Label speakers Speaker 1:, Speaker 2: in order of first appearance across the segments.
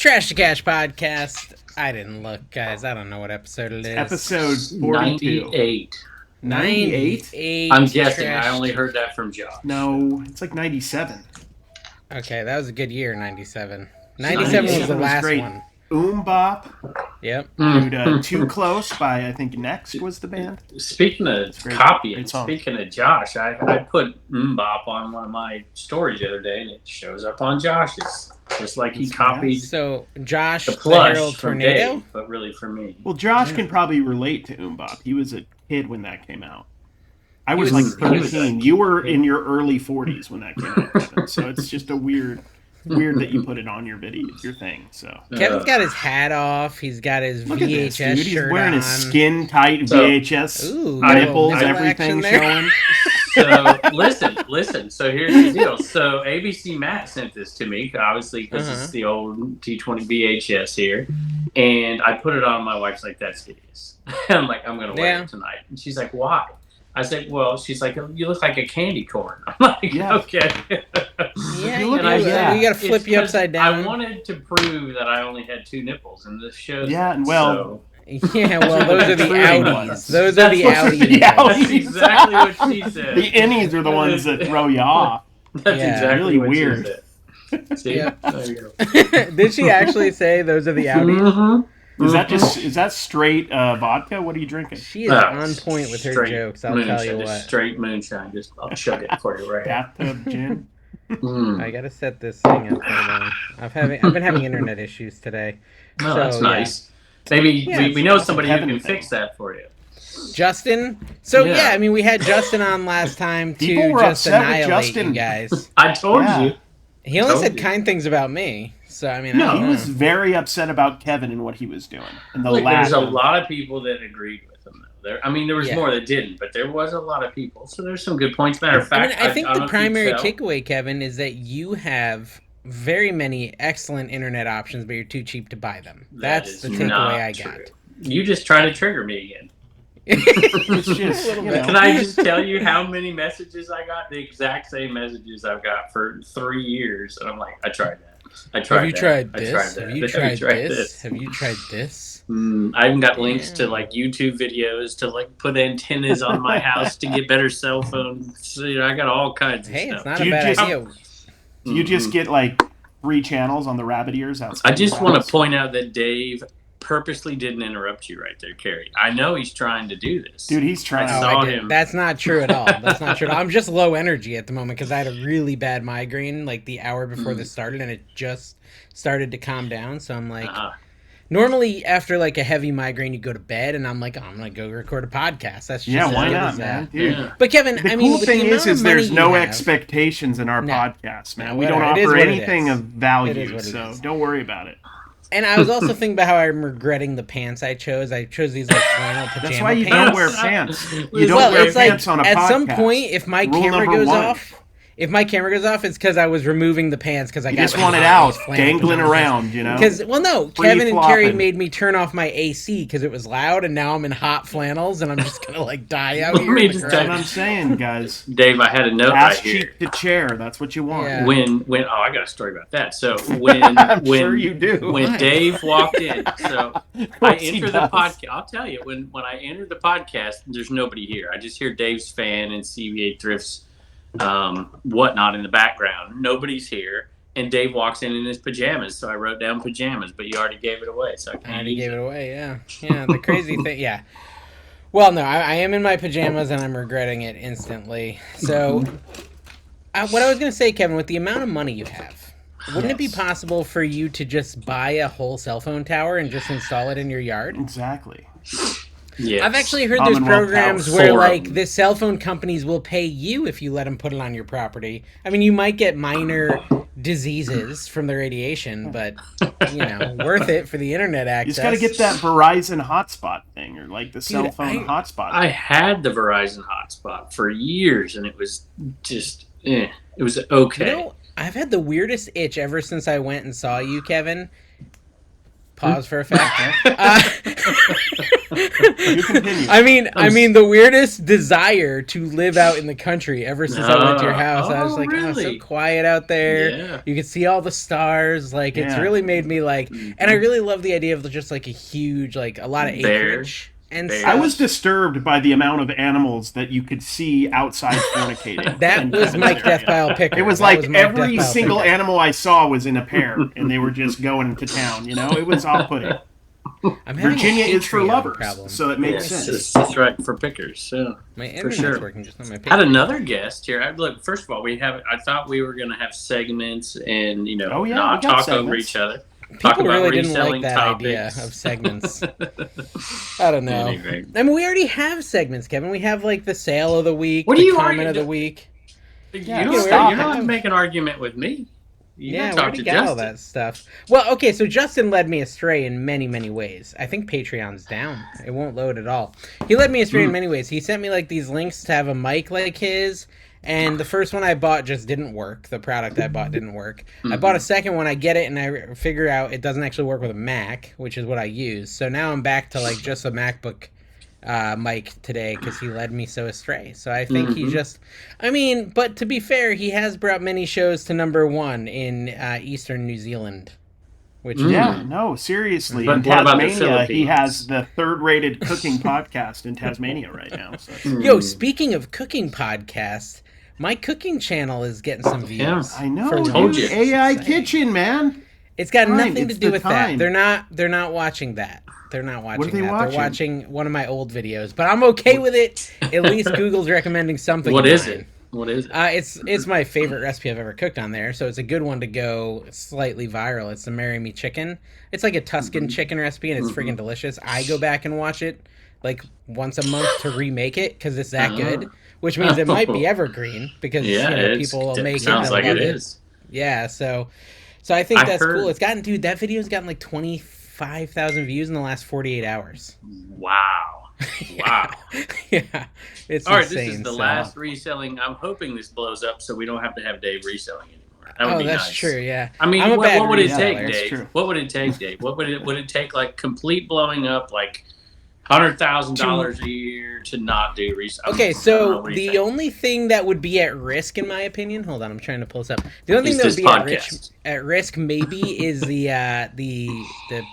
Speaker 1: Trash to Cash podcast. I didn't look, guys. I don't know what episode it is.
Speaker 2: Episode 42.
Speaker 3: 98.
Speaker 1: 98?
Speaker 3: I'm guessing. I only heard that from Josh.
Speaker 2: No, it's like 97.
Speaker 1: Okay, that was a good year, 97. 97 was the last one.
Speaker 2: Bop.
Speaker 1: Yep.
Speaker 2: Dude, Too Close by, I think, Next was the band.
Speaker 3: Speaking of copying, speaking of Josh, I put Bop on one of my stories the other day, and it shows up on Josh's. Just like he copied.
Speaker 1: So, Josh,
Speaker 3: the plush
Speaker 1: Herald
Speaker 3: from
Speaker 1: Tornado?
Speaker 3: Dave, but really for me.
Speaker 2: Well, Josh can probably relate to Bop. He was a kid when that came out. I was like 13. You were in your early 40s when that came out. So it's just a weird that you put it on your video, your thing. So
Speaker 1: Kevin's got his hat off. He's got his VHS shirt on.
Speaker 2: He's wearing his skin tight VHS nipples, everything showing.
Speaker 3: So listen. So here's the deal. So ABC Matt sent this to me, obviously because it's the old T20 VHS here, and I put it on. My wife's like, "That's hideous." I'm like, "I'm gonna wear it tonight," and she's like, "Why?" I said, "Well," she's like, "You look like a candy corn." I'm like, "Okay."
Speaker 1: Yeah, you got to flip you upside down.
Speaker 3: I wanted to prove that I only had two nipples, and this shows.
Speaker 2: Yeah, well.
Speaker 1: Yeah, well, those are the outies. Those are the outies.
Speaker 3: That's exactly what she said.
Speaker 2: The innies are the ones that throw you off.
Speaker 3: That's exactly
Speaker 2: really
Speaker 3: what
Speaker 2: weird.
Speaker 3: She said. See?
Speaker 1: Yeah.
Speaker 3: There you go.
Speaker 1: Did she actually say those are the outies?
Speaker 3: Mm-hmm.
Speaker 2: Is that straight vodka? What are you drinking?
Speaker 1: She is on point with her jokes. I'll tell you what.
Speaker 3: Straight moonshine. I'll chug it for you right now.
Speaker 2: Bathtub gin.
Speaker 1: I gotta set this thing up. I've been having internet issues today.
Speaker 3: Oh, that's nice. Maybe we know somebody who can fix that for you.
Speaker 1: Justin? So, I mean, we had Justin on last time to just annihilate you guys.
Speaker 3: I told you.
Speaker 1: He only said kind things about me. So, I mean,
Speaker 2: he was very upset about Kevin and what he was doing.
Speaker 3: There's a lot of people that agreed with him. There was more that didn't, but there was a lot of people. So there's some good points. Matter of fact,
Speaker 1: I think the primary takeaway, Kevin, is that you have very many excellent internet options, but you're too cheap to buy them. That's the takeaway I got.
Speaker 3: You just trying to trigger me again. Can I just tell you how many messages I got? The exact same messages I've got for 3 years, and I'm like, I tried that.
Speaker 1: Have you tried this? Have you tried this? Have you tried this?
Speaker 3: I even got links to like YouTube videos to like put antennas on my house to get better cell phones. So, I got all kinds of stuff.
Speaker 1: Hey, it's not a bad idea.
Speaker 2: Do you just get like 3 channels on the rabbit ears outside?
Speaker 3: I just want to point out that Dave purposely didn't interrupt you right there, Carrie. I know he's trying to do this.
Speaker 2: Dude, he's trying.
Speaker 3: I saw him.
Speaker 1: That's not true at all. I'm just low energy at the moment because I had a really bad migraine like the hour before this started, and it just started to calm down. So I'm like, normally after like a heavy migraine, you go to bed, and I'm like, I'm gonna go record a podcast. That's just
Speaker 2: why not, man? Dude.
Speaker 1: But Kevin,
Speaker 2: the cool thing is there's no expectations in our podcast, man. We don't offer anything of value, so don't worry about it.
Speaker 1: And I was also thinking about how I'm regretting the pants I chose. I chose these like flannel pajama pants.
Speaker 2: That's why you don't wear pants. You don't wear pants on a podcast.
Speaker 1: At some point, if my camera goes off, it's because I was removing the pants because I
Speaker 2: just want it out, dangling around, you know.
Speaker 1: Because Kevin and Carrie made me turn off my AC because it was loud, and now I'm in hot flannels, and I'm just gonna like die out here.
Speaker 2: That's what I'm saying, guys.
Speaker 3: Dave, I had a note right here.
Speaker 2: Cheek to chair. That's what you want.
Speaker 1: Yeah.
Speaker 3: When I got a story about that. So when
Speaker 2: sure you do.
Speaker 3: When Dave walked in, so I entered the podcast. I'll tell you when I entered the podcast, there's nobody here. I just hear Dave's fan and CVA Thrifts. Whatnot in the background. Nobody's here, and Dave walks in his pajamas. So I wrote down pajamas, but you already gave it away. So I already
Speaker 1: gave it away. Yeah. The crazy thing. Yeah. Well, no, I am in my pajamas, and I'm regretting it instantly. So, what I was going to say, Kevin, with the amount of money you have, wouldn't it be possible for you to just buy a whole cell phone tower and just install it in your yard?
Speaker 2: Exactly.
Speaker 3: Yes.
Speaker 1: I've actually heard there's programs where like the cell phone companies will pay you if you let them put it on your property. I mean, you might get minor diseases from the radiation, but worth it for the internet access.
Speaker 2: You just got to get that Verizon hotspot thing, or like the cell phone hotspot.
Speaker 3: I had the Verizon hotspot for years, and it was just it was okay.
Speaker 1: I've had the weirdest itch ever since I went and saw you, Kevin. Pause for effect.
Speaker 2: You continue.
Speaker 1: I mean, the weirdest desire to live out in the country ever since I went to your house. I was like,
Speaker 3: really?
Speaker 1: oh, it's so quiet out there.
Speaker 3: Yeah.
Speaker 1: You can see all the stars. Like, it's really made me like, and I really love the idea of just like a huge, like a lot of acreage. And
Speaker 2: I was disturbed by the amount of animals that you could see outside fornicating.
Speaker 1: That was Mike Deathpile Picker.
Speaker 2: It was like every single animal I saw was in a pair, and they were just going to town. It was off-putting. Virginia is for lovers, so it makes sense.
Speaker 3: That's right, for pickers. Yeah,
Speaker 1: my internet's working, just not my picture.
Speaker 3: Had another guest here. Look, first of all, I thought we were going to have segments and not talk over each other.
Speaker 1: People really didn't like that idea of segments. I don't know. Anyway. I mean, we already have segments, Kevin. We have like the sale of the week, the comment of the week.
Speaker 3: You don't have to make an argument with me.
Speaker 1: We already got all that stuff. Well, okay, so Justin led me astray in many, many ways. I think Patreon's down. It won't load at all. He led me astray in many ways. He sent me like these links to have a mic like his. And the first one I bought just didn't work. The product I bought didn't work. I bought a second one. I get it, and I figure out it doesn't actually work with a Mac, which is what I use. So now I'm back to like just a MacBook mic today because he led me so astray. So I think he just... I mean, but to be fair, he has brought many shows to #1 in Eastern New Zealand. Which
Speaker 2: seriously. In Tasmania, he has the third-rated cooking podcast in Tasmania right now. So.
Speaker 1: Yo, speaking of cooking podcasts... My cooking channel is getting some views.
Speaker 2: Yeah, I know. Told you. AI Kitchen, man.
Speaker 1: It's got nothing to do with that. They're not watching that. They're not watching
Speaker 2: what are they
Speaker 1: that.
Speaker 2: Watching?
Speaker 1: They're watching one of my old videos. But I'm okay with it. At least Google's recommending something.
Speaker 3: What is it?
Speaker 1: It's my favorite recipe I've ever cooked on there, so it's a good one to go slightly viral. It's the Marry Me Chicken. It's like a Tuscan chicken recipe, and it's freaking delicious. I go back and watch it like once a month to remake it because it's that good. Which means it might be evergreen because people will make it.
Speaker 3: Sounds like it is.
Speaker 1: Yeah, so I think that's cool. It's gotten, dude, that video's gotten like 25,000 views in the last 48 hours.
Speaker 3: Wow.
Speaker 1: Yeah, it's
Speaker 3: all right.
Speaker 1: insane,
Speaker 3: This is the last reselling. I'm hoping this blows up so we don't have to have Dave reselling anymore. That would be
Speaker 1: that's
Speaker 3: nice.
Speaker 1: True. Yeah.
Speaker 3: I mean, what would it take, Dave?
Speaker 2: True.
Speaker 3: What would it take, Dave? Would it take like complete blowing up, like $100,000 a year to not do reselling?
Speaker 1: Okay, so the only thing that would be at risk, in my opinion, hold on, I'm trying to pull this up. The only thing that would be at risk, maybe, is the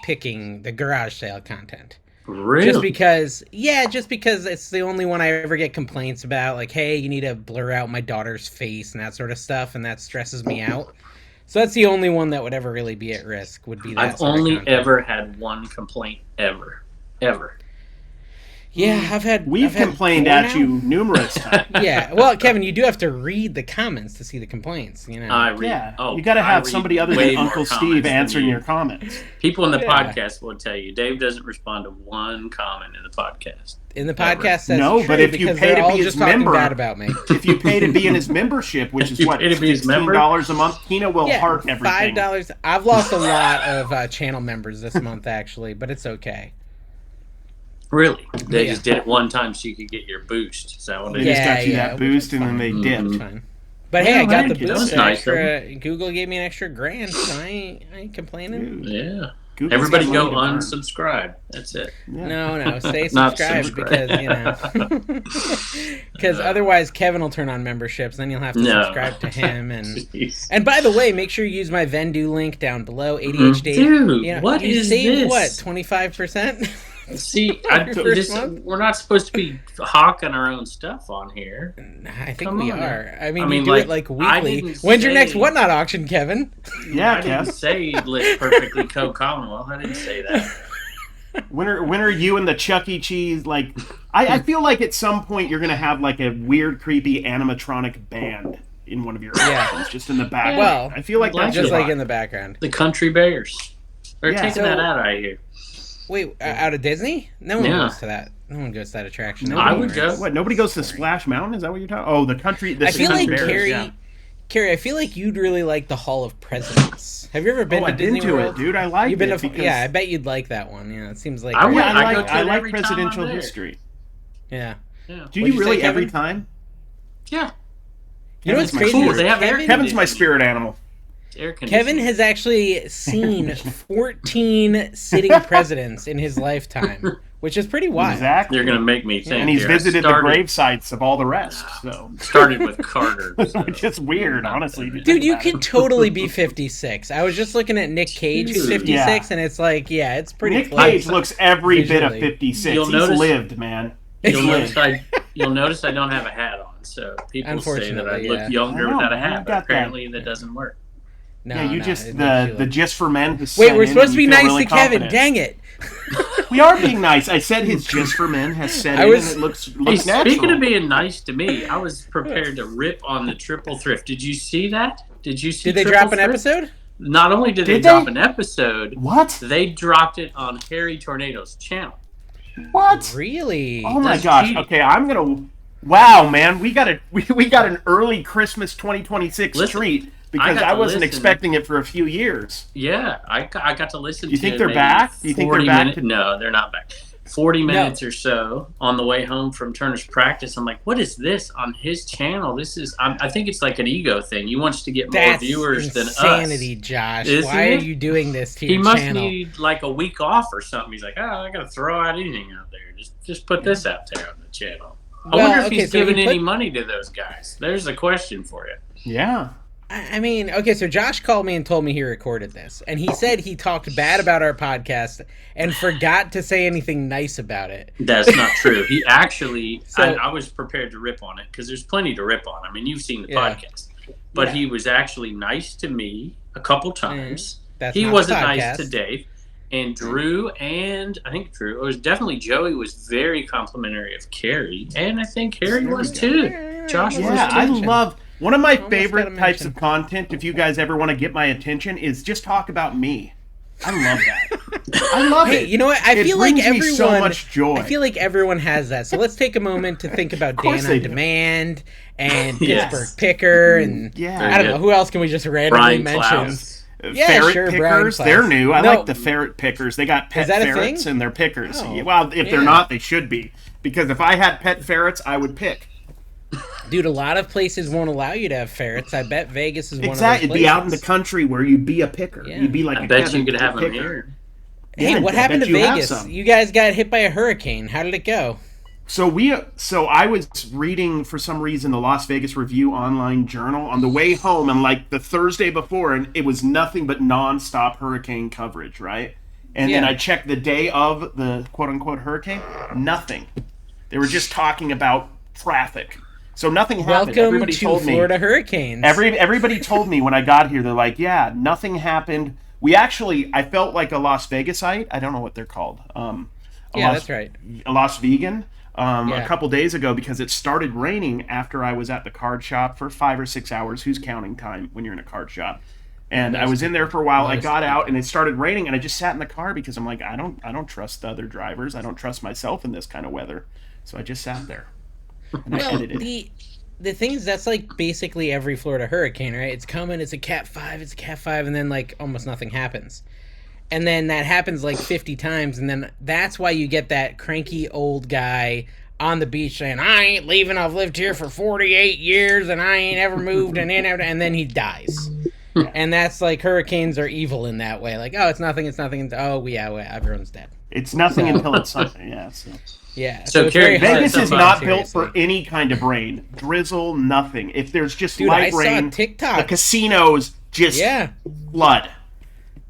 Speaker 1: picking the garage sale content.
Speaker 3: Really?
Speaker 1: Just because it's the only one I ever get complaints about. Like, hey, you need to blur out my daughter's face and that sort of stuff, and that stresses me out. So that's the only one that would ever really be at risk. Would be that.
Speaker 3: I've only ever had one complaint ever.
Speaker 1: Yeah,
Speaker 2: We've complained at you numerous times.
Speaker 1: Yeah, well, Kevin, you do have to read the comments to see the complaints. You know.
Speaker 3: I read.
Speaker 2: Yeah,
Speaker 3: oh,
Speaker 2: you got to have somebody other than Uncle Steve answering your comments.
Speaker 3: People in the podcast will tell you Dave doesn't respond to one comment in the podcast.
Speaker 1: In the podcast, that's
Speaker 2: no,
Speaker 1: true,
Speaker 2: but if you pay to be his member,
Speaker 1: bad about me.
Speaker 2: If you pay to be in his membership, which is what $16 a month, Tina will heart everything.
Speaker 1: $5. I've lost a lot of channel members this month, actually, but it's okay.
Speaker 3: Really? They just did it one time so you could get your boost. Is that what
Speaker 2: they just got you that boost and then they dipped.
Speaker 1: Fine. But hey, I got the boost.
Speaker 3: Nice,
Speaker 1: Google gave me an extra $1,000, so I ain't complaining.
Speaker 3: Dude, yeah. Google's everybody go unsubscribe. That's it.
Speaker 1: Yeah. No, stay subscribed because because otherwise Kevin will turn on memberships. Then you'll have to subscribe to him. And by the way, make sure you use my Vendu link down below. ADHD.
Speaker 3: Dude, what is
Speaker 1: save
Speaker 3: this?
Speaker 1: 25%.
Speaker 3: See, we're not supposed to be hawking our own stuff on here.
Speaker 1: I think we are. I mean, you do it like weekly. When's your next Whatnot auction, Kevin?
Speaker 2: Yeah,
Speaker 3: I didn't say Live Perfectly Co-Commonwealth. I didn't say that.
Speaker 2: When are you and the Chuck E. Cheese, like... I feel like at some point you're going to have like a weird, creepy animatronic band in one of your auctions, just in the background.
Speaker 1: Well,
Speaker 2: I feel like that's
Speaker 1: just like in the background.
Speaker 3: The Country Bears. They're taking that out of here.
Speaker 1: Wait, out of Disney? No one goes to that. No one goes to that attraction.
Speaker 3: I would go.
Speaker 2: What? Nobody goes to Splash Mountain? Is that what you're talking? Oh, the country.
Speaker 1: I feel like Carrie. I feel like you'd really like the Hall of Presidents. Have you ever been to Disney World?
Speaker 2: Dude, I like it.
Speaker 1: Yeah, I bet you'd like that one. Yeah, it seems like
Speaker 2: I like presidential history.
Speaker 1: Yeah.
Speaker 2: Do you really every time?
Speaker 3: Yeah.
Speaker 1: You know what's crazy?
Speaker 3: Cool. They have
Speaker 2: Kevin's my spirit animal.
Speaker 3: air conditioning.
Speaker 1: Kevin has actually seen 14 sitting presidents in his lifetime, which is pretty wild.
Speaker 2: Exactly.
Speaker 3: You're going to make me think.
Speaker 2: And he's visited the grave sites of all the rest. So
Speaker 3: started with Carter.
Speaker 2: Which is weird, honestly.
Speaker 1: Dude, you could totally be 56. I was just looking at Nick Cage, who's 56, and it's like, yeah, it's pretty
Speaker 2: Nick
Speaker 1: close.
Speaker 2: Cage looks every bit of
Speaker 1: Visually.
Speaker 2: 56. He's lived, man.
Speaker 3: You'll notice I don't have a hat on, so people say that I look younger without a hat, but apparently that doesn't work.
Speaker 1: No,
Speaker 2: yeah,
Speaker 1: no,
Speaker 2: the just for men.
Speaker 1: Wait, we're supposed to be nice to Kevin. Dang it!
Speaker 2: We are being nice. I said his just for men has set in, and it looks natural.
Speaker 3: Speaking of being nice to me, I was prepared to rip on the triple thrift. Did you see that? Did you see?
Speaker 1: Did they drop an episode?
Speaker 3: Not only did they drop an episode,
Speaker 2: what?
Speaker 3: They dropped it on Harry Tornado's channel.
Speaker 2: What?
Speaker 1: Really?
Speaker 2: Oh my gosh! Cheating. Okay, I'm gonna. Wow, man, we got an early Christmas 2026 treat. Because I wasn't expecting it for a few years.
Speaker 3: Yeah, I got to listen to it.
Speaker 2: You think they're back? Do you think they're back?
Speaker 3: No, they're not back. 40 minutes or so on the way home from Turner's practice. I'm like, what is this on his channel? This is, I think it's like an ego thing. He wants to get more viewers than us.
Speaker 1: That's insanity, Josh. Why are you doing this to your channel?
Speaker 3: He must need like a week off or something. He's like, I got to throw out anything out there. Just put this out there on the channel. I wonder if he's giving any money to those guys. There's a question for you.
Speaker 2: Yeah.
Speaker 1: I mean, okay, so Josh called me and told me he recorded this, and he said he talked bad about our podcast and forgot to say anything nice about it.
Speaker 3: That's not true. He actually, I was prepared to rip on it because there's plenty to rip on. I mean, you've seen the podcast, but he was actually nice to me a couple times. He wasn't nice to Dave. And Drew, and I think Drew, it was definitely Joey was very complimentary of Carrie, and I think Harry was too. Josh was too.
Speaker 2: I love. One of my favorite types of content, if you guys ever want to get my attention, is just talk about me. I love that. I love it.
Speaker 1: You know what? I feel like everyone.
Speaker 2: So much joy.
Speaker 1: I feel like everyone has that. So let's take a moment to think about Dan on Demand and Pittsburgh Picker and I don't know who else can we just randomly mention.
Speaker 2: Ferret pickers, they're new. I like the ferret pickers. They got pet ferrets and they're pickers. Well, if they're not, they should be. Because if I had pet ferrets, I would pick.
Speaker 1: Dude, a lot of places won't allow you to have ferrets. I bet Vegas is one of those
Speaker 2: places.
Speaker 1: It'd
Speaker 2: be out in the country where you'd be a picker. You'd be like
Speaker 3: I bet you could have them here.
Speaker 1: Hey, what happened to Vegas? You guys got hit by a hurricane. How did it go?
Speaker 2: So I was reading, for some reason, the Las Vegas Review online journal on the way home, and like the Thursday before, and it was nothing but nonstop hurricane coverage, right? And then I checked the day of the quote-unquote hurricane, nothing. They were just talking about traffic. So nothing happened.
Speaker 1: Welcome
Speaker 2: everybody
Speaker 1: to
Speaker 2: told
Speaker 1: Florida
Speaker 2: me,
Speaker 1: hurricanes.
Speaker 2: Everybody told me when I got here, they're like, yeah, nothing happened. I felt like a Las Vegasite. I don't know what they're called.
Speaker 1: That's right.
Speaker 2: A Las Vegan. A couple days ago because it started raining after I was at the card shop for 5 or 6 hours. Who's counting time when you're in a card shop? And I was in there for a while. I got out and it started raining, and I just sat in the car because I'm like, I don't trust the other drivers. I don't trust myself in this kind of weather. So I just sat there. And I edited.
Speaker 1: The thing is, that's like basically every Florida hurricane, right? It's coming, it's a Cat 5, and then like almost nothing happens. And then that happens like 50 times, and then that's why you get that cranky old guy on the beach saying, I ain't leaving, I've lived here for 48 years, and I ain't ever moved, and then he dies. And that's like, hurricanes are evil in that way. Like, oh, it's nothing, everyone's dead.
Speaker 2: It's nothing until it's something,
Speaker 1: Yeah.
Speaker 3: So
Speaker 2: Vegas is not built for any kind of rain. Drizzle, nothing. If there's just light rain, the casinos just flood.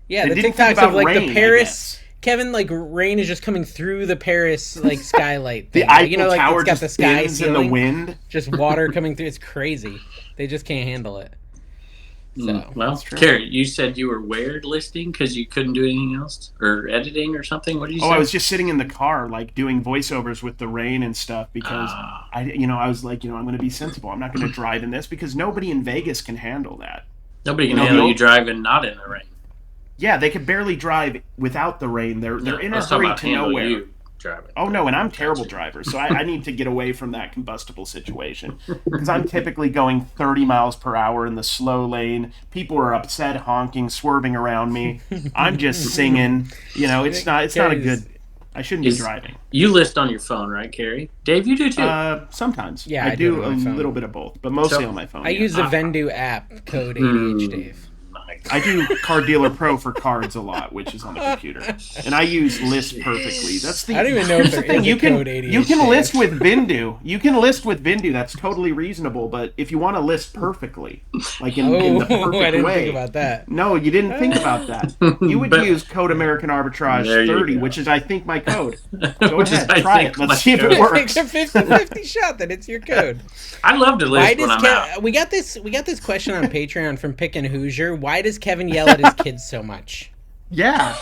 Speaker 1: Yeah, the TikToks of like rain, the Paris, Kevin, like rain is just coming through the Paris like skylight.
Speaker 2: The Eiffel
Speaker 1: like
Speaker 2: Tower
Speaker 1: it's got the sky ceiling,
Speaker 2: in the wind,
Speaker 1: just water coming through. It's crazy. They just can't handle it. So,
Speaker 3: well, Carrie, you said you were listing because you couldn't do anything else or editing or something. What did you say?
Speaker 2: I was just sitting in the car, like doing voiceovers with the rain and stuff because I was like, I'm going to be sensible. I'm not going to drive in this because nobody in Vegas can handle that.
Speaker 3: Nobody can handle you driving not in the rain.
Speaker 2: Yeah, they could barely drive without the rain. They're in a hurry to nowhere. Oh no, and I'm a terrible driver, so I need to get away from that combustible situation because I'm typically going 30 miles per hour in the slow lane. People are upset, honking, swerving around me. I'm just singing. It's not a good. I shouldn't be driving.
Speaker 3: You list on your phone, right, Carrie? Dave, you do too.
Speaker 2: Sometimes.
Speaker 1: Yeah,
Speaker 2: I do a little bit of both, but mostly on my phone.
Speaker 1: I use the Vendu app, code ADH Dave.
Speaker 3: My
Speaker 2: I do Card Dealer Pro for cards a lot, which is on the computer, and I use List Perfectly. That's the.
Speaker 1: I don't even know if there is a code 88.
Speaker 2: You can list with Vindu. You can list with Vindu. That's totally reasonable. But if you want to list perfectly, like in the perfect
Speaker 1: I didn't
Speaker 2: way,
Speaker 1: think about that.
Speaker 2: No, you didn't think about that. You would use code American Arbitrage 30, which is I think my code. Go ahead, try it. Let's see if it works.
Speaker 1: It's a 50-50 shot that it's your code.
Speaker 3: I love to list when I'm out.
Speaker 1: We got this question on Patreon from Pickin' Hoosier. Why does Kevin yell at his kids so much?
Speaker 2: Yeah.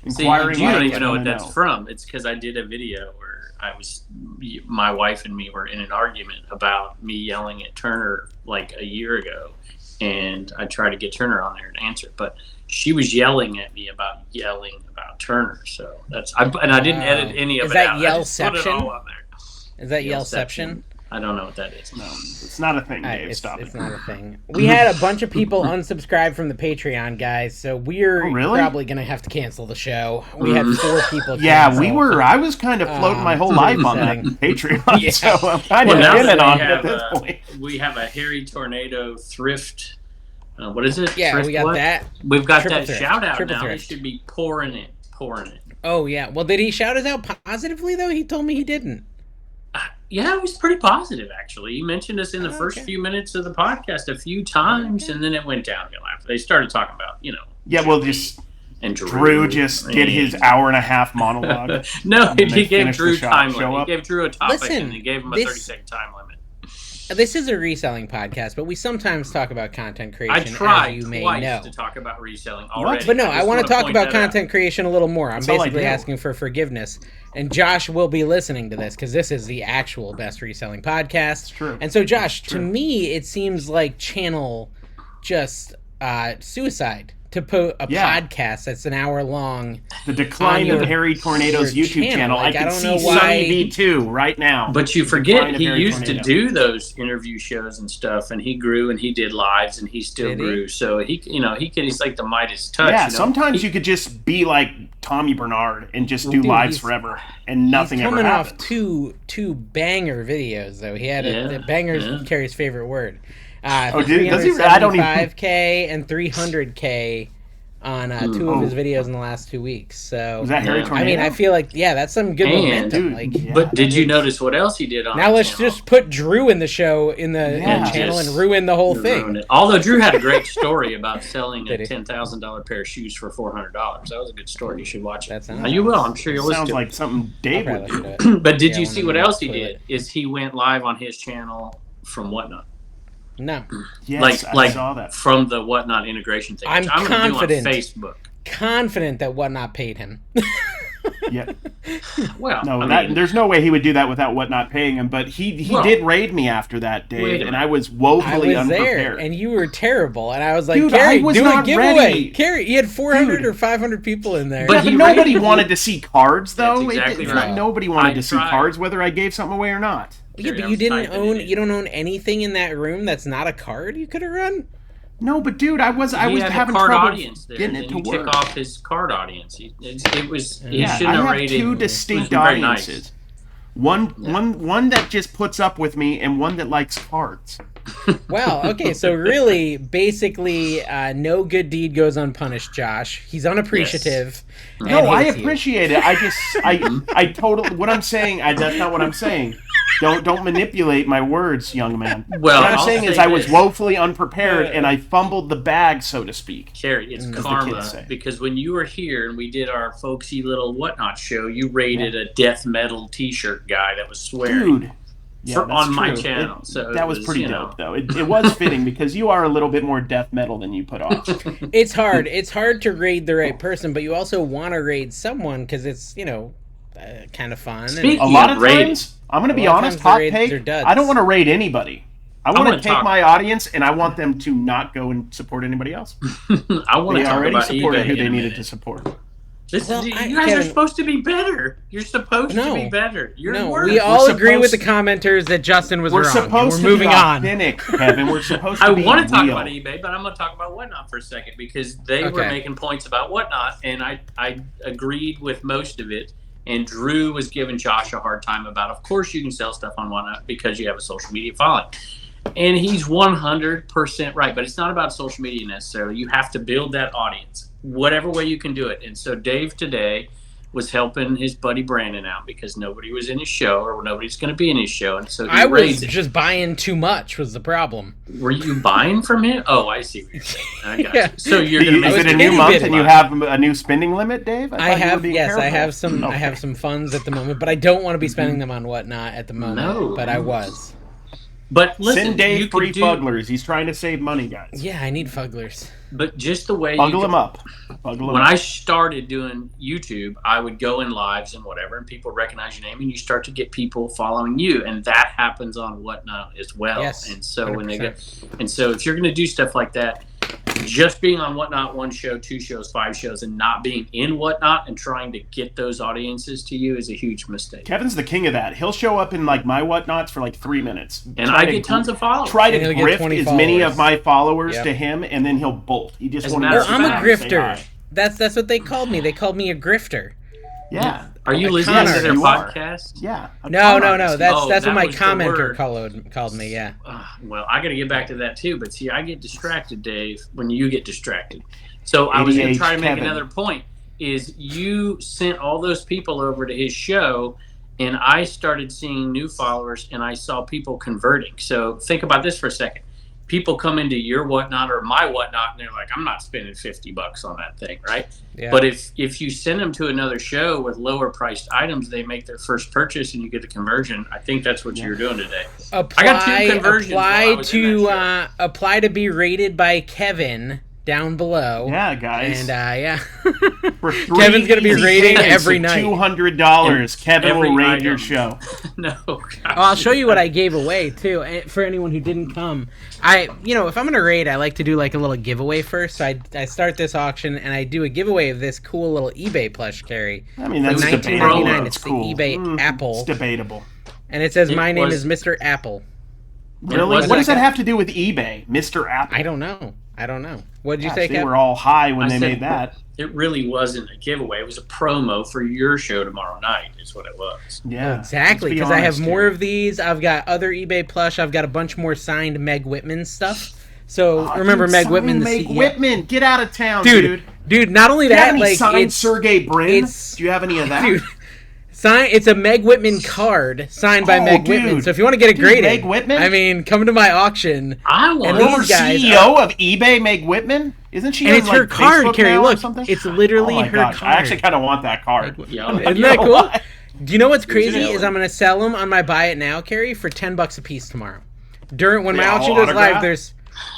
Speaker 3: See, you don't even know what that's from. It's because I did a video where my wife and me were in an argument about me yelling at Turner like a year ago, and I tried to get Turner on there to answer, but she was yelling at me about Turner. So I didn't edit any of it out.
Speaker 1: Is that
Speaker 3: I just put it all on there.
Speaker 1: Is that Yellception?
Speaker 3: I don't know what that is.
Speaker 2: No, it's not a thing, Dave. Stop it.
Speaker 1: It's not a thing. We had a bunch of people unsubscribe from the Patreon, guys, so we're probably going to have to cancel the show. We had 4 people cancel.
Speaker 2: Yeah, we were. I was kind of floating my whole life on that Patreon, so I'm kind of in on it at this point.
Speaker 3: We have a Hairy Tornado thrift. What is it?
Speaker 1: Yeah, we got that.
Speaker 3: We've got that shout out now. He should be pouring it.
Speaker 1: Oh, yeah. Well, did he shout us out positively, though? He told me he didn't.
Speaker 3: Yeah, it was pretty positive, actually. He mentioned us in the first few minutes of the podcast a few times, and then it went downhill after. They started talking about,
Speaker 2: Yeah, well, Drew just did his hour-and-a-half monologue.
Speaker 3: No, he gave Drew time limit. He gave Drew a topic,
Speaker 1: Listen,
Speaker 3: and he gave him a 30-second time limit.
Speaker 1: This is a reselling podcast, but we sometimes talk about content creation.
Speaker 3: I tried
Speaker 1: as you may
Speaker 3: twice
Speaker 1: know.
Speaker 3: to talk about reselling already.
Speaker 1: But no, I want to talk about content creation a little more. I'm basically asking for forgiveness. And Josh will be listening to this because this is the actual best reselling podcast.
Speaker 2: It's true.
Speaker 1: And so, Josh, to me, it seems like channel just suicide to put a podcast that's an hour long.
Speaker 2: The decline of Hairy Tornado's YouTube channel.
Speaker 1: Like,
Speaker 2: I can see Sunny V2 right now.
Speaker 3: But you forget he used to do those interview shows and stuff, and he grew and he did lives and he still grew. So he's like the Midas touch.
Speaker 2: Yeah, sometimes you could just be like Tommy Bernard and just do lives forever and nothing ever happens.
Speaker 1: He's coming off two banger videos though. He had a bangers Carrie's favorite word.
Speaker 2: Does he? I don't even.
Speaker 1: 5K and 300K on 2 of his videos in the last 2 weeks. So
Speaker 2: was that Hairy Tornado?
Speaker 1: I mean, I feel like that's some good momentum.
Speaker 3: But did you notice what else he did on?
Speaker 1: Now let's just put Drew in the show in the channel and ruin the whole thing.
Speaker 3: Although Drew had a great story about selling a $10,000 pair of shoes for $400. That was a good story. You should watch it. You will. I'm sure you'll listen to it.
Speaker 2: Sounds like something Dave would do.
Speaker 3: But did you see what else he did? Is he went live on his channel from Whatnot.
Speaker 1: No.
Speaker 2: Yes, I saw that.
Speaker 3: From the Whatnot integration thing.
Speaker 1: I'm
Speaker 3: confident. On Facebook.
Speaker 1: Confident that Whatnot paid him.
Speaker 2: Yeah.
Speaker 3: Well,
Speaker 2: there's no way he would do that without Whatnot paying him. But he did raid me after that, Dave, and I was woefully unprepared.
Speaker 1: There, and you were terrible. And I was like, Carrie, do a giveaway. Ready. Carrie, you had 400 or 500 people in there.
Speaker 2: But nobody wanted to see cards, though.
Speaker 3: That's exactly right.
Speaker 2: Nobody wanted to see cards, whether I gave something away or not.
Speaker 1: Yeah, but you don't own anything in that room that's not a card you could have run?
Speaker 2: No, but dude, I was having trouble getting it to work.
Speaker 3: You took off his card audience. He shouldn't have rated.
Speaker 2: I have 2 distinct audiences. Nice. One that just puts up with me and one that likes cards.
Speaker 1: Well, okay, so really, basically, no good deed goes unpunished, Josh. He's unappreciative.
Speaker 2: Yes. No, I appreciate it. I totally, what I'm saying, that's not what I'm saying. Don't manipulate my words, young man.
Speaker 3: Well,
Speaker 2: what I'm saying is I was woefully unprepared and I fumbled the bag, so to speak.
Speaker 3: Carrie, it's karma, because when you were here and we did our folksy little Whatnot show, you rated a death metal t-shirt guy that was swearing.
Speaker 2: Dude. Yeah,
Speaker 3: on my channel.
Speaker 2: That was pretty dope, though. It was fitting because you are a little bit more death metal than you put off.
Speaker 1: It's hard. It's hard to raid the right person, but you also want to raid someone because it's, kind of fun.
Speaker 2: A lot of times, I'm going to be honest, hot take, I don't want to raid anybody. I want to take my audience and I want them to not go and support anybody else.
Speaker 3: I want to talk
Speaker 2: already
Speaker 3: about
Speaker 2: supported
Speaker 3: eBay
Speaker 2: who they needed to support.
Speaker 3: You guys are supposed to be better. You're supposed to be better.
Speaker 1: We all agree with the commenters that Justin was wrong. We're moving on.
Speaker 2: Authentic, Kevin. We're supposed to be
Speaker 3: I want to talk about eBay, but I'm going to talk about Whatnot for a second because they were making points about Whatnot, and I agreed with most of it. And Drew was giving Josh a hard time about, of course, you can sell stuff on Whatnot because you have a social media following. And he's 100% right, but it's not about social media necessarily. You have to build that audience, whatever way you can do it. And so Dave today was helping his buddy Brandon out because nobody was in his show, or nobody's going to be in his show. And so
Speaker 1: I was just buying too much was the problem.
Speaker 3: Were you buying from him? Oh, I see what you're saying. I got
Speaker 1: Yeah.
Speaker 3: you. So you're going to
Speaker 2: Is
Speaker 3: make
Speaker 2: it a new month and you have a new spending limit, Dave?
Speaker 1: I have some.
Speaker 2: Okay.
Speaker 1: I have some funds at the moment, but I don't want to be spending them on Whatnot at the moment.
Speaker 3: No.
Speaker 1: But I was.
Speaker 3: But listen,
Speaker 2: send Dave
Speaker 3: you
Speaker 2: free
Speaker 3: could
Speaker 2: fugglers. He's trying to save money, guys.
Speaker 1: Yeah, I need fugglers.
Speaker 3: But just the way
Speaker 2: Fuggle him up.
Speaker 3: When I started doing YouTube, I would go in lives and whatever, and people recognize your name, and you start to get people following you, and that happens on Whatnot as well.
Speaker 1: Yes,
Speaker 3: and so
Speaker 1: 100%.
Speaker 3: when they go, and so if you're going to do stuff like that, just being on Whatnot 1 show, 2 shows, 5 shows, and not being in Whatnot and trying to get those audiences to you is a huge mistake.
Speaker 2: Kevin's the king of that. He'll show up in like my Whatnots for like 3 minutes,
Speaker 3: and I get tons of followers.
Speaker 2: Try to
Speaker 1: And he'll get
Speaker 2: grift
Speaker 1: 20
Speaker 2: as many
Speaker 1: followers.
Speaker 2: of my followers
Speaker 1: Yep.
Speaker 2: to him, and then he'll bolt. He just
Speaker 3: As a
Speaker 2: won't
Speaker 3: matter
Speaker 2: even
Speaker 3: of
Speaker 1: I'm a
Speaker 3: fact,
Speaker 2: say
Speaker 1: grifter.
Speaker 2: hi.
Speaker 1: That's what they called me. They called me a grifter.
Speaker 2: Yeah.
Speaker 3: Are you
Speaker 1: A
Speaker 3: listening
Speaker 1: con
Speaker 3: to their
Speaker 2: artist. You are.
Speaker 3: podcast?
Speaker 2: Yeah. a
Speaker 1: No.
Speaker 2: con artist.
Speaker 1: That's
Speaker 3: Oh,
Speaker 1: that's
Speaker 3: that
Speaker 1: what my
Speaker 3: was the
Speaker 1: commenter
Speaker 3: word.
Speaker 1: called me. Yeah.
Speaker 3: Well, I got to get back to that too. But see, I get distracted, Dave, when you get distracted. So I was going to
Speaker 2: ADH
Speaker 3: try to make
Speaker 2: Kevin.
Speaker 3: another point. Is you sent all those people over to his show, and I started seeing new followers, and I saw people converting. So think about this for a second. People come into your Whatnot or my Whatnot, and they're like, "I'm not spending $50 on that thing, right?"
Speaker 1: Yeah.
Speaker 3: But if you send them to another show with lower priced items, they make their first purchase, and you get a conversion. I think that's what you're doing today.
Speaker 1: apply,
Speaker 3: I got 2 conversions while I
Speaker 1: Apply
Speaker 3: was in that
Speaker 1: to apply to be rated by Kevin down below.
Speaker 2: Yeah, guys.
Speaker 1: And yeah.
Speaker 2: For
Speaker 1: Kevin's gonna be
Speaker 2: easy
Speaker 1: rating
Speaker 2: payments
Speaker 1: every
Speaker 2: of
Speaker 1: night.
Speaker 2: $200. Kevin
Speaker 3: Every
Speaker 2: will rate
Speaker 3: item.
Speaker 2: your show.
Speaker 3: No,
Speaker 1: Oh, I'll show you what I gave away too. For anyone who didn't come, if I'm gonna raid, I like to do like a little giveaway first. So I start this auction and I do a giveaway of this cool little eBay plush carry.
Speaker 2: I mean, that's
Speaker 1: For
Speaker 2: debatable.
Speaker 1: $19.99.
Speaker 2: It's
Speaker 1: It's
Speaker 2: cool.
Speaker 1: the eBay Apple,
Speaker 2: It's debatable.
Speaker 1: and it says
Speaker 3: It
Speaker 1: my name
Speaker 3: was-
Speaker 1: is Mr. Apple.
Speaker 2: Really?
Speaker 3: was
Speaker 2: What does
Speaker 1: that
Speaker 2: that
Speaker 1: guy?
Speaker 2: have to do with eBay, Mr. Apple?
Speaker 1: I don't know. What did you
Speaker 2: Gosh,
Speaker 1: say,
Speaker 2: they
Speaker 1: Kev?
Speaker 2: were all high when
Speaker 3: I
Speaker 2: they
Speaker 3: said-
Speaker 2: made that.
Speaker 3: It really wasn't a giveaway. It was a promo for your show tomorrow night, is what it was.
Speaker 2: Yeah,
Speaker 1: Exactly,
Speaker 2: let's be
Speaker 1: because I have
Speaker 2: honest
Speaker 1: more
Speaker 2: here.
Speaker 1: of these. I've got other eBay plush. I've got a bunch more signed Meg Whitman stuff. So
Speaker 2: Oh,
Speaker 1: remember
Speaker 2: dude,
Speaker 1: Meg
Speaker 2: sign
Speaker 1: Whitman, the
Speaker 2: Meg
Speaker 1: CEO.
Speaker 2: Whitman, get out of town, dude.
Speaker 1: Dude, not only
Speaker 2: Do you have
Speaker 1: that,
Speaker 2: any
Speaker 1: like
Speaker 2: signed
Speaker 1: it's
Speaker 2: Sergey Brin?
Speaker 1: it's-
Speaker 2: Do you have any of that?
Speaker 1: dude, it's a Meg Whitman card signed by
Speaker 2: Oh,
Speaker 1: Meg
Speaker 2: dude.
Speaker 1: Whitman. So if you want to get it
Speaker 2: Dude,
Speaker 1: graded,
Speaker 2: Meg Whitman?
Speaker 1: I mean, come to my auction.
Speaker 3: I
Speaker 1: And
Speaker 3: want
Speaker 1: these
Speaker 2: Former
Speaker 1: guys
Speaker 2: CEO of eBay, Meg Whitman? Isn't she
Speaker 1: And
Speaker 2: on,
Speaker 1: it's
Speaker 2: like,
Speaker 1: her card,
Speaker 2: Facebook
Speaker 1: Carrie.
Speaker 2: now or
Speaker 1: Look,
Speaker 2: something?
Speaker 1: it's literally
Speaker 2: Oh my
Speaker 1: her
Speaker 2: gosh,
Speaker 1: card.
Speaker 2: I actually kind of want that card.
Speaker 3: Yeah,
Speaker 1: Isn't
Speaker 2: You
Speaker 1: that
Speaker 2: know
Speaker 1: cool?
Speaker 2: what?
Speaker 1: Do you know what's crazy
Speaker 3: Really?
Speaker 1: is I'm going to sell them on my Buy It Now, Carrie, for $10 a piece tomorrow. When my
Speaker 2: They all
Speaker 1: auction goes
Speaker 2: autographed?
Speaker 1: live,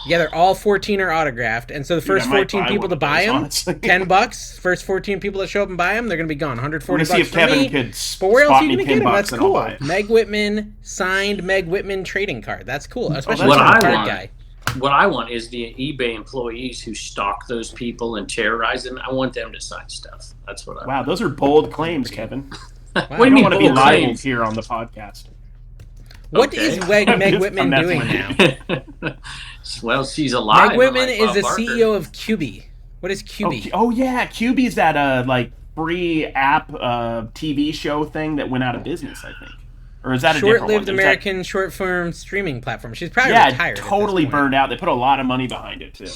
Speaker 1: they're all 14 are autographed, and so the first
Speaker 2: I might
Speaker 1: 14
Speaker 2: buy
Speaker 1: people
Speaker 2: one
Speaker 1: to
Speaker 2: of
Speaker 1: buy
Speaker 2: those,
Speaker 1: them,
Speaker 2: honestly.
Speaker 1: $10. First 14 people that show up and buy them, they're going to be gone.
Speaker 2: I'm
Speaker 1: $140
Speaker 2: gonna see if
Speaker 1: for
Speaker 2: Kevin
Speaker 1: me.
Speaker 2: could
Speaker 1: But where else
Speaker 2: spot
Speaker 1: are you
Speaker 2: me
Speaker 1: going to get them?
Speaker 2: $10
Speaker 1: That's
Speaker 2: and I'll
Speaker 1: cool.
Speaker 2: buy it.
Speaker 1: Meg Whitman signed Meg Whitman trading card. That's cool, especially
Speaker 3: what
Speaker 1: for a
Speaker 3: I
Speaker 1: card
Speaker 3: want.
Speaker 1: guy.
Speaker 3: What I want is the eBay employees who stalk those people and terrorize them. I want them to sign stuff. That's what I
Speaker 2: Wow,
Speaker 3: want.
Speaker 2: those are bold claims, Kevin.
Speaker 3: What do
Speaker 2: I
Speaker 3: you
Speaker 2: don't
Speaker 3: mean
Speaker 2: want to be
Speaker 3: bold
Speaker 2: liable
Speaker 3: claims?
Speaker 2: here on the podcast.
Speaker 1: What
Speaker 3: Okay.
Speaker 1: is Meg
Speaker 2: I'm
Speaker 1: Whitman
Speaker 2: messing
Speaker 1: doing
Speaker 2: with
Speaker 1: now?
Speaker 3: Well, she's alive.
Speaker 1: Meg Whitman
Speaker 3: unlike
Speaker 1: is
Speaker 3: Bob
Speaker 1: the
Speaker 3: Barker.
Speaker 1: CEO of QB. What is QB?
Speaker 2: Oh yeah, QB's that like free app TV show thing that went out of business, I think. Or is that a different one?
Speaker 1: Short-lived
Speaker 2: Is that-
Speaker 1: American short-form streaming platform. She's probably
Speaker 2: Yeah,
Speaker 1: retired. at this
Speaker 2: totally
Speaker 1: point.
Speaker 2: burned out. They put a lot of money behind it too.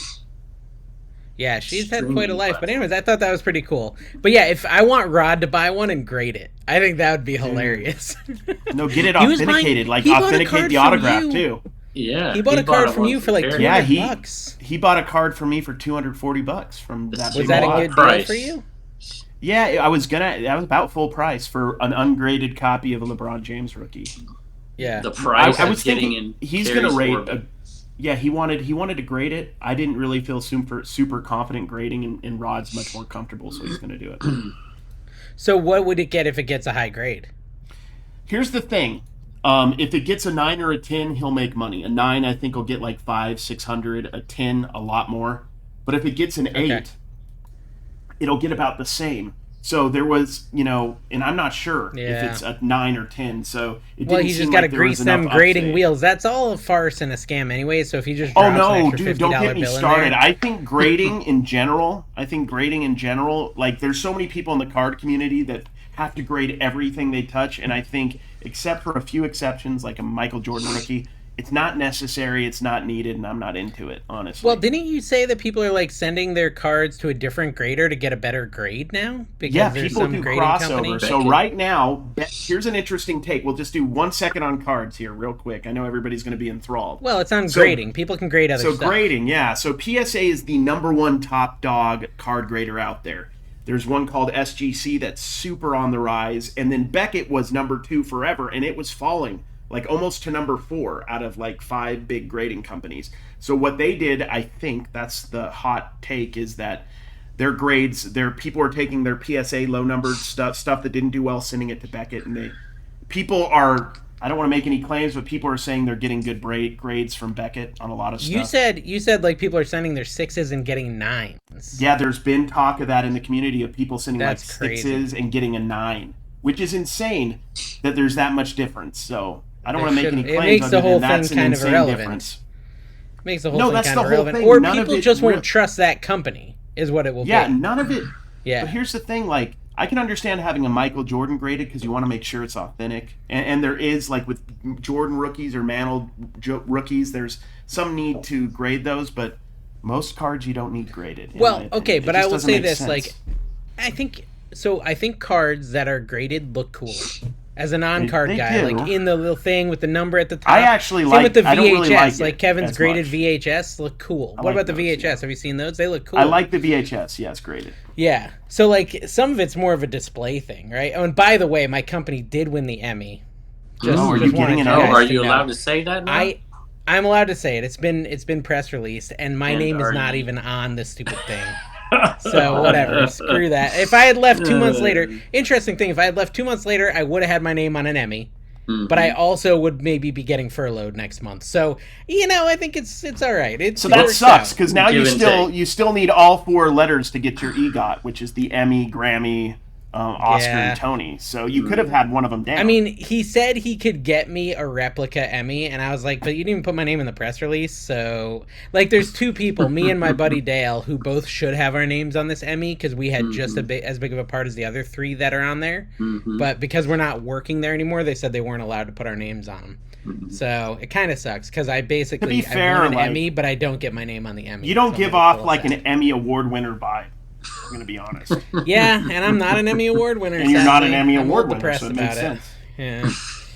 Speaker 1: Yeah, she's had
Speaker 3: Streaming
Speaker 1: quite a life. But
Speaker 3: platform.
Speaker 1: anyways, I thought that was pretty cool. But yeah, if I want Rod to buy one and grade it, I think that would be hilarious.
Speaker 2: No, get it
Speaker 1: He was buying-
Speaker 2: authenticated. Like
Speaker 1: he bought a
Speaker 2: authenticate
Speaker 1: card
Speaker 2: the
Speaker 1: from
Speaker 2: autograph
Speaker 1: you.
Speaker 2: too.
Speaker 3: Yeah,
Speaker 1: He bought a card from
Speaker 3: one
Speaker 1: you for like
Speaker 3: Carrie.
Speaker 2: Yeah,
Speaker 1: $200.
Speaker 2: He bought a card for me for $240 from that.
Speaker 1: Was
Speaker 2: big
Speaker 1: that a
Speaker 2: lot.
Speaker 1: good deal
Speaker 3: price.
Speaker 1: for you?
Speaker 2: Yeah, that was about full price for an ungraded copy of a LeBron James rookie.
Speaker 1: Yeah.
Speaker 3: The price
Speaker 2: I
Speaker 3: of
Speaker 2: was
Speaker 3: getting
Speaker 2: thinking
Speaker 3: in.
Speaker 2: he's
Speaker 3: Carrie's
Speaker 2: gonna rate.
Speaker 3: orbit.
Speaker 2: Yeah, he wanted to grade it. I didn't really feel super confident grading, and Rod's much more comfortable, so he's gonna do it.
Speaker 1: So what would it get if it gets a high grade?
Speaker 2: Here's the thing. If it gets a 9 or a 10, he'll make money. A 9, I think, will get like 500-600. A 10, a lot more. But if it gets an 8, it'll get about the same. So there was, and I'm not sure
Speaker 1: Yeah.
Speaker 2: if it's a 9 or 10. So it
Speaker 1: Well,
Speaker 2: didn't
Speaker 1: he's
Speaker 2: seem
Speaker 1: just got to
Speaker 2: like there
Speaker 1: grease
Speaker 2: was
Speaker 1: them
Speaker 2: enough
Speaker 1: grading
Speaker 2: upside.
Speaker 1: wheels. That's all a farce and a scam anyway. So if he just
Speaker 2: Oh
Speaker 1: drops an
Speaker 2: no,
Speaker 1: extra
Speaker 2: dude!
Speaker 1: $50
Speaker 2: Don't get me
Speaker 1: bill in
Speaker 2: started.
Speaker 1: there,
Speaker 2: I think grading in general. Like there's so many people in the card community that have to grade everything they touch, and I think, except for a few exceptions, like a Michael Jordan rookie, it's not necessary, it's not needed, and I'm not into it, honestly.
Speaker 1: Well, didn't you say that people are like sending their cards to a different grader to get a better grade now?
Speaker 2: Because there's people do crossover.
Speaker 1: Company?
Speaker 2: So right now, here's an interesting take. We'll just do 1 second on cards here real quick. I know everybody's going to be enthralled.
Speaker 1: Well, it's on grading. People can grade other stuff.
Speaker 2: So grading, yeah. So PSA is the #1 top dog card grader out there. There's one called SGC that's super on the rise. And then Beckett was #2 forever, and it was falling like almost to #4 out of like 5 big grading companies. So what they did, I think that's the hot take, is that their grades, people are taking their PSA low numbered stuff that didn't do well, sending it to Beckett, and people are, I don't want to make any claims, but people are saying they're getting good grades from Beckett on a lot of stuff.
Speaker 1: You said like people are sending their 6s and getting 9s.
Speaker 2: Yeah, there's been talk of that in the community, of people sending
Speaker 1: That's
Speaker 2: like 6s and getting a 9, which is insane that there's that much difference. So I don't want to make any claims.
Speaker 1: It makes the whole thing kind of irrelevant.
Speaker 2: Difference.
Speaker 1: Makes the whole thing kind of irrelevant.
Speaker 2: Thing.
Speaker 1: Or people just won't trust that company, is what it will be.
Speaker 2: Yeah, none of it.
Speaker 1: Yeah.
Speaker 2: But here's the thing, like, I can understand having a Michael Jordan graded because you want to make sure it's authentic. And there is, like with Jordan rookies or Mantle rookies, there's some need to grade those, but most cards you don't need graded.
Speaker 1: Well, okay, but I will say this, like, I think cards that are graded look cool. As a non-card guy,
Speaker 2: do.
Speaker 1: like in the little thing with the number at the top.
Speaker 2: I actually
Speaker 1: Same
Speaker 2: like
Speaker 1: with the VHS.
Speaker 2: I don't really like
Speaker 1: Kevin's graded
Speaker 2: much.
Speaker 1: VHS look cool. What about the VHS? Yeah. Have you seen those? They look cool.
Speaker 2: I like the VHS. Yeah, it's graded.
Speaker 1: Yeah. So like some of it's more of a display thing, right? Oh, and by the way, my company did win the Emmy.
Speaker 3: Are you getting an Emmy? Are you allowed to say that now?
Speaker 1: I'm allowed to say it. It's been press released, and my name is not even on this stupid thing. So whatever, screw that. If I had left 2 months later, interesting thing, if I had left 2 months later, I would have had my name on an Emmy, but I also would maybe be getting furloughed next month. So I think it's all right.
Speaker 2: So that sucks because now you still need all 4 letters to get your EGOT, which is the Emmy, Grammy, Oscar, and Tony. So you could have had one of them down.
Speaker 1: I mean, he said he could get me a replica Emmy, and I was like, but you didn't even put my name in the press release. So, like, there's 2 people, me and my buddy Dale, who both should have our names on this Emmy because we had just as big of a part as the other 3 that are on there. But because we're not working there anymore, they said they weren't allowed to put our names on them. So it kind of sucks because I basically I won an Emmy, but I don't get my name on the Emmy.
Speaker 2: You don't give off like an Emmy award winner vibe. I'm going to be honest.
Speaker 1: Yeah, and I'm not an Emmy Award winner.
Speaker 2: And you're not an Emmy Award winner,
Speaker 1: depressed
Speaker 2: so it makes
Speaker 1: about
Speaker 2: sense.
Speaker 1: Yeah.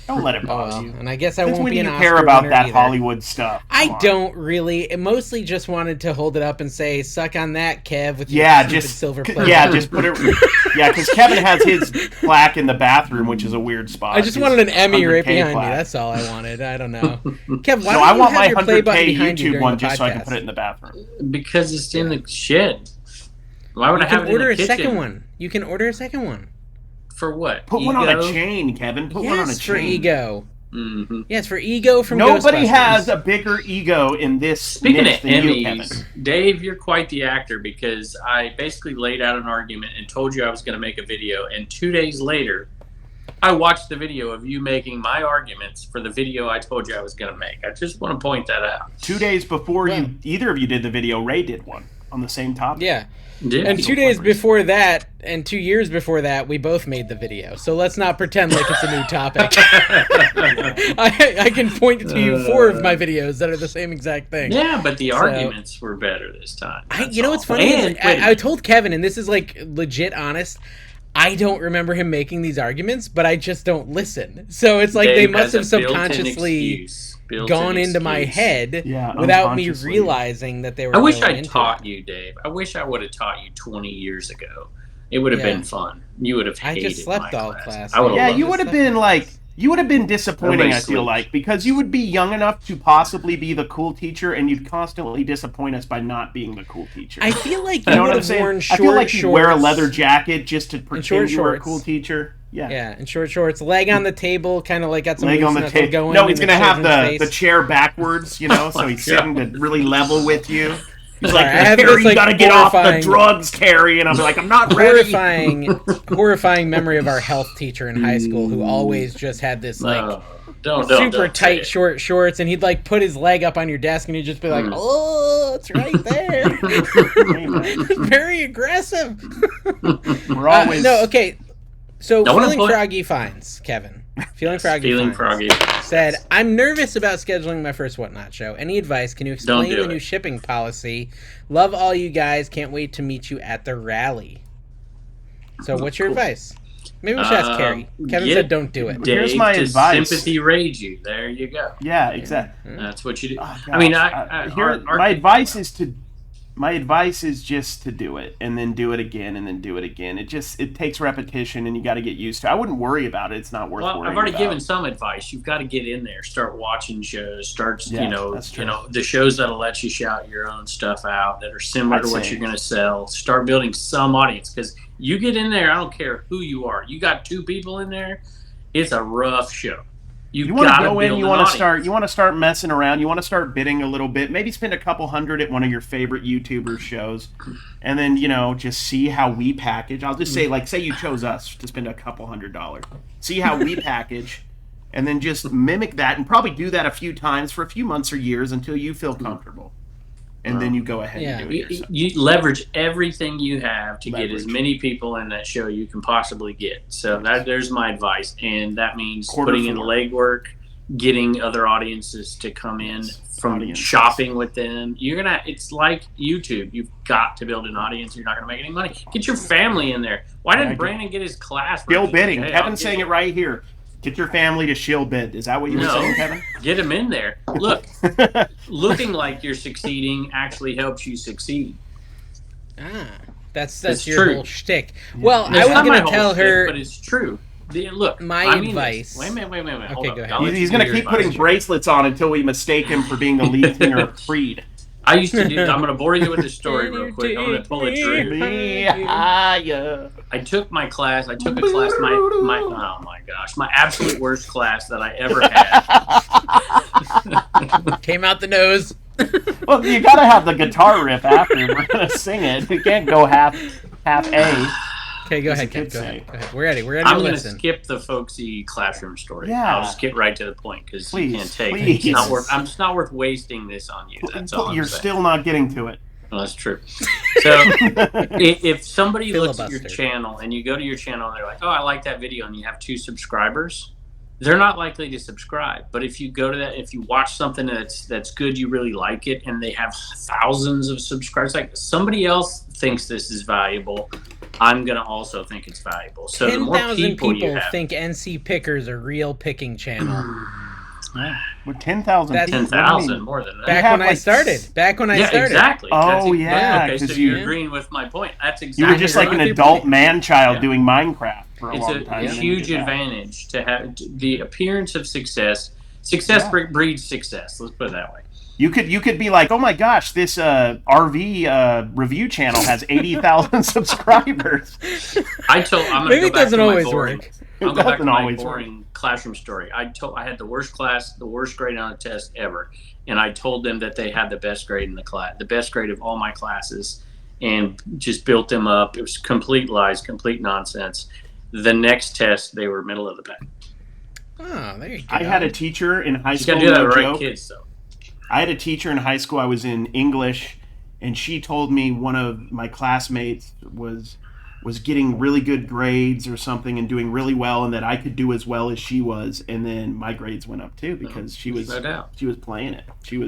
Speaker 2: Don't let it bother you.
Speaker 1: And I guess I won't be an Oscar
Speaker 2: care about
Speaker 1: winner
Speaker 2: that
Speaker 1: either.
Speaker 2: Hollywood stuff.
Speaker 1: I don't really. It mostly just wanted to hold it up and say, "Suck on that, Kev." With your silver plate.
Speaker 2: Yeah, just put it. Yeah, because Kevin has his plaque in the bathroom, which is a weird spot.
Speaker 1: I just wanted an Emmy right behind me. That's all I wanted. I don't know. Kev, why don't
Speaker 2: I
Speaker 1: you
Speaker 2: want
Speaker 1: have
Speaker 2: my
Speaker 1: your play
Speaker 2: 100K
Speaker 1: button behind you
Speaker 2: YouTube
Speaker 1: during
Speaker 2: one
Speaker 1: the
Speaker 2: just so I can
Speaker 1: podcast?
Speaker 2: put it in the bathroom.
Speaker 3: Because it's in the shed. Why would I have it in the kitchen?
Speaker 1: Second one. You can order a second one.
Speaker 3: For what?
Speaker 2: Put one on a chain, Kevin. Put one on a chain.
Speaker 1: For ego.
Speaker 3: Mm-hmm.
Speaker 1: Yes, for ego from
Speaker 2: Nobody
Speaker 1: Ghostbusters.
Speaker 2: has a bigger ego in this.
Speaker 3: Speaking of
Speaker 2: than you,
Speaker 3: Emmys,
Speaker 2: Kevin.
Speaker 3: Dave, you're quite the actor because I basically laid out an argument and told you I was going to make a video, and 2 days later, I watched the video of you making my arguments for the video I told you I was going to make. I just want to point that out.
Speaker 2: 2 days before either of you did the video, Ray did one on the same topic.
Speaker 1: Yeah. And 2 days before that, and 2 years before that, we both made the video. So let's not pretend like it's a new topic. I can point to you 4 of my videos that are the same exact thing.
Speaker 3: Yeah, but the arguments were better this time.
Speaker 1: You know what's funny? Is I told Kevin, and this is like legit honest, I don't remember him making these arguments, but I just don't listen. So it's like they must have subconsciously gone into my head without me realizing that they were.
Speaker 3: I wish I taught you, Dave. I wish I would have taught you 20 years ago. It would have been fun. You would have hated
Speaker 1: I just slept
Speaker 3: my
Speaker 1: all
Speaker 3: class.
Speaker 1: class.
Speaker 2: You would have been like. You would have been disappointing, I feel like, because you would be young enough to possibly be the cool teacher, and you'd constantly disappoint us by not being the cool teacher.
Speaker 1: I feel like
Speaker 2: you would have worn short shorts. I feel like you'd wear a leather jacket just to pretend you were a cool teacher. Yeah,
Speaker 1: and short shorts, leg on the table, kind of like got some
Speaker 2: leg on the table going. No, he's going to have the chair backwards, so he's sitting to really level with you. He's like, Carrie, you gotta get off the drugs, Carrie. And I'm like, I'm not ready.
Speaker 1: Horrifying memory of our health teacher in high school who always just had this super tight short shorts, and he'd like put his leg up on your desk and he'd just be like, oh, it's right there. Very aggressive.
Speaker 2: We're always
Speaker 1: okay. So feeling froggy fines, Kevin. Feeling Froggy
Speaker 3: Feeling
Speaker 1: Fines
Speaker 3: Froggy
Speaker 1: said, I'm nervous about scheduling my first Whatnot show. Any advice? Can you explain the new
Speaker 3: it.
Speaker 1: shipping policy? Love all you guys. Can't wait to meet you at the rally. So what's your advice? Maybe we should ask Carrie. Kevin said don't do it.
Speaker 3: Dave
Speaker 2: Here's my
Speaker 3: to
Speaker 2: advice.
Speaker 3: sympathy rage you. There you go.
Speaker 2: Yeah, exactly.
Speaker 3: That's what you do.
Speaker 2: Oh,
Speaker 3: I mean,
Speaker 2: my advice is just to do it, and then do it again, and then do it again. It takes repetition, and you got to get used to it. I wouldn't worry about it. It's not worth worrying
Speaker 3: I've already
Speaker 2: about.
Speaker 3: given some advice. You've got to get in there, start watching shows,
Speaker 2: That's true.
Speaker 3: the shows that'll let you shout your own stuff out that are similar to what you're going to sell. Start building some audience, because you get in there, I don't care who you are. You got 2 people in there, it's a rough show.
Speaker 2: You want to go in. You want to start messing around. You want to start bidding a little bit. Maybe spend a couple hundred at one of your favorite YouTubers shows, and then just see how we package. I'll just say, say you chose us to spend a couple $100. See how we package, and then just mimic that, and probably do that a few times for a few months or years until you feel comfortable, and then you go ahead and do it yourself.
Speaker 3: You leverage everything you have to get as many people in that show you can possibly get. So there's my advice, and that means putting in legwork, getting other audiences to come in from shopping with them. It's like YouTube. You've got to build an audience. You're not going to make any money. Get your family in there. Why didn't Brandon get his class?
Speaker 2: Still bidding. Kevin's saying it right here. Get your family to shill bid. Is that what you were saying, Kevin?
Speaker 3: Get them in there. Look, looking like you're succeeding actually helps you succeed.
Speaker 1: That's your whole shtick. Well, I was going to tell her,
Speaker 3: but it's true. Look,
Speaker 1: my advice.
Speaker 3: Wait a minute.
Speaker 1: Okay,
Speaker 3: Hold
Speaker 1: go
Speaker 3: up.
Speaker 1: ahead.
Speaker 2: He's going to keep putting bracelets on until we mistake him for being the lead singer of Creed.
Speaker 3: I used to do. I'm going to bore you with the story real quick. I'm going to pull it true. I took my class. I took a class. Oh my gosh, my absolute worst class that I ever had.
Speaker 1: Came out the nose.
Speaker 2: Well, you got to have the guitar riff after. We're going to sing it. We can't go half A.
Speaker 1: Okay, go ahead, Ken. Go ahead. We're ready.
Speaker 3: I'm going to skip the folksy classroom story.
Speaker 2: Yeah.
Speaker 3: I'll just get right to the point, because you can't take it. It's not worth wasting this on you. That's all.
Speaker 2: You're still not getting to it.
Speaker 3: Well, that's true. So if somebody looks at your channel and you go to your channel and they're like, oh, I like that video, and you have 2 subscribers, they're not likely to subscribe. But if you go to that, if you watch something that's good, you really like it, and they have thousands of subscribers, like somebody else thinks this is valuable, I'm going to also think it's valuable. So
Speaker 1: 10,000 people think NC Picker's a real picking channel.
Speaker 2: With 10,000 people.
Speaker 3: 10,000, more than that.
Speaker 1: Back when I started.
Speaker 3: Exactly.
Speaker 2: Oh, yeah.
Speaker 3: Okay, so you're agreeing with my point. That's exactly.
Speaker 2: You were just like an adult man-child doing Minecraft for a long time.
Speaker 3: It's a huge advantage to have the appearance of success. Breeds success. Let's put it that way.
Speaker 2: You could be like, oh my gosh, this RV review channel has 80,000 subscribers.
Speaker 3: I'm
Speaker 1: Maybe it doesn't always work.
Speaker 3: I'll go back to my boring classroom story. I had the worst class, the worst grade on a test ever, and I told them that they had the best grade in the class, the best grade of all my classes, and just built them up. It was complete lies, complete nonsense. The next test, they were middle of the pack.
Speaker 1: Oh, there you go.
Speaker 2: I had a teacher in high school.
Speaker 3: You got to do that with right kids, though.
Speaker 2: I had a teacher in high school. I was in English, and she told me one of my classmates was getting really good grades or something and doing really well, and that I could do as well as she was. And then my grades went up too, because she was playing it.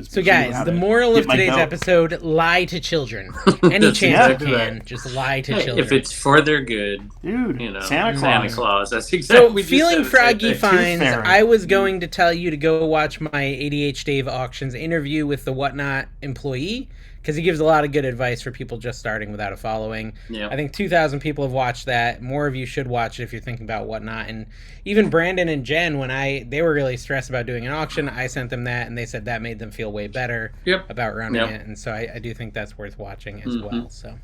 Speaker 1: So guys, the moral of today's episode: lie to children. Any chance you can, just lie to children.
Speaker 3: If it's for their good,
Speaker 2: dude.
Speaker 3: Santa Claus. That's exactly.
Speaker 1: So feeling Froggy Fines, I was going to tell you to go watch my ADH Dave Auctions interview with the Whatnot employee, because he gives a lot of good advice for people just starting without a following.
Speaker 3: Yeah.
Speaker 1: I think 2,000 people have watched that. More of you should watch it if you're thinking about Whatnot. And even Brandon and Jen, when they were really stressed about doing an auction, I sent them that, and they said that made them feel way better about running it. And so I do think that's worth watching as well. So.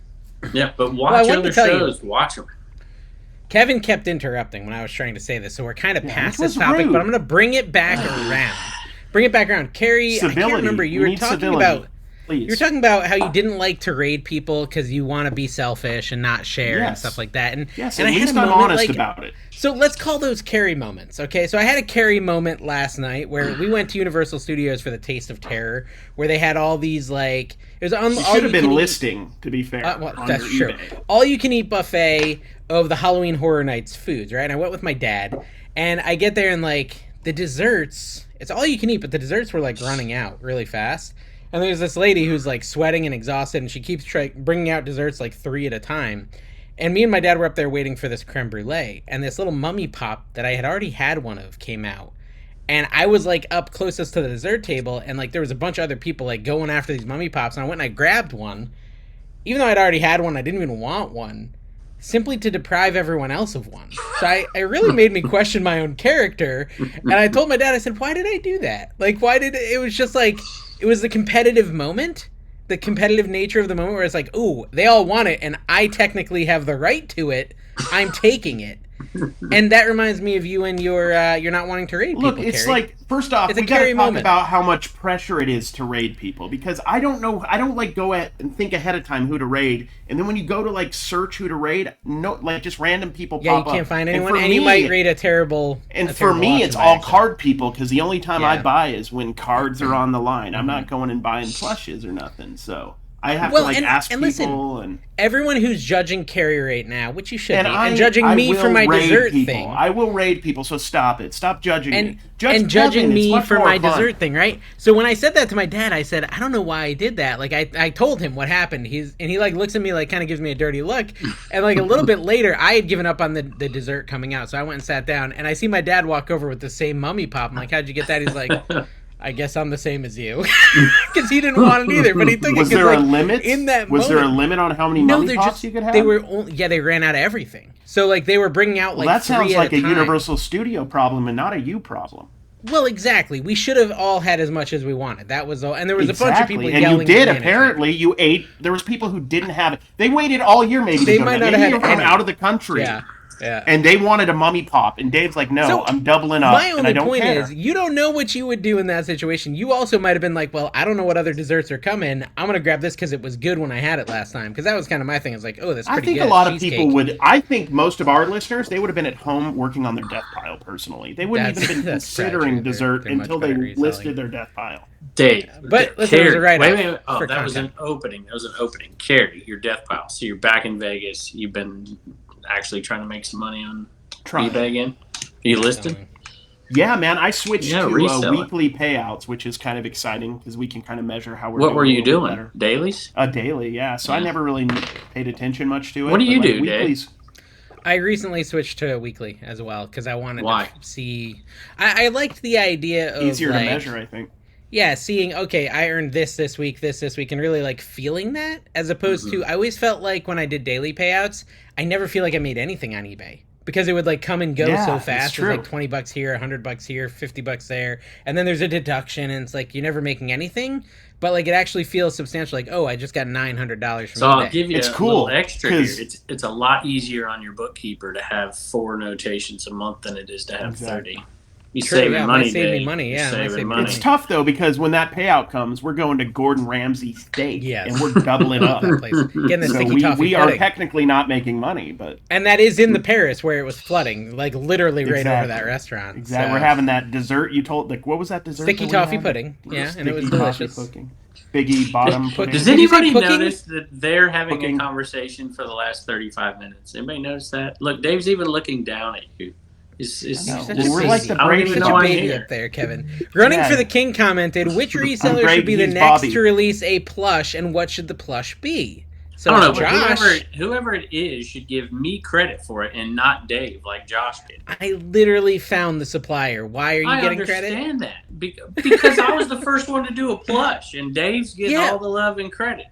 Speaker 3: Yeah, but watch other shows. Watch them.
Speaker 1: Kevin kept interrupting when I was trying to say this, so we're kind of past this topic, but I'm going to bring it back around. Carrie, I can't remember. You were talking about... Please. You're talking about how you didn't like to raid people because you want to be selfish and not share and stuff like that. And
Speaker 2: at
Speaker 1: I
Speaker 2: least
Speaker 1: had
Speaker 2: I'm honest about it.
Speaker 1: So let's call those Carrie moments, okay? So I had a Carrie moment last night where we went to Universal Studios for the Taste of Terror, where they had all these it was
Speaker 2: you should have been listing, to be fair.
Speaker 1: That's true. All you can eat buffet of the Halloween Horror Nights foods, right? And I went with my dad. And I get there and like the desserts, it's all you can eat, but the desserts were like running out really fast. And there's this lady who's like sweating and exhausted, and she keeps bringing out desserts like 3 at a time. And me and my dad were up there waiting for this creme brulee, and this little mummy pop that I had already had one of came out. And I was like up closest to the dessert table, and like there was a bunch of other people like going after these mummy pops, and I went and I grabbed one. Even though I'd already had one, I didn't even want one, simply to deprive everyone else of one. So I really made me question my own character, and I told my dad, I said, why did I do that? Like, it was just like, it was the competitive moment, the competitive nature of the moment where it's like, ooh, they all want it, and I technically have the right to it. I'm taking it. And that reminds me of you and your you're not wanting to raid people.
Speaker 2: Look, it's
Speaker 1: Carrie.
Speaker 2: like, first off, we gotta talk about how much pressure it is to raid people, because I don't like go at and think ahead of time who to raid, and then when you go to like search who to raid, no, like just random people pop up.
Speaker 1: Yeah, you can't find anyone, and you might raid a terrible.
Speaker 2: And for me, it's all card people, because the only time I buy is when cards are on the line. I'm not going and buying plushes or nothing, so I have to ask people. Listen,
Speaker 1: everyone who's judging Carrie right now, which you should be, and judging me for my dessert thing.
Speaker 2: I will raid people, so stop it. Stop judging me.
Speaker 1: Judging me for my dessert thing, right? So when I said that to my dad, I said, I don't know why I did that. Like, I told him what happened. He like looks at me, like kind of gives me a dirty look. And like a little bit later, I had given up on the dessert coming out. So I went and sat down, and I see my dad walk over with the same mummy pop. I'm like, how'd you get that? He's like, I guess I'm the same as you, because he didn't want it either. But he took it.
Speaker 2: Was there a limit in that? Was there a limit on how many mummy pops you could have?
Speaker 1: They were they ran out of everything. So like they were bringing out
Speaker 2: that sounds like a Universal Studio problem and not a you problem.
Speaker 1: Well, exactly. We should have all had as much as we wanted. That was all. And there was a bunch of people yelling.
Speaker 2: And you did. Apparently, you ate. There was people who didn't have it. They waited all year, maybe. They might not have had out of the country.
Speaker 1: Yeah. Yeah.
Speaker 2: And they wanted a mummy pop, and Dave's like, no, I'm doubling up, and I don't care. My only point is,
Speaker 1: you don't know what you would do in that situation. You also might have been like, well, I don't know what other desserts are coming. I'm going to grab this because it was good when I had it last time. Because that was kind of my thing. It's like, oh, that's pretty good.
Speaker 2: I think a lot of people would, I think most of our listeners, they would have been at home working on their death pile, personally. They wouldn't even have been considering dessert until they listed their death pile.
Speaker 3: Dave,
Speaker 1: but listen, Carrie,
Speaker 3: wait. Oh, that was an opening. Carrie, your death pile. So you're back in Vegas. You've been actually trying to make some money on eBay again? Are you listed?
Speaker 2: Yeah, man. I switched to weekly payouts, which is kind of exciting because we can kind of measure how we're doing.
Speaker 3: What were you doing? Better. Dailies?
Speaker 2: Daily, yeah. So I never really paid attention much to it.
Speaker 3: What do you do, Dave?
Speaker 1: I recently switched to weekly as well because I wanted to see. I liked the idea of
Speaker 2: easier to measure, I think.
Speaker 1: Yeah, seeing, okay, I earned this week, and really, like, feeling that, as opposed to, I always felt like when I did daily payouts, I never feel like I made anything on eBay. Because it would, like, come and go so fast. It's like $20 here, $100 here, $50 there, and then there's a deduction, and it's like, you're never making anything, but, like, it actually feels substantial, like, oh, I just got $900 from eBay.
Speaker 3: So I'll give you a little extra here. It's a lot easier on your bookkeeper to have 4 notations a month than it is to have 30. You save money,
Speaker 1: Saving money, yeah.
Speaker 3: Saving money.
Speaker 2: It's tough though because when that payout comes, we're going to Gordon Ramsay steak, and we're doubling up. We are technically not making money,
Speaker 1: and that is in the Paris where it was flooding, like literally right over that restaurant.
Speaker 2: Exactly, so. We're having that dessert. You told what was that dessert?
Speaker 1: Sticky toffee pudding, and it was delicious.
Speaker 2: Biggie bottom pudding.
Speaker 3: Does anybody notice that they're having a conversation for the last 35 minutes? Anybody notice that? Look, Dave's even looking down at you.
Speaker 1: We're like the baby up there, Kevin. Running for the King commented, which reseller should be the next to release a plush, and what should the plush be? So
Speaker 3: I don't know, Josh, whoever it is should give me credit for it and not Dave, like Josh did.
Speaker 1: I literally found the supplier. Why are you getting credit?
Speaker 3: I understand that. Because I was the first one to do a plush, and Dave's getting all the love and credit.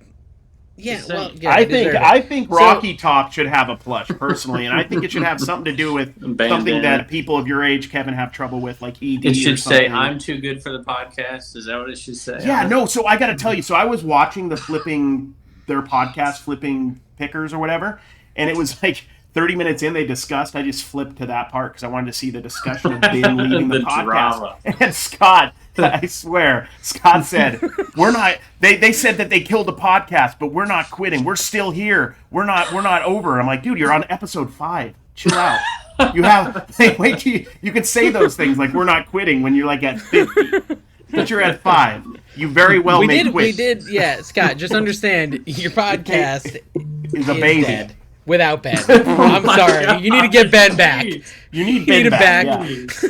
Speaker 1: Yeah, well,
Speaker 2: I think Rocky Talk should have a plush personally, and I think it should have something to do with something that people of your age, Kevin, have trouble with, like ED.
Speaker 3: It should say, "I'm too good for the podcast." Is that what it should say?
Speaker 2: Yeah, no. So I got to tell you, so I was watching their podcast, Flipping Pickers or whatever, and it was like 30 minutes in, they discussed. I just flipped to that part because I wanted to see the discussion of Ben leaving the podcast. Drama. And Scott. I swear, Scott said, "We're not." They said that they killed the podcast, but we're not quitting. We're still here. We're not over. I'm like, dude, you're on episode 5. Chill out. You have wait till you can say those things like we're not quitting when you're like at 50, but you're at 5. You very well may quit.
Speaker 1: We did. Yeah, Scott. Just understand, your podcast
Speaker 2: is a baby.
Speaker 1: Dead. Without Ben. I'm sorry.
Speaker 3: God.
Speaker 1: You need to get Ben back.
Speaker 2: You need Ben back. Yeah.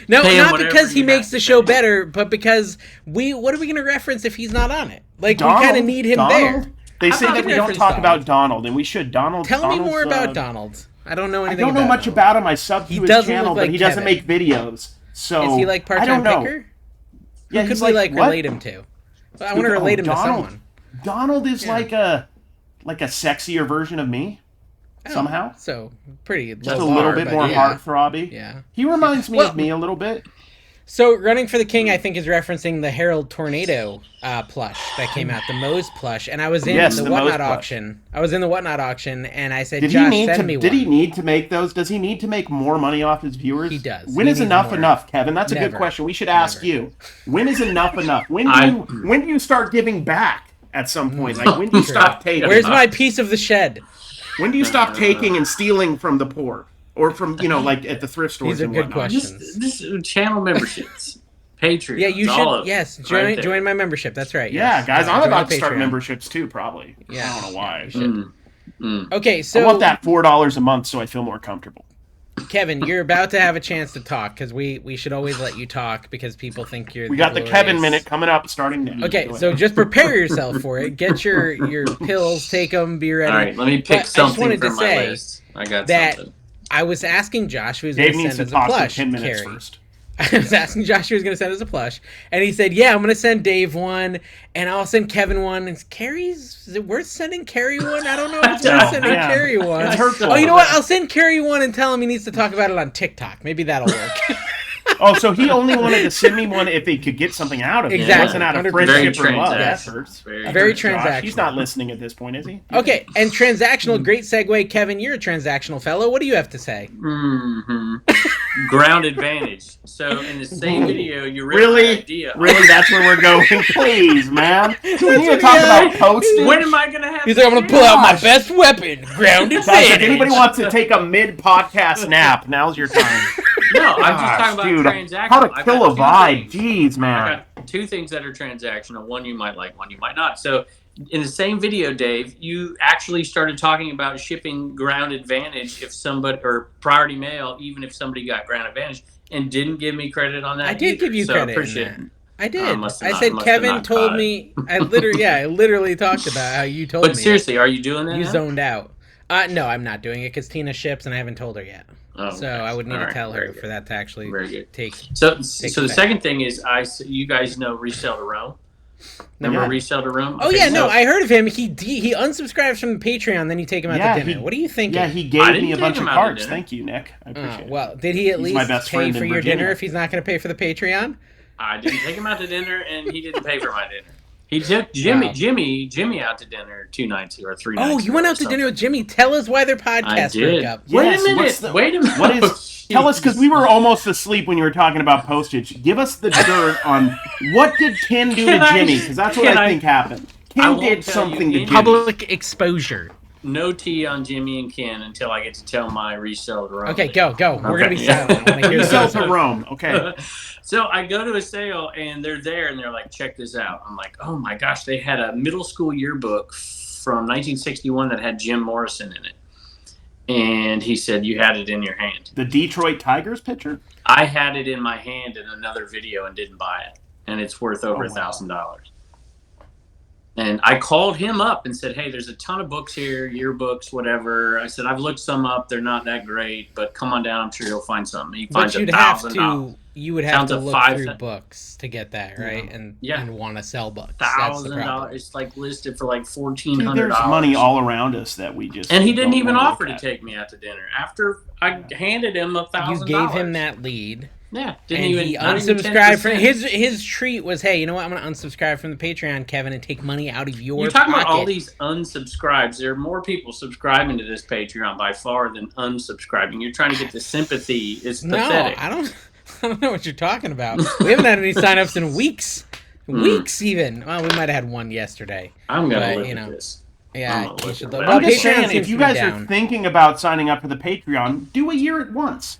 Speaker 1: No,
Speaker 3: Pay him
Speaker 1: not
Speaker 3: whatever
Speaker 1: because he
Speaker 3: you
Speaker 1: makes
Speaker 3: have
Speaker 1: the
Speaker 3: to
Speaker 1: show
Speaker 3: pay.
Speaker 1: better, but because what are we going to reference if he's not on it? Like, we kind of need him
Speaker 2: Donald.
Speaker 1: there.
Speaker 2: They
Speaker 1: How
Speaker 2: say
Speaker 1: about
Speaker 2: that
Speaker 1: we
Speaker 2: we don't
Speaker 1: reference
Speaker 2: talk
Speaker 1: Donald?
Speaker 2: about Donald, and we should.
Speaker 1: Tell me more about Donald. I don't know
Speaker 2: I
Speaker 1: anything
Speaker 2: don't know
Speaker 1: about
Speaker 2: much
Speaker 1: Donald.
Speaker 2: about him. I sub to
Speaker 1: He
Speaker 2: his
Speaker 1: doesn't
Speaker 2: channel,
Speaker 1: look
Speaker 2: but
Speaker 1: like
Speaker 2: he doesn't
Speaker 1: Kevin.
Speaker 2: make videos. So
Speaker 1: Is he like
Speaker 2: I don't
Speaker 1: part-time
Speaker 2: know.
Speaker 1: picker?
Speaker 2: Yeah,
Speaker 1: Who could
Speaker 2: he's
Speaker 1: we like
Speaker 2: what?
Speaker 1: relate him to? I want to relate him to someone.
Speaker 2: Donald is
Speaker 1: Yeah.
Speaker 2: like a sexier version of me.
Speaker 1: Oh,
Speaker 2: Somehow.
Speaker 1: So pretty
Speaker 2: Just
Speaker 1: low
Speaker 2: a little
Speaker 1: bar,
Speaker 2: bit
Speaker 1: but
Speaker 2: more
Speaker 1: yeah.
Speaker 2: heartthrobby.
Speaker 1: Yeah.
Speaker 2: He reminds me
Speaker 1: Well-
Speaker 2: of me a little bit.
Speaker 1: So Running for the King, I think, is referencing the Harold Tornado plush that came out, the Moe's plush, and I was in
Speaker 2: Yes,
Speaker 1: the
Speaker 2: the Moe's
Speaker 1: Whatnot
Speaker 2: plush.
Speaker 1: auction. I was in the Whatnot auction, and I said,
Speaker 2: Did
Speaker 1: "Josh,
Speaker 2: he
Speaker 1: send me one."
Speaker 2: Did he need to make those? Does he need to make more money off his viewers?
Speaker 1: He does.
Speaker 2: When
Speaker 1: He
Speaker 2: is
Speaker 1: needs
Speaker 2: enough
Speaker 1: more.
Speaker 2: enough, Kevin? That's a good
Speaker 1: Never.
Speaker 2: question. We should ask
Speaker 1: Never.
Speaker 2: you. When is enough enough? When do you start giving back at some point? Like when do you stop taking?
Speaker 1: Where's my piece of the shed?
Speaker 2: When do you stop taking and stealing from the poor, or from like at the thrift stores?
Speaker 1: These are
Speaker 2: and
Speaker 1: good
Speaker 2: whatnot?
Speaker 1: questions.
Speaker 3: This channel memberships, Patreon.
Speaker 1: Yeah, you
Speaker 3: all of
Speaker 1: should. Yes,
Speaker 3: them,
Speaker 1: join
Speaker 3: right there.
Speaker 1: join my membership. That's right.
Speaker 2: Yeah,
Speaker 1: yes.
Speaker 2: guys, I'm
Speaker 1: Join
Speaker 2: about
Speaker 1: the
Speaker 2: to start
Speaker 1: Patreon.
Speaker 2: memberships too. Probably.
Speaker 1: Yeah.
Speaker 2: I don't know why.
Speaker 1: you should.
Speaker 3: Mm.
Speaker 1: Okay,
Speaker 2: I
Speaker 1: so
Speaker 2: want that $4 a month so I feel more comfortable.
Speaker 1: Kevin, you're about to have a chance to talk because we should always let you talk because people think you're.
Speaker 2: We got the
Speaker 1: glorious-
Speaker 2: Kevin minute coming up starting now.
Speaker 1: Okay,
Speaker 2: Go
Speaker 1: so
Speaker 2: ahead.
Speaker 1: just prepare yourself for it. Get your pills, take them, be ready.
Speaker 3: All right, let me
Speaker 1: But
Speaker 3: pick
Speaker 1: I just
Speaker 3: something
Speaker 1: wanted to
Speaker 3: from my
Speaker 1: say
Speaker 3: list. I got
Speaker 1: that
Speaker 3: something.
Speaker 1: I was asking Josh who was
Speaker 2: Dave
Speaker 1: going to
Speaker 2: needs
Speaker 1: send
Speaker 2: to
Speaker 1: us a
Speaker 2: talk for
Speaker 1: plush.
Speaker 2: 10 minutes
Speaker 1: Carrie.
Speaker 2: first.
Speaker 1: I was asking Josh who was going to send us a plush, and he said, "Yeah, I'm going to send Dave one, and I'll send Kevin one." And Carrie's, is it worth sending Carrie one? I don't know if it's
Speaker 2: No,
Speaker 1: worth sending
Speaker 2: yeah.
Speaker 1: Carrie one.
Speaker 2: It's hurtful.
Speaker 1: Oh, you know what? I'll send Carrie one and tell him he needs to talk about it on TikTok. Maybe that'll work.
Speaker 2: Oh, so he only wanted to send me one if he could get something out of it.
Speaker 1: Exactly.
Speaker 2: It wasn't out of
Speaker 1: 100%.
Speaker 2: friendship
Speaker 3: Very
Speaker 2: or love.
Speaker 3: transactional.
Speaker 2: That hurts.
Speaker 1: Very
Speaker 2: Josh,
Speaker 1: transactional.
Speaker 2: he's not listening at this point, is he?
Speaker 1: Okay, and transactional, great segue. Kevin, you're a transactional fellow. What do you have to say?
Speaker 3: hmm Ground advantage. So in the same video, you ripped
Speaker 2: Really?
Speaker 3: the idea.
Speaker 2: Really, that's where we're going? Please, man. We need to talk about postage.
Speaker 3: When am I gonna have?
Speaker 1: He's like, I'm going to pull out my best weapon, grounded
Speaker 2: Guys, if
Speaker 1: advantage.
Speaker 2: anybody wants to take a mid-podcast nap, now's your time.
Speaker 3: No, I'm just
Speaker 2: Gosh,
Speaker 3: talking about
Speaker 2: dude,
Speaker 3: transactional.
Speaker 2: how to
Speaker 3: I've
Speaker 2: kill
Speaker 3: got
Speaker 2: a
Speaker 3: two
Speaker 2: vibe.
Speaker 3: things.
Speaker 2: Jeez, man.
Speaker 3: I got two things that are transactional. One you might like, one you might not. So in the same video, Dave, you actually started talking about shipping ground advantage if somebody or priority mail, even if somebody got ground advantage, and didn't give me credit on that.
Speaker 1: I did
Speaker 3: either.
Speaker 1: give you
Speaker 3: So
Speaker 1: credit in
Speaker 3: appreciate
Speaker 1: that.
Speaker 3: it.
Speaker 1: I did.
Speaker 3: must
Speaker 1: I
Speaker 3: have
Speaker 1: said
Speaker 3: not
Speaker 1: Kevin
Speaker 3: caught
Speaker 1: told
Speaker 3: it.
Speaker 1: me. I literally talked about how you told
Speaker 3: But
Speaker 1: me.
Speaker 3: seriously, are you doing that?
Speaker 1: You
Speaker 3: now?
Speaker 1: zoned out. No, I'm not doing it because Tina ships and I haven't told her yet.
Speaker 3: Oh,
Speaker 1: So
Speaker 3: okay.
Speaker 1: I would need
Speaker 3: All
Speaker 1: to
Speaker 3: right,
Speaker 1: tell her
Speaker 3: very good.
Speaker 1: for that to actually
Speaker 3: Very good.
Speaker 1: take.
Speaker 3: So the
Speaker 1: effect.
Speaker 3: second thing is, you guys know Resell to Roam. Remember
Speaker 2: Yeah.
Speaker 3: Resell to Roam?
Speaker 1: Oh
Speaker 3: Okay,
Speaker 1: yeah,
Speaker 3: so-
Speaker 1: no, I heard of him. He unsubscribes from the Patreon, then you take him out
Speaker 2: Yeah,
Speaker 1: to dinner.
Speaker 2: he-
Speaker 1: What are you thinking?
Speaker 2: Yeah, he
Speaker 3: I
Speaker 2: gave
Speaker 3: didn't
Speaker 2: me a
Speaker 3: take
Speaker 2: bunch
Speaker 3: him
Speaker 2: of
Speaker 3: out to
Speaker 2: cards.
Speaker 3: dinner.
Speaker 2: Thank you, Nick. I appreciate it.
Speaker 1: Well, did he at
Speaker 2: He's my
Speaker 1: least
Speaker 2: best
Speaker 1: pay
Speaker 2: friend
Speaker 1: for
Speaker 2: in
Speaker 1: your
Speaker 2: Virginia.
Speaker 1: dinner if he's not going to pay for the Patreon?
Speaker 3: I didn't take him out to dinner, and he didn't pay for my dinner. He took Jimmy out to dinner 2 nights ago or 3 nights.
Speaker 1: Oh, you went
Speaker 3: ago or
Speaker 1: out to dinner
Speaker 3: something.
Speaker 1: with Jimmy. Tell us why their
Speaker 3: I
Speaker 1: podcast
Speaker 3: did.
Speaker 1: broke up.
Speaker 3: Wait
Speaker 2: Yes,
Speaker 3: a minute.
Speaker 2: what's the-
Speaker 3: Wait a minute.
Speaker 2: What is?
Speaker 3: Oh,
Speaker 2: Tell us, because
Speaker 3: jeez.
Speaker 2: we were almost asleep when you were talking about postage. Give us the dirt on what did Ken do to
Speaker 3: Can I-
Speaker 2: Jimmy? Because that's what
Speaker 3: can
Speaker 2: I
Speaker 3: I-
Speaker 2: think happened.
Speaker 3: I
Speaker 2: Ken
Speaker 3: won't
Speaker 2: did
Speaker 3: tell
Speaker 2: something
Speaker 3: you
Speaker 2: to
Speaker 3: any-
Speaker 2: Jimmy.
Speaker 1: Public exposure.
Speaker 3: No tea on Jimmy and Ken until I get to tell my resell to Rome.
Speaker 1: Okay, go. We're going to be
Speaker 3: Okay.
Speaker 1: silent. I wanna hear
Speaker 2: You
Speaker 1: this.
Speaker 2: sell to Rome. Okay.
Speaker 3: So I go to a sale and they're there and they're like, check this out. I'm like, oh my gosh, they had a middle school yearbook from 1961 that had Jim Morrison in it. And he said, you had it in your hand.
Speaker 2: The Detroit Tigers pitcher?
Speaker 3: I had it in my hand in another video and didn't buy it. And it's worth over
Speaker 2: Oh, wow.
Speaker 3: $1,000. And I called him up and said, hey, there's a ton of books here, yearbooks, whatever. I said, I've looked some up. They're not that great, but come on down. I'm sure you'll find something. He finds
Speaker 1: But you would have
Speaker 3: Sounds
Speaker 1: to
Speaker 3: of
Speaker 1: look
Speaker 3: five-
Speaker 1: through books to get that, right? And
Speaker 3: Yeah.
Speaker 1: and want to sell books. That's the
Speaker 3: $1,000.
Speaker 1: problem.
Speaker 3: It's like listed for like
Speaker 2: Dude,
Speaker 3: $1,400.
Speaker 2: there's money all around us that we just.
Speaker 3: And he didn't
Speaker 2: don't
Speaker 3: even
Speaker 2: wanna
Speaker 3: offer
Speaker 2: look
Speaker 3: to
Speaker 2: at.
Speaker 3: take me out to dinner after I handed him $1,000.
Speaker 1: You gave him that lead,
Speaker 3: Yeah,
Speaker 1: and he
Speaker 3: not even
Speaker 1: unsubscribed from
Speaker 3: 10%.
Speaker 1: his treat was, hey, you know what? I'm gonna unsubscribe from the Patreon, Kevin, and take money out of your
Speaker 3: You're talking
Speaker 1: pocket.
Speaker 3: about all these unsubscribes. There are more people subscribing to this Patreon by far than unsubscribing. You're trying to get the sympathy. It's
Speaker 1: No,
Speaker 3: pathetic.
Speaker 1: I don't know what you're talking about. We haven't had any signups in weeks. Weeks even. Well, we might have had one yesterday.
Speaker 3: I'm going
Speaker 1: but,
Speaker 3: to live
Speaker 1: you
Speaker 3: with
Speaker 1: know,
Speaker 3: this.
Speaker 1: Yeah,
Speaker 3: gonna
Speaker 1: you
Speaker 3: look
Speaker 1: should
Speaker 3: at
Speaker 1: look.
Speaker 3: that.
Speaker 1: Well,
Speaker 2: I'm just
Speaker 1: Patreon
Speaker 2: saying,
Speaker 1: seems
Speaker 2: if you
Speaker 1: to be
Speaker 2: guys
Speaker 1: down.
Speaker 2: are thinking about signing up for the Patreon, do a year at once.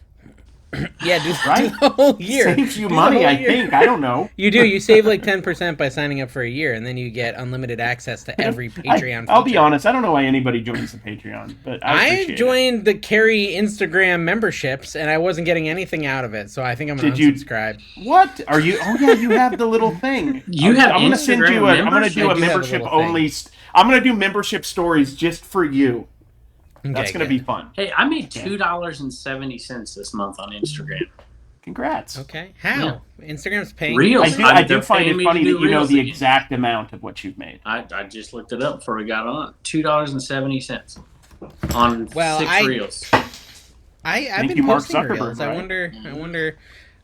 Speaker 1: Yeah, do
Speaker 2: Right?
Speaker 1: the whole year.
Speaker 2: Saves you
Speaker 1: Do the
Speaker 2: money,
Speaker 1: whole
Speaker 2: I
Speaker 1: year.
Speaker 2: think. I don't know.
Speaker 1: You do. You save like 10% by signing up for a year, and then you get unlimited access to every Patreon
Speaker 2: I'll be
Speaker 1: feature.
Speaker 2: honest. I don't know why anybody joins the Patreon, but I appreciate it.
Speaker 1: joined the Carrie Instagram memberships, and I wasn't getting anything out of it, so I think I'm going to unsubscribe.
Speaker 2: What are you? Oh yeah, you have the little thing.
Speaker 3: You have
Speaker 2: I'm gonna send you. I'm gonna do
Speaker 1: I
Speaker 2: a
Speaker 1: do have a
Speaker 2: membership
Speaker 1: little
Speaker 2: only. I'm gonna do membership stories just for you.
Speaker 1: Okay,
Speaker 2: That's gonna be fun.
Speaker 3: Hey, I made $2.70 this month on Instagram.
Speaker 2: Congrats.
Speaker 1: Okay, how? Instagram's paying
Speaker 3: Reels.
Speaker 1: you?
Speaker 2: I do
Speaker 3: They're
Speaker 2: find
Speaker 3: paying
Speaker 2: it
Speaker 3: me
Speaker 2: funny
Speaker 3: to
Speaker 2: that
Speaker 3: do
Speaker 2: you know
Speaker 3: Reels
Speaker 2: the
Speaker 3: again.
Speaker 2: exact amount of what you've made.
Speaker 3: I just looked it up before we got on. $2.70 on
Speaker 1: Well,
Speaker 3: 6 Reels.
Speaker 1: I've
Speaker 2: Thank
Speaker 1: been
Speaker 2: you, Mark
Speaker 1: posting
Speaker 2: Zuckerberg,
Speaker 1: reels.
Speaker 2: right?
Speaker 1: I wonder.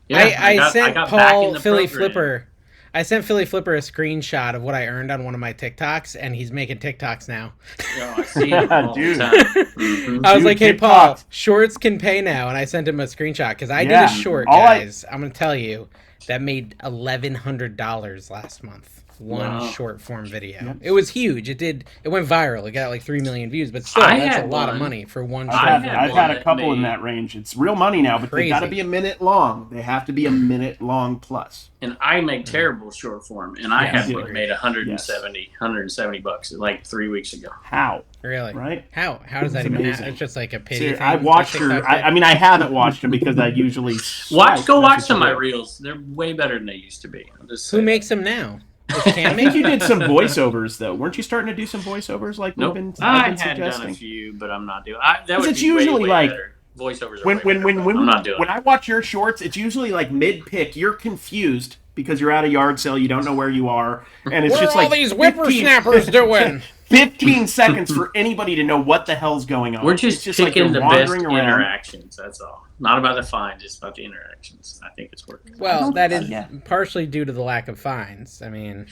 Speaker 3: Yeah,
Speaker 1: I sent
Speaker 3: got back in
Speaker 1: Paul
Speaker 3: the
Speaker 1: Philly
Speaker 3: program.
Speaker 1: Flipper. I sent Philly Flipper a screenshot of what I earned on one of my TikToks, and he's making TikToks now.
Speaker 3: Oh, I see it all
Speaker 2: Dude.
Speaker 3: the time. Mhm.
Speaker 1: I was
Speaker 2: Dude,
Speaker 1: like, "Hey,
Speaker 2: TikToks.
Speaker 1: Paul, shorts can pay now," and I sent him a screenshot because I did
Speaker 2: Yeah.
Speaker 1: a short,
Speaker 2: All I-
Speaker 1: guys. I'm gonna tell you that made $1,100 last month. One
Speaker 3: Wow.
Speaker 1: short form video.
Speaker 2: Yep.
Speaker 1: It was huge. It went viral. It got like 3 million views, but still,
Speaker 3: I
Speaker 1: that's a
Speaker 3: had
Speaker 1: lot of
Speaker 3: one.
Speaker 1: money for one
Speaker 3: I
Speaker 1: short
Speaker 2: I've
Speaker 1: form.
Speaker 3: had
Speaker 2: had
Speaker 3: one
Speaker 2: a
Speaker 3: that
Speaker 2: couple in
Speaker 3: made-
Speaker 2: that range. It's real money now, but they got to
Speaker 1: Crazy.
Speaker 2: be a minute long. They have to be a minute long plus.
Speaker 3: And I make terrible short form, and I
Speaker 1: Yeah,
Speaker 3: had
Speaker 1: I
Speaker 3: one
Speaker 1: agree.
Speaker 3: made $170 like 3 weeks ago.
Speaker 2: How?
Speaker 1: Really?
Speaker 2: Right?
Speaker 1: How does that
Speaker 2: It's
Speaker 1: even
Speaker 2: amazing.
Speaker 1: happen? It's just like a pity
Speaker 2: Seriously,
Speaker 1: thing.
Speaker 2: I watched
Speaker 1: that
Speaker 2: her.
Speaker 1: TikTok did?
Speaker 2: I mean, I haven't watched them because I usually
Speaker 3: Go
Speaker 2: swipe.
Speaker 3: watch
Speaker 2: That's
Speaker 3: some of
Speaker 2: what
Speaker 3: my
Speaker 2: you do.
Speaker 3: reels. They're way better than they used to be. I'll just
Speaker 1: Who
Speaker 3: say
Speaker 1: makes them now? Does
Speaker 2: I
Speaker 1: Cam
Speaker 2: think
Speaker 1: make
Speaker 2: you
Speaker 1: them?
Speaker 2: did some voiceovers though. Weren't you starting to do some voiceovers like
Speaker 3: Nope.
Speaker 2: I've
Speaker 3: I
Speaker 2: been
Speaker 3: had done a
Speaker 2: suggesting?
Speaker 3: few, but I'm not doing. That would
Speaker 2: it's
Speaker 3: be
Speaker 2: usually
Speaker 3: way
Speaker 2: like-
Speaker 3: better. Voiceovers are
Speaker 2: When
Speaker 3: way better, but I'm not doing.
Speaker 2: when I watch your shorts, it's usually like mid pick. You're confused because you're at a yard sale. You don't know where you are, and it's
Speaker 1: What
Speaker 2: just
Speaker 1: are all
Speaker 2: like
Speaker 1: these
Speaker 2: 15
Speaker 1: whippersnappers doing?
Speaker 2: 15 seconds for anybody to know what the hell's going on.
Speaker 3: We're
Speaker 2: It's
Speaker 3: just
Speaker 2: like
Speaker 3: picking
Speaker 2: you're
Speaker 3: the best
Speaker 2: wandering around.
Speaker 3: interactions. That's all. Not about the find, just about the interactions. I think it's working.
Speaker 1: Well, that is
Speaker 2: Yeah.
Speaker 1: partially due to the lack of fines. I mean,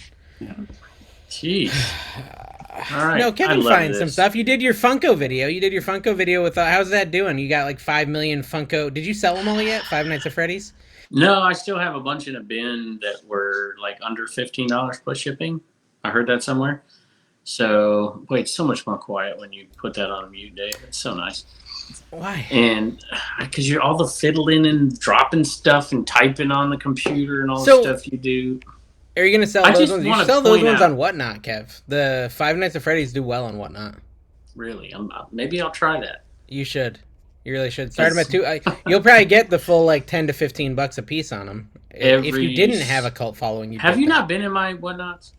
Speaker 3: Jeez. All right.
Speaker 1: no,
Speaker 3: I
Speaker 1: Kevin
Speaker 3: love
Speaker 1: finds some
Speaker 3: this.
Speaker 1: stuff. You did your Funko video. With how's that doing? You got like 5 million Funko. Did you sell them all yet? Five Nights at Freddy's?
Speaker 3: No, I still have a bunch in a bin that were like under $15 plus shipping. I heard that somewhere. So, wait, it's so much more quiet when you put that on mute, Dave. It's so nice.
Speaker 1: Why?
Speaker 3: And because you're all the fiddling and dropping stuff and typing on the computer and all
Speaker 1: So-
Speaker 3: the stuff you do.
Speaker 1: Are you gonna sell
Speaker 3: I
Speaker 1: those
Speaker 3: just
Speaker 1: ones? You
Speaker 3: wanna
Speaker 1: should sell those
Speaker 3: point
Speaker 1: ones
Speaker 3: out-
Speaker 1: on Whatnot, Kev. The Five Nights at Freddy's do well on Whatnot.
Speaker 3: Really, maybe I'll try that.
Speaker 1: You should. You really should. Start them at two. You'll probably get the full like $10 to $15 a piece on them. If
Speaker 3: Every-
Speaker 1: you didn't have a cult following, you
Speaker 3: Have you not been in my Whatnots?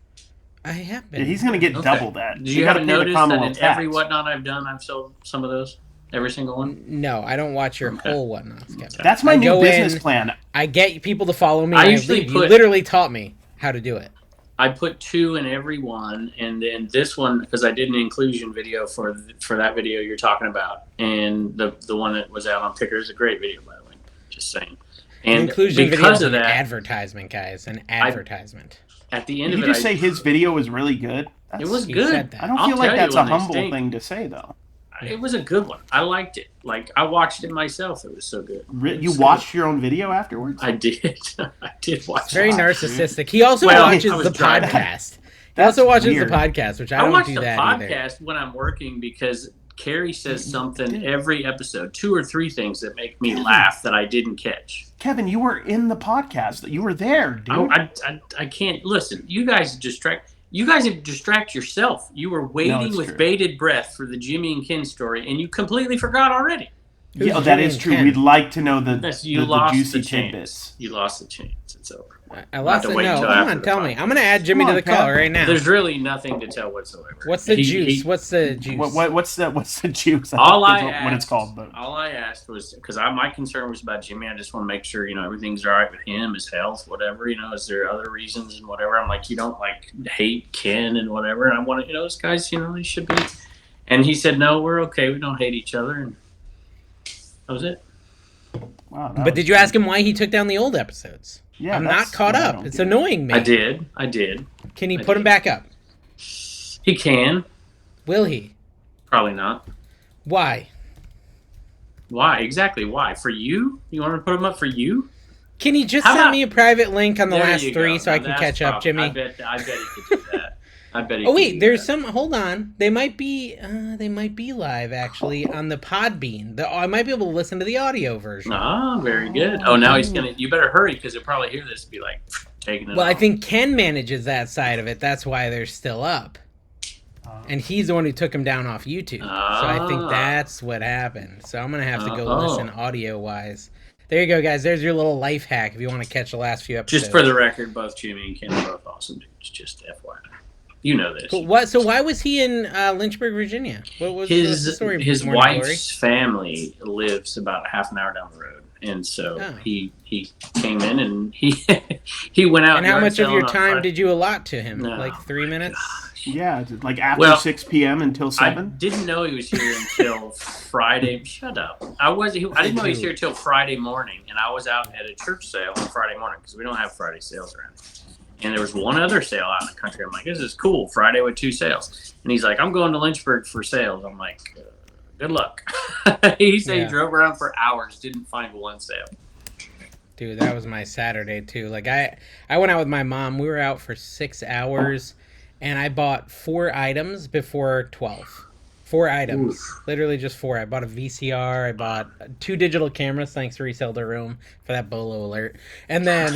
Speaker 1: I have
Speaker 2: Yeah,
Speaker 1: been.
Speaker 2: he's gonna get
Speaker 3: Okay.
Speaker 2: double that.
Speaker 3: Did you
Speaker 2: gotta
Speaker 3: haven't
Speaker 2: pay the
Speaker 3: noticed that
Speaker 2: Commonwealth
Speaker 3: in every
Speaker 2: tax.
Speaker 3: Whatnot I've done, I've sold some of those? Every single one?
Speaker 1: No, I don't watch your
Speaker 3: Okay.
Speaker 1: whole Whatnots, Kevin.
Speaker 2: That's my
Speaker 1: I
Speaker 2: new
Speaker 1: go
Speaker 2: business
Speaker 1: in-
Speaker 2: plan.
Speaker 1: I get people to follow me.
Speaker 3: I
Speaker 1: And
Speaker 3: usually
Speaker 1: leave.
Speaker 3: put-
Speaker 1: You literally taught me how to do it.
Speaker 3: I put 2 in every one, and then this one, because I did an inclusion video for that video you're talking about, and the one that was out on Picker is a great video, by the way. Just saying. And
Speaker 1: Inclusion video
Speaker 3: because
Speaker 1: is
Speaker 3: of
Speaker 1: an
Speaker 3: that,
Speaker 1: advertisement, guys. An advertisement.
Speaker 3: at the end
Speaker 2: Did
Speaker 3: of
Speaker 2: you
Speaker 3: it,
Speaker 2: just say his video was really good?
Speaker 3: it was
Speaker 1: You
Speaker 3: good.
Speaker 1: said that.
Speaker 2: I don't
Speaker 3: I'll
Speaker 2: feel like
Speaker 3: tell you
Speaker 2: that's a
Speaker 3: when they
Speaker 2: humble
Speaker 3: stink.
Speaker 2: thing to say, though.
Speaker 3: It was a good one. I liked it. Like, I watched it myself. It was so good.
Speaker 2: You
Speaker 3: So-
Speaker 2: watched your own video afterwards?
Speaker 3: I did. I did watch
Speaker 1: It's very
Speaker 3: it.
Speaker 1: narcissistic. He also
Speaker 3: Well,
Speaker 1: watches
Speaker 3: I was
Speaker 1: the
Speaker 3: driving.
Speaker 1: podcast. He
Speaker 2: That's
Speaker 1: also watches
Speaker 2: weird.
Speaker 1: the podcast, which I
Speaker 3: I
Speaker 1: don't
Speaker 3: watch
Speaker 1: do
Speaker 3: the
Speaker 1: that either.
Speaker 3: podcast when I'm working because Carrie says something
Speaker 2: did.
Speaker 3: every episode, 2 or 3 things that make me laugh that I didn't catch.
Speaker 2: Kevin, you were in the podcast. You were there, dude.
Speaker 3: I can't listen. You guys distract yourself. You were waiting
Speaker 2: it's
Speaker 3: with
Speaker 2: true.
Speaker 3: bated breath for the Jimmy and Ken story, and you completely forgot already.
Speaker 1: Who's
Speaker 2: Yeah, that
Speaker 1: Jimmy
Speaker 2: is
Speaker 1: and
Speaker 2: true.
Speaker 1: Ken?
Speaker 2: We'd like to know the
Speaker 3: You lost
Speaker 2: juicy
Speaker 3: the chance.
Speaker 2: tidbits.
Speaker 3: You lost the chance. It's over.
Speaker 1: I lost
Speaker 3: to
Speaker 1: it.
Speaker 3: wait
Speaker 1: No,
Speaker 3: till
Speaker 1: come
Speaker 3: after
Speaker 1: on,
Speaker 3: the
Speaker 1: tell me.
Speaker 3: podcast.
Speaker 1: I'm going to add Jimmy
Speaker 2: Come
Speaker 1: to
Speaker 2: on,
Speaker 1: the call
Speaker 2: Kev.
Speaker 1: right now.
Speaker 3: There's really nothing to tell whatsoever.
Speaker 1: What's the
Speaker 3: He-
Speaker 1: juice?
Speaker 3: he-
Speaker 1: What's the juice?
Speaker 2: What's the juice?
Speaker 3: All I
Speaker 2: Is what it's
Speaker 3: asked-
Speaker 2: called. But
Speaker 3: All I asked was because my concern was about Jimmy. I just want to make sure everything's all right with him, his health, whatever. Is there other reasons and whatever? I'm like, you don't like hate Ken and whatever. And I want to, those guys, they should be. And he said, no, we're okay. We don't hate each other. And that was it.
Speaker 2: wow.
Speaker 1: But did you ask him why he took down the old episodes?
Speaker 2: Yeah,
Speaker 1: I'm
Speaker 2: that's-
Speaker 1: not caught
Speaker 2: I
Speaker 1: up.
Speaker 2: don't
Speaker 1: It's
Speaker 2: get it.
Speaker 1: annoying me.
Speaker 3: I did.
Speaker 1: Can he
Speaker 3: I
Speaker 1: put them
Speaker 3: did.
Speaker 1: back up?
Speaker 3: He can.
Speaker 1: Will he?
Speaker 3: Probably not.
Speaker 1: Why?
Speaker 3: Why? Exactly. Why? For you? You want to put them up for you?
Speaker 1: Can he just
Speaker 3: How
Speaker 1: send
Speaker 3: about-
Speaker 1: me a private link on the
Speaker 3: There
Speaker 1: last
Speaker 3: you
Speaker 1: 3
Speaker 3: go.
Speaker 1: so I
Speaker 3: Now
Speaker 1: can
Speaker 3: that's
Speaker 1: catch up,
Speaker 3: probably-
Speaker 1: Jimmy?
Speaker 3: I bet he could do that. I bet he
Speaker 1: Oh
Speaker 3: can
Speaker 1: wait,
Speaker 3: do
Speaker 1: there's
Speaker 3: that.
Speaker 1: some. Hold on, they might be live actually on the Podbean. I might be able to listen to the audio version.
Speaker 3: Ah, very good. Oh, now he's gonna. You better hurry because he'll probably hear this and be like taking it.
Speaker 1: Well, I
Speaker 3: off.
Speaker 1: think Ken manages that side of it. That's why they're still up. And he's the one who took him down off YouTube. So I think that's what happened. So I'm going to have to go listen audio-wise. There you go, guys. There's your little life hack if you want to catch the last few episodes.
Speaker 3: Just for the record, both Jimmy and Ken are both awesome dudes. Just FYI. You know this.
Speaker 1: Cool. So why was he in Lynchburg, Virginia? What was the story?
Speaker 3: His wife's family lives about half an hour down the road. And so he came in and he went out.
Speaker 1: And how much of your time did you allot to him? Like 3 minutes?
Speaker 2: Yeah, like after 6 p.m. until 7?
Speaker 3: I didn't know he was here until Friday. Shut up. I didn't know he was here until Friday morning, and I was out at a church sale on Friday morning because we don't have Friday sales around. And there was one other sale out in the country. I'm like, this is cool. Friday with 2 sales. And he's like, I'm going to Lynchburg for sales. I'm like, good luck. He said he drove around for hours, didn't find one sale.
Speaker 1: Dude, that was my Saturday too. Like I went out with my mom. We were out for 6 hours. And I bought 4 items before 12. 4 items. Oof. Literally just 4. I bought a VCR. I bought 2 digital cameras, thanks to Reseller Room for that bolo alert. And then...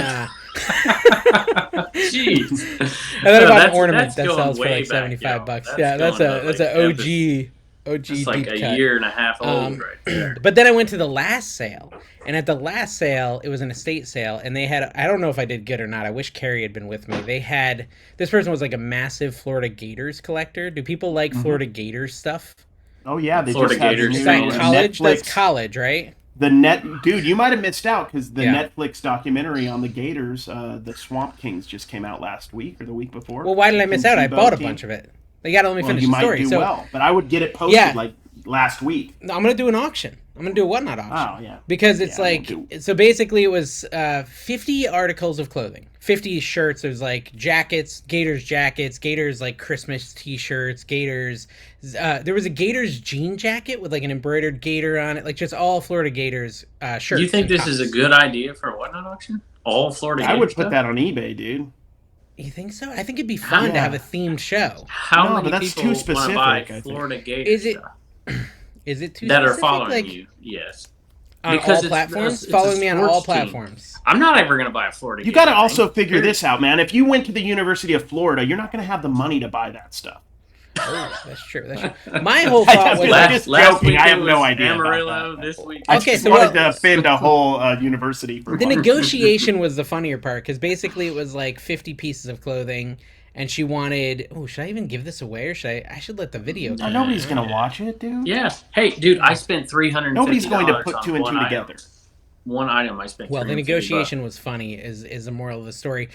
Speaker 3: Jeez.
Speaker 1: And then I bought an ornament that sells for like $75. Yeah, that's an OG
Speaker 3: That's like a year and a half old right there.
Speaker 1: But then I went to the last sale. And at the last sale, it was an estate sale, and they had, I don't know if I did good or not. I wish Carrie had been with me. They had, this person was like a massive Florida Gators collector. Do people like Florida Gators stuff?
Speaker 2: Oh, yeah. They
Speaker 3: Florida
Speaker 2: just have
Speaker 3: Gators.
Speaker 1: Is that college?
Speaker 2: Netflix.
Speaker 1: That's college, right?
Speaker 2: Dude, you might have missed out because the Netflix documentary on the Gators, the Swamp Kings, just came out last week or the week before.
Speaker 1: Well, why did I miss out? I bought a bunch of it. They got to let me finish the story.
Speaker 2: You might do well, but I would get it posted like last week.
Speaker 1: No, I'm going to do an auction. I'm going to do a whatnot auction.
Speaker 2: Oh, yeah.
Speaker 1: Because it's so basically it was 50 articles of clothing, 50 shirts. There's like jackets, Gators like Christmas t-shirts, Gators. There was a Gators jean jacket with like an embroidered gator on it, like just all Florida Gators shirts.
Speaker 3: You think this is a good idea for a whatnot auction? All Florida Gators
Speaker 2: I would put
Speaker 3: stuff?
Speaker 2: that on eBay, dude.
Speaker 1: You think so? I think it'd be fun to have a themed show.
Speaker 3: How many
Speaker 2: that's
Speaker 3: people
Speaker 2: too specific,
Speaker 3: want to buy Florida Gators stuff?
Speaker 1: Is it too
Speaker 3: that
Speaker 1: specific?
Speaker 3: are following you? Yes.
Speaker 1: On all platforms? Following me on all platforms.
Speaker 3: I'm not ever going to buy a Florida
Speaker 2: You got to also figure this out, man. If you went to the University of Florida, you're not going to have the money to buy that stuff.
Speaker 1: Oh, that's true. My whole thought was
Speaker 3: last week
Speaker 2: I have no idea.
Speaker 3: Amarillo. This week,
Speaker 2: I just wanted to offend a whole university.
Speaker 1: The negotiation was the funnier part because basically it was like 50 pieces of clothing, and she wanted. Oh, should I even give this away, or should I should let the video?
Speaker 2: Nobody's gonna watch it, dude.
Speaker 3: Yeah. Hey, dude, I spent $350.
Speaker 2: Nobody's going to put 2 and 2 together.
Speaker 3: One item I spent.
Speaker 1: Well, the negotiation was funny. Is the moral of the story?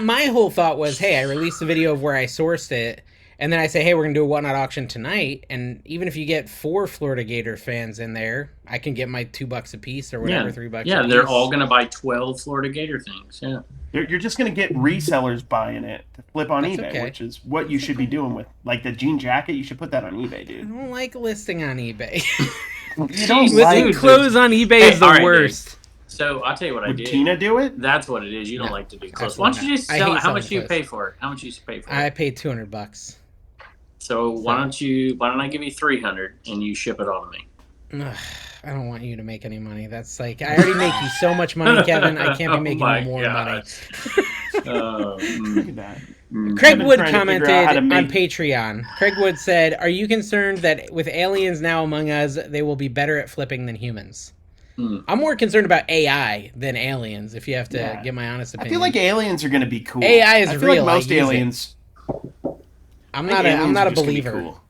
Speaker 1: My whole thought was, hey, I released the video of where I sourced it. And then I say, hey, we're going to do a whatnot auction tonight. And even if you get 4 Florida Gator fans in there, I can get my $2 a piece or whatever, $3 a piece.
Speaker 3: Yeah, they're all going to buy 12 Florida Gator things. Yeah.
Speaker 2: You're just going to get resellers buying it to flip on eBay, which is what you should be doing with, like, the jean jacket. You should put that on eBay, dude.
Speaker 1: I don't like listing on eBay.
Speaker 2: You don't
Speaker 1: listing clothes on eBay is the worst.
Speaker 3: Dude. So I'll tell you what I did.
Speaker 2: Would Tina do it?
Speaker 3: That's what it is. You don't like to do clothes. Why don't you just sell it? How much do you pay for it? How much do you pay for it?
Speaker 1: I paid $200.
Speaker 3: So why don't I give you $300 and you ship it all to me?
Speaker 1: Ugh, I don't want you to make any money. That's like I already make you so much money, Kevin. I can't be making you more money.
Speaker 2: Look at that.
Speaker 1: Craig Wood commented on Patreon. Craig Wood said, "Are you concerned that with aliens now among us, they will be better at flipping than humans?" I'm more concerned about AI than aliens. If you have to get my honest opinion,
Speaker 2: I feel like aliens are going to be cool.
Speaker 1: AI is
Speaker 2: I feel
Speaker 1: real.
Speaker 2: Like most aliens.
Speaker 1: I'm not a believer.
Speaker 2: Cool.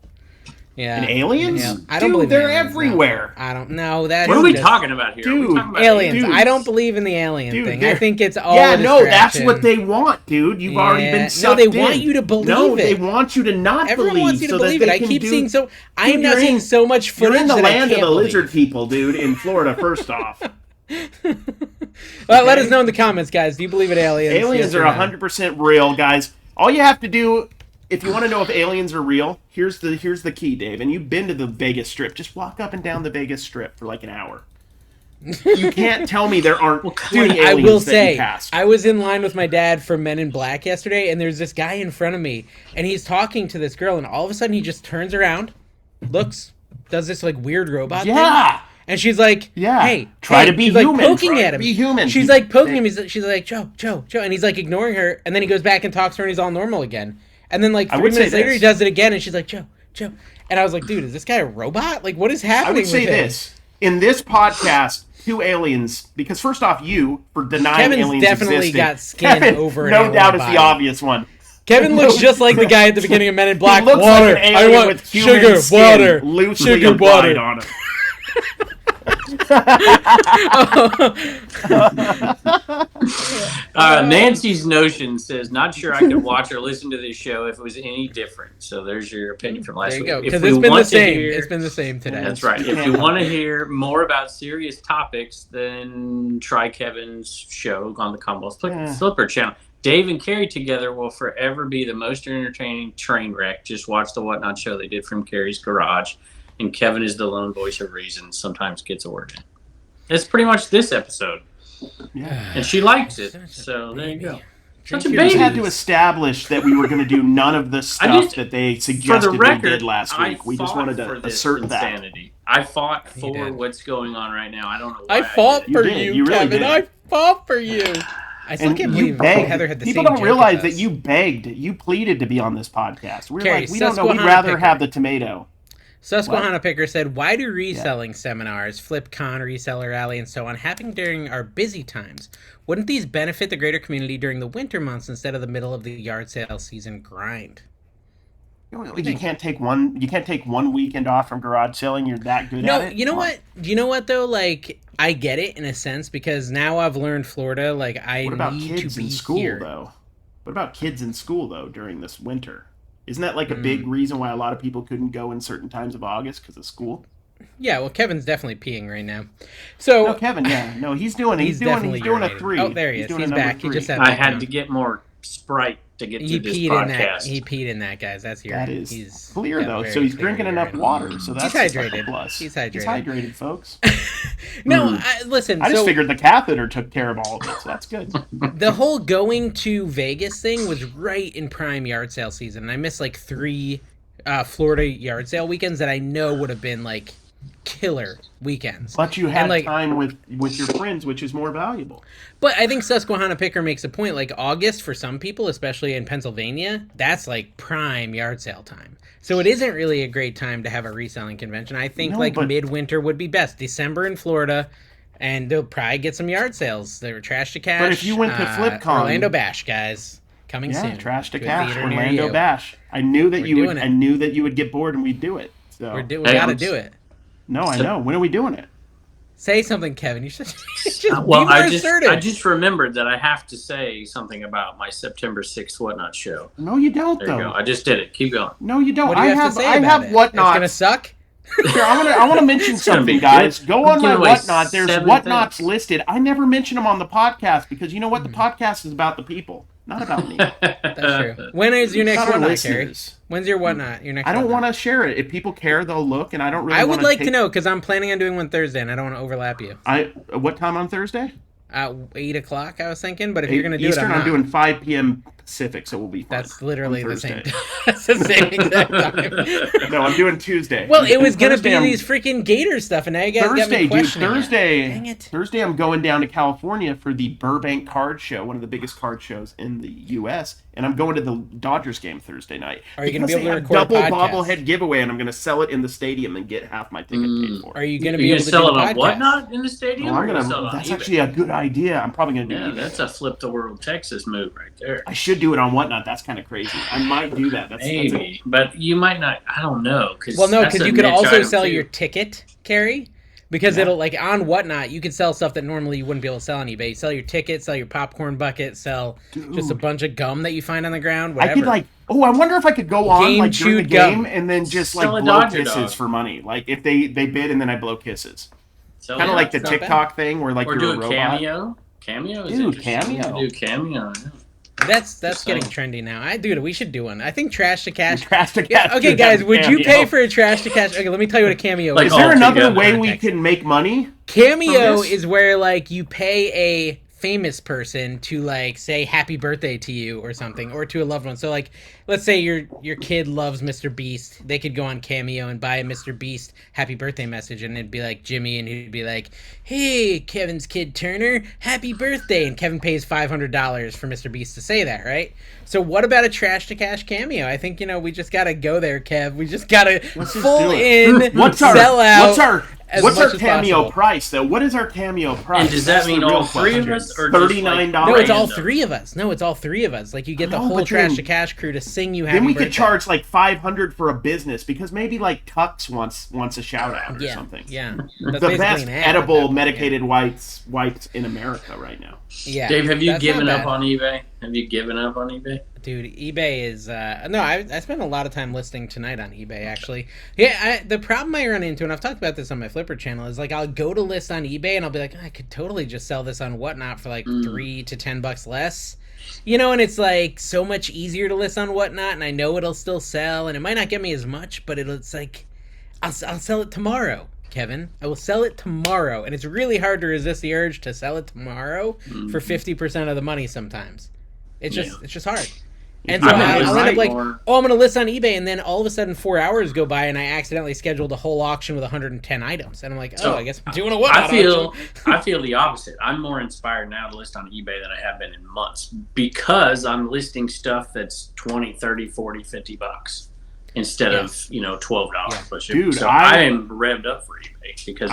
Speaker 1: Yeah.
Speaker 2: And aliens?
Speaker 1: Yeah. I don't believe
Speaker 2: they're
Speaker 1: aliens,
Speaker 2: everywhere.
Speaker 1: No. I don't know that.
Speaker 3: What are we talking about here?
Speaker 2: Dude,
Speaker 1: aliens. I don't believe in the alien thing. I think it's all
Speaker 2: that's what they want, dude. You've already been sucked in.
Speaker 1: No, they want you to believe it.
Speaker 2: No, they want you to not
Speaker 1: Everyone
Speaker 2: believe.
Speaker 1: wants you to believe it. I keep seeing I'm now seeing so much footage.
Speaker 2: You're in the
Speaker 1: that
Speaker 2: land of the
Speaker 1: believe.
Speaker 2: lizard people, dude, in Florida, first off.
Speaker 1: Well, let us know in the comments, guys. Do you believe in aliens?
Speaker 2: Aliens are 100% real, guys. All you have to do, if you want to know if aliens are real, here's the key, Dave. And you've been to the Vegas Strip. Just walk up and down the Vegas Strip for like an hour. You can't tell me there aren't 20
Speaker 1: Dude, I
Speaker 2: aliens
Speaker 1: will
Speaker 2: that
Speaker 1: say,
Speaker 2: you passed.
Speaker 1: I was in line with my dad for Men in Black yesterday, and there's this guy in front of me, and he's talking to this girl, and all of a sudden he just turns around, looks, does this like weird robot thing. And she's like, hey,
Speaker 2: try to be
Speaker 1: she's
Speaker 2: human.
Speaker 1: Like poking
Speaker 2: Try
Speaker 1: at
Speaker 2: to
Speaker 1: him.
Speaker 2: be human.
Speaker 1: She's like poking him. She's like, Joe. And he's like ignoring her. And then he goes back and talks to her and he's all normal again. And then like 3 minutes later, he does it again. And she's like, Joe. And I was like, dude, is this guy a robot? Like, what is happening
Speaker 2: I would say this. In this podcast, 2 aliens, because first off, you, for denying
Speaker 1: Kevin's
Speaker 2: aliens
Speaker 1: definitely
Speaker 2: existed.
Speaker 1: got skin
Speaker 2: Kevin,
Speaker 1: over an
Speaker 2: no
Speaker 1: alien
Speaker 2: doubt is
Speaker 1: body.
Speaker 2: the obvious one.
Speaker 1: Kevin looks just like the guy at the beginning of Men in Black.
Speaker 2: He looks
Speaker 1: Water.
Speaker 2: like an
Speaker 1: I
Speaker 2: alien
Speaker 1: want
Speaker 2: with human
Speaker 1: sugar,
Speaker 2: skin
Speaker 1: water,
Speaker 2: loosely
Speaker 1: sugar,
Speaker 2: applied
Speaker 1: water.
Speaker 2: on it.
Speaker 3: Nancy's Notion says, not sure I could watch or listen to this show if it was any different. So there's your opinion from last
Speaker 1: There you
Speaker 3: week.
Speaker 1: go. Because it's been the same. It's been the same today.
Speaker 3: That's right. If you want to hear more about serious topics, then try Kevin's show on the Commonwealth Flipper channel. Dave and Carrie together will forever be the most entertaining train wreck. Just watch the Whatnot show they did from Carrie's garage. And Kevin is the lone voice of reason, sometimes gets a word in. It's pretty much this episode.
Speaker 2: Yeah.
Speaker 3: And she likes it. So there you go. Such a
Speaker 2: We
Speaker 3: baby.
Speaker 2: just had to establish that we were going to do none of the stuff that they suggested we did last week. We just wanted to assert
Speaker 3: insanity. I fought for what's going on right now. I don't know why
Speaker 1: I fought for you,
Speaker 2: You really
Speaker 1: Kevin.
Speaker 2: did.
Speaker 1: I fought for you. I still can't believe Heather had the
Speaker 2: People
Speaker 1: same
Speaker 2: don't
Speaker 1: joke
Speaker 2: realize
Speaker 1: as
Speaker 2: that
Speaker 1: us.
Speaker 2: you begged, you pleaded to be on this podcast. We're
Speaker 1: Carrie,
Speaker 2: like, we don't know. We'd
Speaker 1: Susquehanna
Speaker 2: rather
Speaker 1: picker.
Speaker 2: have the tomato.
Speaker 1: Susquehanna Picker said, why do reselling seminars, FlipCon, Reseller Rally, and so on happen during our busy times? Wouldn't these benefit the greater community during the winter months instead of the middle of the yard sale season grind?
Speaker 2: You can't take one weekend off from garage selling. You're that good at it.
Speaker 1: You know what? You know what though? Like, I get it in a sense because now I've learned Florida. Like, I
Speaker 2: What about
Speaker 1: need
Speaker 2: kids
Speaker 1: to be
Speaker 2: in school
Speaker 1: here.
Speaker 2: though? What about kids in school though during this winter? Isn't that like a big reason why a lot of people couldn't go in certain times of August because of school?
Speaker 1: Yeah, well, Kevin's definitely peeing right now. So
Speaker 2: no, Kevin, he's doing
Speaker 1: he's
Speaker 2: doing a
Speaker 1: urinating.
Speaker 2: 3.
Speaker 1: Oh, there he is. He's back.
Speaker 2: 3.
Speaker 1: He just had.
Speaker 3: I had to get more Sprite to get through this podcast.
Speaker 1: He peed in that, guys. That's your.
Speaker 2: That is
Speaker 1: he's
Speaker 2: clear though. So he's drinking enough water. So that's
Speaker 1: he's hydrated.
Speaker 2: A plus.
Speaker 1: He's hydrated.
Speaker 2: He's hydrated, folks.
Speaker 1: No, listen.
Speaker 2: I just figured the catheter took care of all of it, so that's good.
Speaker 1: The whole going to Vegas thing was right in prime yard sale season, and I missed like 3 Florida yard sale weekends that I know would have been like killer weekends.
Speaker 2: But you had
Speaker 1: like,
Speaker 2: time with your friends, which is more valuable.
Speaker 1: But I think Susquehanna Picker makes a point. Like August for some people, especially in Pennsylvania, that's like prime yard sale time. So it isn't really a great time to have a reselling convention. I think midwinter would be best. December in Florida, and they'll probably get some yard sales. They were Trash to Cash.
Speaker 2: But if you went to FlipCon,
Speaker 1: Orlando Bash, guys, coming soon.
Speaker 2: Trash to
Speaker 1: a
Speaker 2: Cash,
Speaker 1: theater near
Speaker 2: Orlando
Speaker 1: you.
Speaker 2: Bash. I knew that you would.
Speaker 1: it.
Speaker 2: I knew that you would get bored and we'd do it. So
Speaker 1: We gotta do it.
Speaker 2: No, I know. When are we doing it?
Speaker 1: Say something, Kevin. You should just
Speaker 3: Well,
Speaker 1: be more assertive.
Speaker 3: I just remembered that I have to say something about my September 6th Whatnot show.
Speaker 2: No, you don't.
Speaker 3: There you go. I just did it. Keep going.
Speaker 2: No, you don't.
Speaker 1: What do you have to say about it?
Speaker 2: Whatnot.
Speaker 1: It's gonna suck.
Speaker 2: Here, I want to mention something, guys. Go on my Whatnot. There's
Speaker 3: 7
Speaker 2: Whatnots
Speaker 3: things.
Speaker 2: listed. I never mention them on the podcast because you know what? The podcast is about the people, not about me.
Speaker 1: That's true. When is your next
Speaker 2: Not our
Speaker 1: Whatnot, Carrie?
Speaker 2: listeners.
Speaker 1: When's your Whatnot? Your next
Speaker 2: I don't
Speaker 1: Whatnot?
Speaker 2: want to share it. If people care, they'll look, and I don't really.
Speaker 1: I would
Speaker 2: wanna
Speaker 1: like
Speaker 2: take...
Speaker 1: to know because I'm planning on doing one Thursday, and I don't want to overlap you.
Speaker 2: What time on Thursday?
Speaker 1: 8 o'clock, I was thinking. But if you're gonna do
Speaker 2: Eastern,
Speaker 1: it,
Speaker 2: I'm doing 5 p.m. Pacific, so we'll be fine.
Speaker 1: That's literally
Speaker 2: on
Speaker 1: the same.
Speaker 2: Thursday.
Speaker 1: That's the same exact time.
Speaker 2: No, I'm doing Tuesday.
Speaker 1: Well, it was gonna
Speaker 2: Thursday,
Speaker 1: be
Speaker 2: I'm-
Speaker 1: these freaking Gator stuff, and now you guys got me
Speaker 2: Thursday, dude.
Speaker 1: questioning it.
Speaker 2: Thursday.
Speaker 1: Dang it.
Speaker 2: Thursday, I'm going down to California for the Burbank Card Show, one of the biggest card shows in the U.S. And I'm going to the Dodgers game Thursday night.
Speaker 1: Are you gonna be
Speaker 2: Because
Speaker 1: able to
Speaker 2: they have
Speaker 1: record a
Speaker 2: double
Speaker 1: podcast?
Speaker 2: bobblehead giveaway, and I'm going to sell it in the stadium and get half my ticket paid for.
Speaker 1: Are you
Speaker 3: You're
Speaker 1: gonna be
Speaker 3: going
Speaker 1: able
Speaker 3: to
Speaker 1: to
Speaker 3: sell
Speaker 1: do
Speaker 3: it
Speaker 1: the
Speaker 3: on
Speaker 1: podcast?
Speaker 3: Whatnot in the stadium?
Speaker 2: Well,
Speaker 3: or you sell it on
Speaker 2: that's
Speaker 3: eBay?
Speaker 2: actually a good idea. I'm probably going to do
Speaker 3: Yeah,
Speaker 2: eBay.
Speaker 3: that's a flip the world Texas move right there.
Speaker 2: I should do it on Whatnot. That's kind of crazy. I might do that.
Speaker 3: Maybe, but you might not. I don't know.
Speaker 1: Well, no, because you could also sell
Speaker 3: too.
Speaker 1: your ticket, Carrie. Because it'll, like, on Whatnot, you could sell stuff that normally you wouldn't be able to sell on eBay. Sell your ticket, sell your popcorn bucket, sell just a bunch of gum that you find on the ground, whatever.
Speaker 2: I could, like, I wonder if I could go on, like, during the
Speaker 1: Game-chewed gum.
Speaker 2: game and then just, like,
Speaker 3: Sell a
Speaker 2: blow
Speaker 3: Dodger
Speaker 2: kisses
Speaker 3: dog.
Speaker 2: for money. Like, if they bid and then I blow kisses.
Speaker 3: Sell
Speaker 2: Kind of
Speaker 3: it.
Speaker 2: like the
Speaker 1: It's not bad.
Speaker 2: TikTok thing where, like,
Speaker 3: or
Speaker 2: you're
Speaker 3: do
Speaker 2: a
Speaker 3: a
Speaker 2: robot.
Speaker 3: cameo. Cameo is
Speaker 2: Dude,
Speaker 3: interesting.
Speaker 2: Cameo.
Speaker 3: Do cameo. Yeah.
Speaker 1: That's
Speaker 3: Just
Speaker 1: getting
Speaker 3: saying.
Speaker 1: trendy now. Dude, we should do one. I think Trash to Cash.
Speaker 2: Trash to
Speaker 1: Yeah,
Speaker 2: Cash
Speaker 1: okay,
Speaker 2: should
Speaker 1: guys,
Speaker 2: have
Speaker 1: would you
Speaker 2: cameo.
Speaker 1: pay for a Trash to Cash? Okay, let me tell you what a cameo
Speaker 3: Like
Speaker 1: is.
Speaker 2: Is there
Speaker 3: all
Speaker 2: another
Speaker 3: together.
Speaker 2: way we can make money?
Speaker 1: Cameo is where like you pay a famous person to like say happy birthday to you or something, or to a loved one. So like, let's say your kid loves Mr. Beast, they could go on Cameo and buy a Mr. Beast happy birthday message, and it'd be like Jimmy, and he'd be like, "Hey, Kevin's kid Turner, happy birthday," and Kevin pays $500 for Mr. Beast to say that, right? So what about a trash to cash Cameo? I think we just gotta go there, Kev. We just gotta full in sell out.
Speaker 2: What's our Cameo price, though? What is our Cameo price?
Speaker 3: And does that mean all three of us, or
Speaker 2: $39?
Speaker 1: No, it's all three of us. No, it's all three of us. Like you get the whole Trash to Cash crew to sing you happy birthday.
Speaker 2: Then we could charge like $500 for a business, because maybe like Tux wants a shout out or something.
Speaker 1: Yeah,
Speaker 2: the best edible medicated wipes in America right now.
Speaker 1: Yeah,
Speaker 3: Dave, have you given up on eBay?
Speaker 1: Dude, eBay is no. I spent a lot of time listing tonight on eBay, actually. Yeah, the problem I run into, and I've talked about this on my Flipper channel, is like I'll go to list on eBay and I'll be like, I could totally just sell this on Whatnot for like $3 to $10 less, and it's like so much easier to list on Whatnot, and I know it'll still sell, and it might not get me as much, but it's like I'll sell it tomorrow. Kevin, I will sell it tomorrow, and it's really hard to resist the urge to sell it tomorrow for 50% of the money sometimes. It's just hard. And so I'll end up like, I'm going to list on eBay, and then all of a sudden 4 hours go by, and I accidentally scheduled a whole auction with 110 items, and I'm like, I guess I'm doing a Whatnot auction.
Speaker 3: I feel the opposite. I'm more inspired now to list on eBay than I have been in months, because I'm listing stuff that's $20, $30, $40, $50 instead of $12.
Speaker 2: Dude,
Speaker 3: so I am revved up for eBay because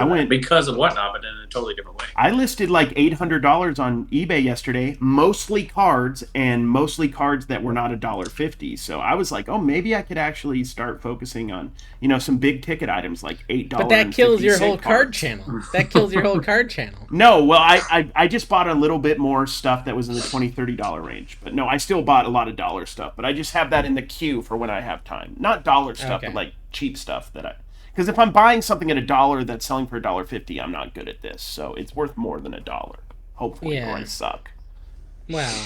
Speaker 3: of Whatnot, but in a totally different way.
Speaker 2: I listed like $800 on eBay yesterday, mostly cards that were not $1.50. So I was like, maybe I could actually start focusing on some big ticket items like $8.
Speaker 1: But that kills your whole card channel. That kills your whole card channel.
Speaker 2: No, well, I just bought a little bit more stuff that was in the $20, $30 range. But no, I still bought a lot of dollar stuff. But I just have that in the queue for when I have time. Not dollar stuff, but like cheap stuff because if I'm buying something at $1 that's selling for $1.50, I'm not good at this. So it's worth more than $1, hopefully, or I suck.
Speaker 1: Wow.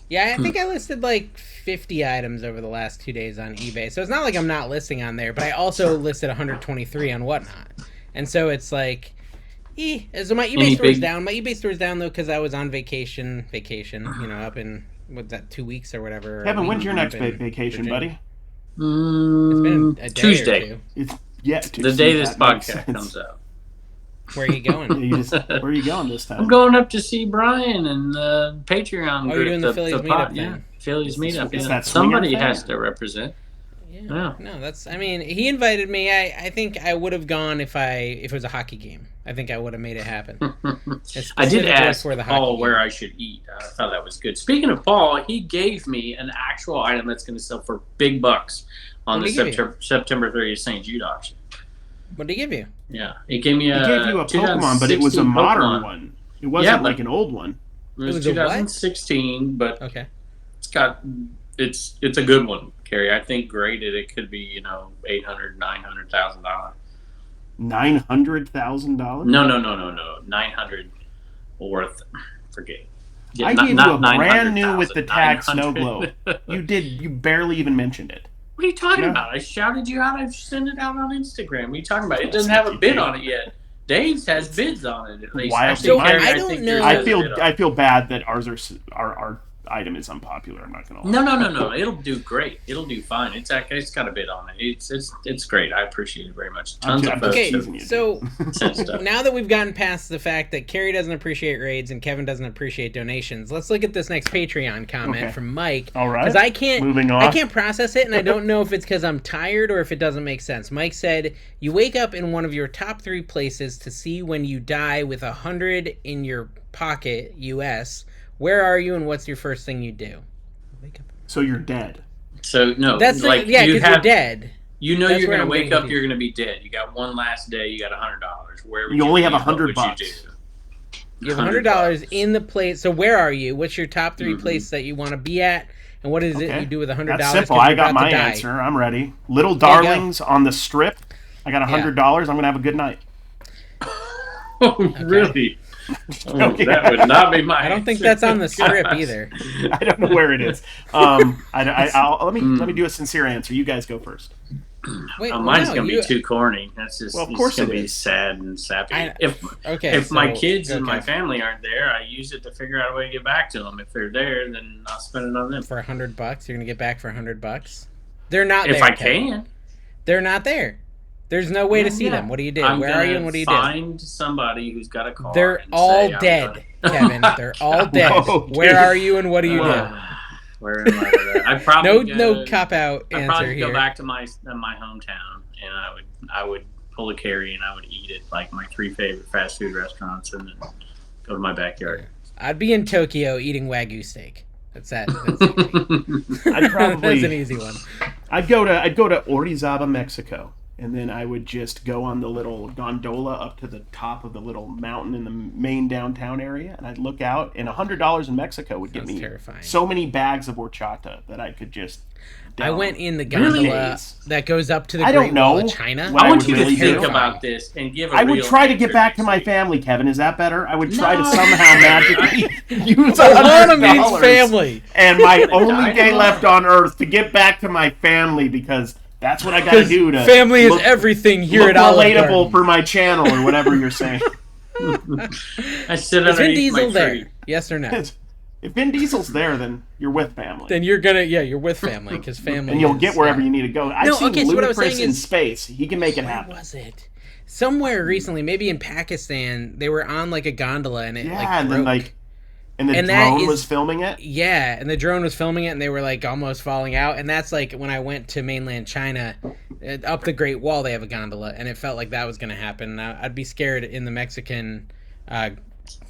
Speaker 1: Yeah, I think I listed like 50 items over the last 2 days on eBay. So it's not like I'm not listing on there, but I also listed 123 on Whatnot. And so it's like, so my eBay store's down. My eBay store's down though because I was on vacation, up in what's that, 2 weeks or whatever.
Speaker 2: Kevin, when's your next vacation, buddy?
Speaker 1: It's been a day
Speaker 3: Tuesday.
Speaker 1: Or two.
Speaker 3: The day this podcast comes out.
Speaker 1: Where are you going?
Speaker 2: Where are you going this time?
Speaker 3: I'm going up to see Brian and the Patreon group.
Speaker 1: You're doing the Phillies meetup thing.
Speaker 3: Yeah, Phillies meetup.
Speaker 2: Is that
Speaker 3: somebody has to represent.
Speaker 1: Yeah. No, that's. I mean, he invited me. I think I would have gone if it was a hockey game. I think I would have made it happen.
Speaker 3: I did ask Paul where I should eat. I thought that was good. Speaking of Paul, he gave me an actual item that's going to sell for big bucks on the September 30th St. Jude auction.
Speaker 1: What did he give you?
Speaker 3: Yeah, he gave me
Speaker 2: a Pokemon, but it was a modern one. It wasn't like an old one.
Speaker 3: It was 2016, but it's a good one, Kerry. I think graded it could be $800,000, $900,000.
Speaker 2: $900,000?
Speaker 3: No. 900 worth. Forget.
Speaker 2: Yeah, I gave you a brand new with the tag Snow Globe. You barely even mentioned it.
Speaker 3: What are you talking about? I shouted you out. I've sent it out on Instagram. What are you talking about? It doesn't have a bid on it yet. Dave's has bids on it at least.
Speaker 2: I
Speaker 1: don't know.
Speaker 2: I feel bad that our item is unpopular. I'm not gonna lie.
Speaker 3: No. It'll do great. It'll do fine. It's got a bid on it. It's great. I appreciate it very much. Tons of folks.
Speaker 1: Okay, so now that we've gotten past the fact that Kerry doesn't appreciate raids and Kevin doesn't appreciate donations, let's look at this next Patreon comment from Mike.
Speaker 2: All right.
Speaker 1: Because I can't process it, and I don't know if it's because I'm tired or if it doesn't make sense. Mike said, "You wake up in one of your top 3 places to see when you die with 100 in your pocket, US. Where are you, and what's your first thing you do?"
Speaker 2: So you're dead.
Speaker 3: So no,
Speaker 1: that's like because you're dead.
Speaker 3: You're going to wake up. You're going to be dead. You got one last day. You got $100. Where would
Speaker 2: you only have
Speaker 3: $100?
Speaker 1: You have $100 in the place. So where are you? What's your top 3 places that you want to be at? And what is it you do with $100?
Speaker 2: That's simple. I got my answer. I'm ready. Little Darlings on the Strip. I got $100. I'm going to have a good night.
Speaker 3: Oh, really? That would not be my.
Speaker 1: I don't think that's on the Strip either.
Speaker 2: I don't know where it is. Let me do a sincere answer. You guys go first.
Speaker 1: Wait,
Speaker 3: mine's gonna be too corny. That's just
Speaker 2: of course
Speaker 3: gonna
Speaker 2: it
Speaker 3: be
Speaker 2: is.
Speaker 3: sad and sappy.
Speaker 1: If
Speaker 3: My kids and my family aren't there, I use it to figure out a way to get back to them. If they're there, then I'll spend it on them.
Speaker 1: For $100, you're gonna get back for $100. They're not
Speaker 3: if
Speaker 1: there.
Speaker 3: I can.
Speaker 1: They're not there. There's no way to see them. What do you do? Where are you and what do you do?
Speaker 3: Find somebody who's got a car.
Speaker 1: They're all dead, Kevin. They're all dead.
Speaker 2: Whoa,
Speaker 1: where are you and what do you do?
Speaker 3: Where am I with that? I'd probably
Speaker 1: no cop out answer
Speaker 3: I'd probably
Speaker 1: here.
Speaker 3: go back to my hometown, and I would pull a carry and I would eat at like my 3 favorite fast food restaurants, and then go to my backyard.
Speaker 1: I'd be in Tokyo eating Wagyu steak. That's easy.
Speaker 2: I'd probably
Speaker 1: That's an easy one.
Speaker 2: I'd go to Orizaba, Mexico, and then I would just go on the little gondola up to the top of the little mountain in the main downtown area, and I'd look out, and $100 in Mexico would get me so many bags of horchata that I could just down.
Speaker 1: I went in the gondola that goes up to the Great Wall of China.
Speaker 3: I want you to think about this and give
Speaker 2: I would try to get back to my family, Kevin. Is that better? I would try to somehow magically use $100
Speaker 1: family
Speaker 2: and my only day left on Earth to get back to my family, because that's what I got to do. To
Speaker 1: family is everything here at Olive Garden.
Speaker 2: Relatable for my channel or whatever you're saying.
Speaker 3: I sit
Speaker 1: Is Vin
Speaker 3: underneath
Speaker 1: Diesel
Speaker 3: my
Speaker 1: there?
Speaker 3: tree.
Speaker 1: Yes or no?
Speaker 2: If Vin Diesel's there, then you're with family.
Speaker 1: Then you're with family, because family.
Speaker 2: And you'll get wherever you need to go. I've seen
Speaker 1: so what I was
Speaker 2: Ludacris
Speaker 1: saying
Speaker 2: in
Speaker 1: is,
Speaker 2: space. He can make it happen.
Speaker 1: Where was it? Somewhere recently, maybe in Pakistan, they were on like a gondola and it broke.
Speaker 2: And the drone was filming it?
Speaker 1: Yeah, and the drone was filming it, and they were like almost falling out. And that's like when I went to mainland China, up the Great Wall, they have a gondola, and it felt like that was going to happen. I'd be scared in the Mexican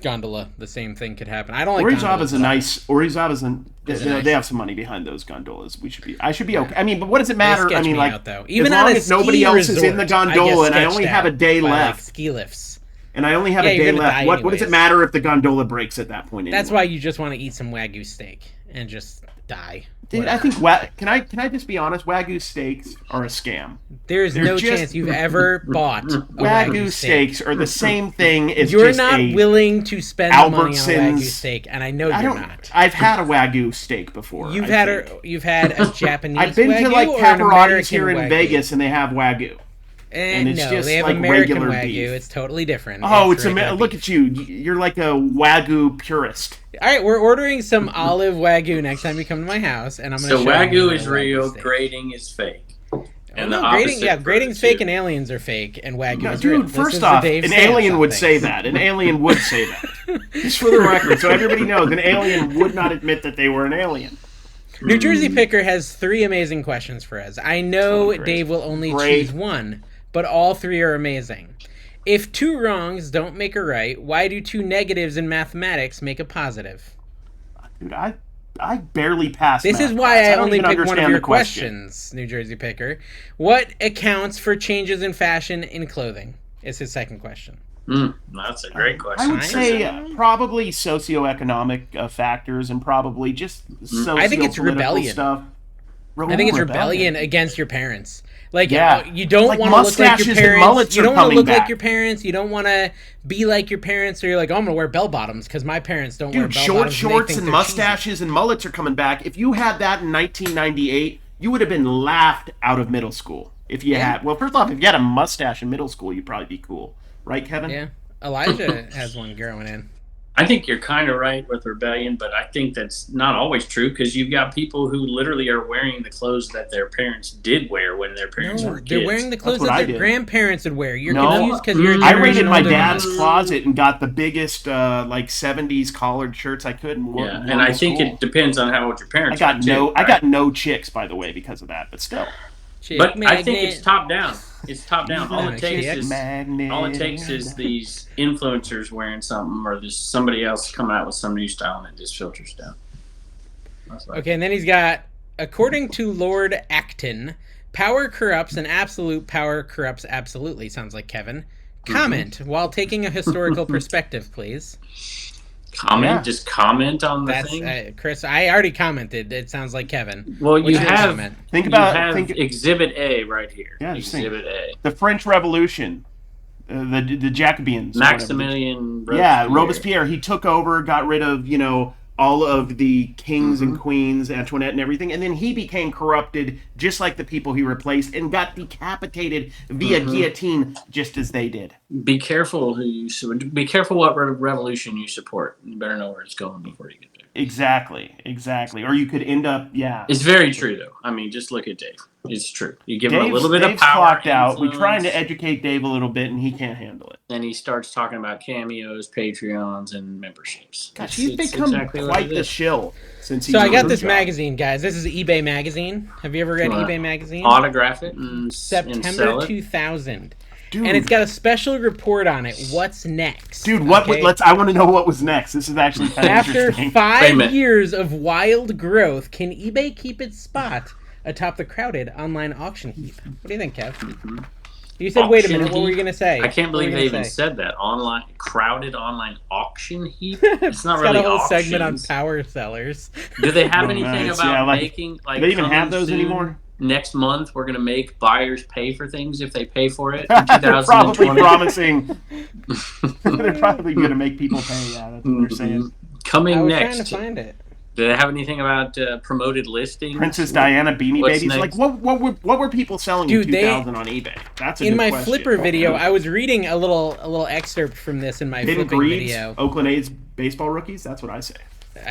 Speaker 1: gondola the same thing could happen. I don't like
Speaker 2: Orizaba's they have some money behind those gondolas. I should be okay. I mean, but what does it matter? I mean, like,
Speaker 1: out, though. Even
Speaker 2: as long
Speaker 1: on
Speaker 2: as nobody else is in the gondola and I only have a day left.
Speaker 1: Ski lifts.
Speaker 2: And I only have a day left. What does it matter if the gondola breaks at that point?
Speaker 1: That's why you just want to eat some Wagyu steak and just die.
Speaker 2: Dude, I think can I just be honest? Wagyu steaks are a scam.
Speaker 1: There's no chance you've ever bought a
Speaker 2: Wagyu steaks are the same thing as
Speaker 1: you're not willing to spend the money on a Wagyu steak, and I know you're not.
Speaker 2: I've had a Wagyu steak before.
Speaker 1: You've had a Japanese.
Speaker 2: I've been
Speaker 1: Wagyu
Speaker 2: to like
Speaker 1: or
Speaker 2: Caparotti's here in
Speaker 1: Wagyu?
Speaker 2: Vegas, and they have Wagyu.
Speaker 1: And it's
Speaker 2: just
Speaker 1: they have
Speaker 2: like
Speaker 1: American
Speaker 2: regular
Speaker 1: Wagyu.
Speaker 2: beef.
Speaker 1: It's totally different.
Speaker 2: Oh, look at you. You're like a Wagyu purist.
Speaker 1: All right, we're ordering some olive Wagyu next time you come to my house, and I'm going to show you.
Speaker 3: So Wagyu is real, grading is fake.
Speaker 1: And grading's fake, and aliens are fake, and Wagyu is real.
Speaker 2: Dude, first off, an alien would say that. An alien would say that. Just for the record, so everybody knows, an alien would not admit that they were an alien.
Speaker 1: New Jersey Picker has 3 amazing questions for us. I know Dave will only choose one, but all 3 are amazing. If 2 wrongs don't make a right, why do 2 negatives in mathematics make a positive?
Speaker 2: Dude, I barely passed.
Speaker 1: This is why I only pick one of your questions, New Jersey Picker. What accounts for changes in fashion in clothing? Is his second question.
Speaker 3: That's a great question.
Speaker 2: I would say probably socioeconomic factors, and probably just
Speaker 1: I think it's rebellion.
Speaker 2: Stuff.
Speaker 1: I think it's rebellion against your parents. Like, you don't want to look like your parents. You don't want to look like your parents. You don't want to be like your parents. Or you're like, oh, I'm going to wear bell bottoms because my parents don't wear bell bottoms.
Speaker 2: Shorts and mustaches and mullets are coming back. If you had that in 1998, you would have been laughed out of middle school. If you had, well, first off, if you had a mustache in middle school, you'd probably be cool. Right, Kevin?
Speaker 1: Yeah. Elijah has one growing in.
Speaker 3: I think you're kind of right with rebellion, but I think that's not always true, because you've got people who literally are wearing the clothes that their parents did wear when their parents were kids.
Speaker 1: They're wearing the clothes that their grandparents would wear. You're confused because
Speaker 2: I raided my dad's closet and got the biggest like 70s collared shirts I could.
Speaker 3: And I think it depends on how old your parents are too.
Speaker 2: I got no chicks, by the way, because of that, but still.
Speaker 3: But I think it's top down. It's top down. All it takes is these influencers wearing something, or there's somebody else coming out with some new style, and it just filters down.
Speaker 1: Okay, and then he's got, according to Lord Acton, power corrupts and absolute power corrupts absolutely. Sounds like Kevin. Comment while taking a historical perspective, please.
Speaker 3: Just comment on the thing.
Speaker 1: Chris, I already commented. It sounds like Kevin.
Speaker 3: Well, you have Exhibit A right here.
Speaker 2: Yeah,
Speaker 3: Exhibit A.
Speaker 2: The French Revolution, the Jacobins.
Speaker 3: Maximilian.
Speaker 2: Robespierre. Yeah, Robespierre. He took over, got rid of all of the kings and queens, Antoinette and everything, and then he became corrupted just like the people he replaced and got decapitated via guillotine just as they did.
Speaker 3: Be careful be careful what revolution you support. You better know where it's going before you get there.
Speaker 2: Exactly. Or you could end up,
Speaker 3: It's very true, though. I mean, just look at Dave. It's true. You give him a little bit
Speaker 2: Dave's
Speaker 3: of power.
Speaker 2: Clocked out. We're trying to educate Dave a little bit, and he can't handle it.
Speaker 3: And he starts talking about cameos, Patreons, and memberships.
Speaker 2: Gosh, he's become quite the shill since he's
Speaker 1: So I got this magazine, guys. This is eBay magazine. Have you ever read eBay magazine?
Speaker 3: Autograph it and
Speaker 1: September
Speaker 3: sell it.
Speaker 1: 2000.
Speaker 2: Dude.
Speaker 1: And it's got a special report on it. What's next?
Speaker 2: Dude, I want to know what was next. This is actually kind of
Speaker 1: After
Speaker 2: interesting.
Speaker 1: 5 years of wild growth, can eBay keep its spot atop the crowded online auction heap? What do you think, Kev? You said, wait a minute, what were you going to say?
Speaker 3: I can't believe they even said that. Crowded online auction heap? It's not really
Speaker 1: got a whole
Speaker 3: auctions.
Speaker 1: segment on power sellers.
Speaker 3: Do they have anything about making...
Speaker 2: do they even have those anymore?
Speaker 3: Next month, we're going to make buyers pay for things if they pay for it in
Speaker 2: They're probably promising. They're probably going to make people pay. Yeah, that's what they're saying.
Speaker 3: Coming next.
Speaker 1: Trying to find it.
Speaker 3: Do they have anything about promoted listings?
Speaker 2: Princess Diana Beanie
Speaker 3: What's
Speaker 2: Babies?
Speaker 3: next?
Speaker 2: Like, what were people selling in 2000 on eBay? That's a
Speaker 1: in
Speaker 2: good
Speaker 1: my
Speaker 2: question.
Speaker 1: Flipper video, I was reading a little excerpt from this in my
Speaker 2: Hidden
Speaker 1: flipping
Speaker 2: Breeds,
Speaker 1: video.
Speaker 2: Oakland A's baseball rookies. That's what I say.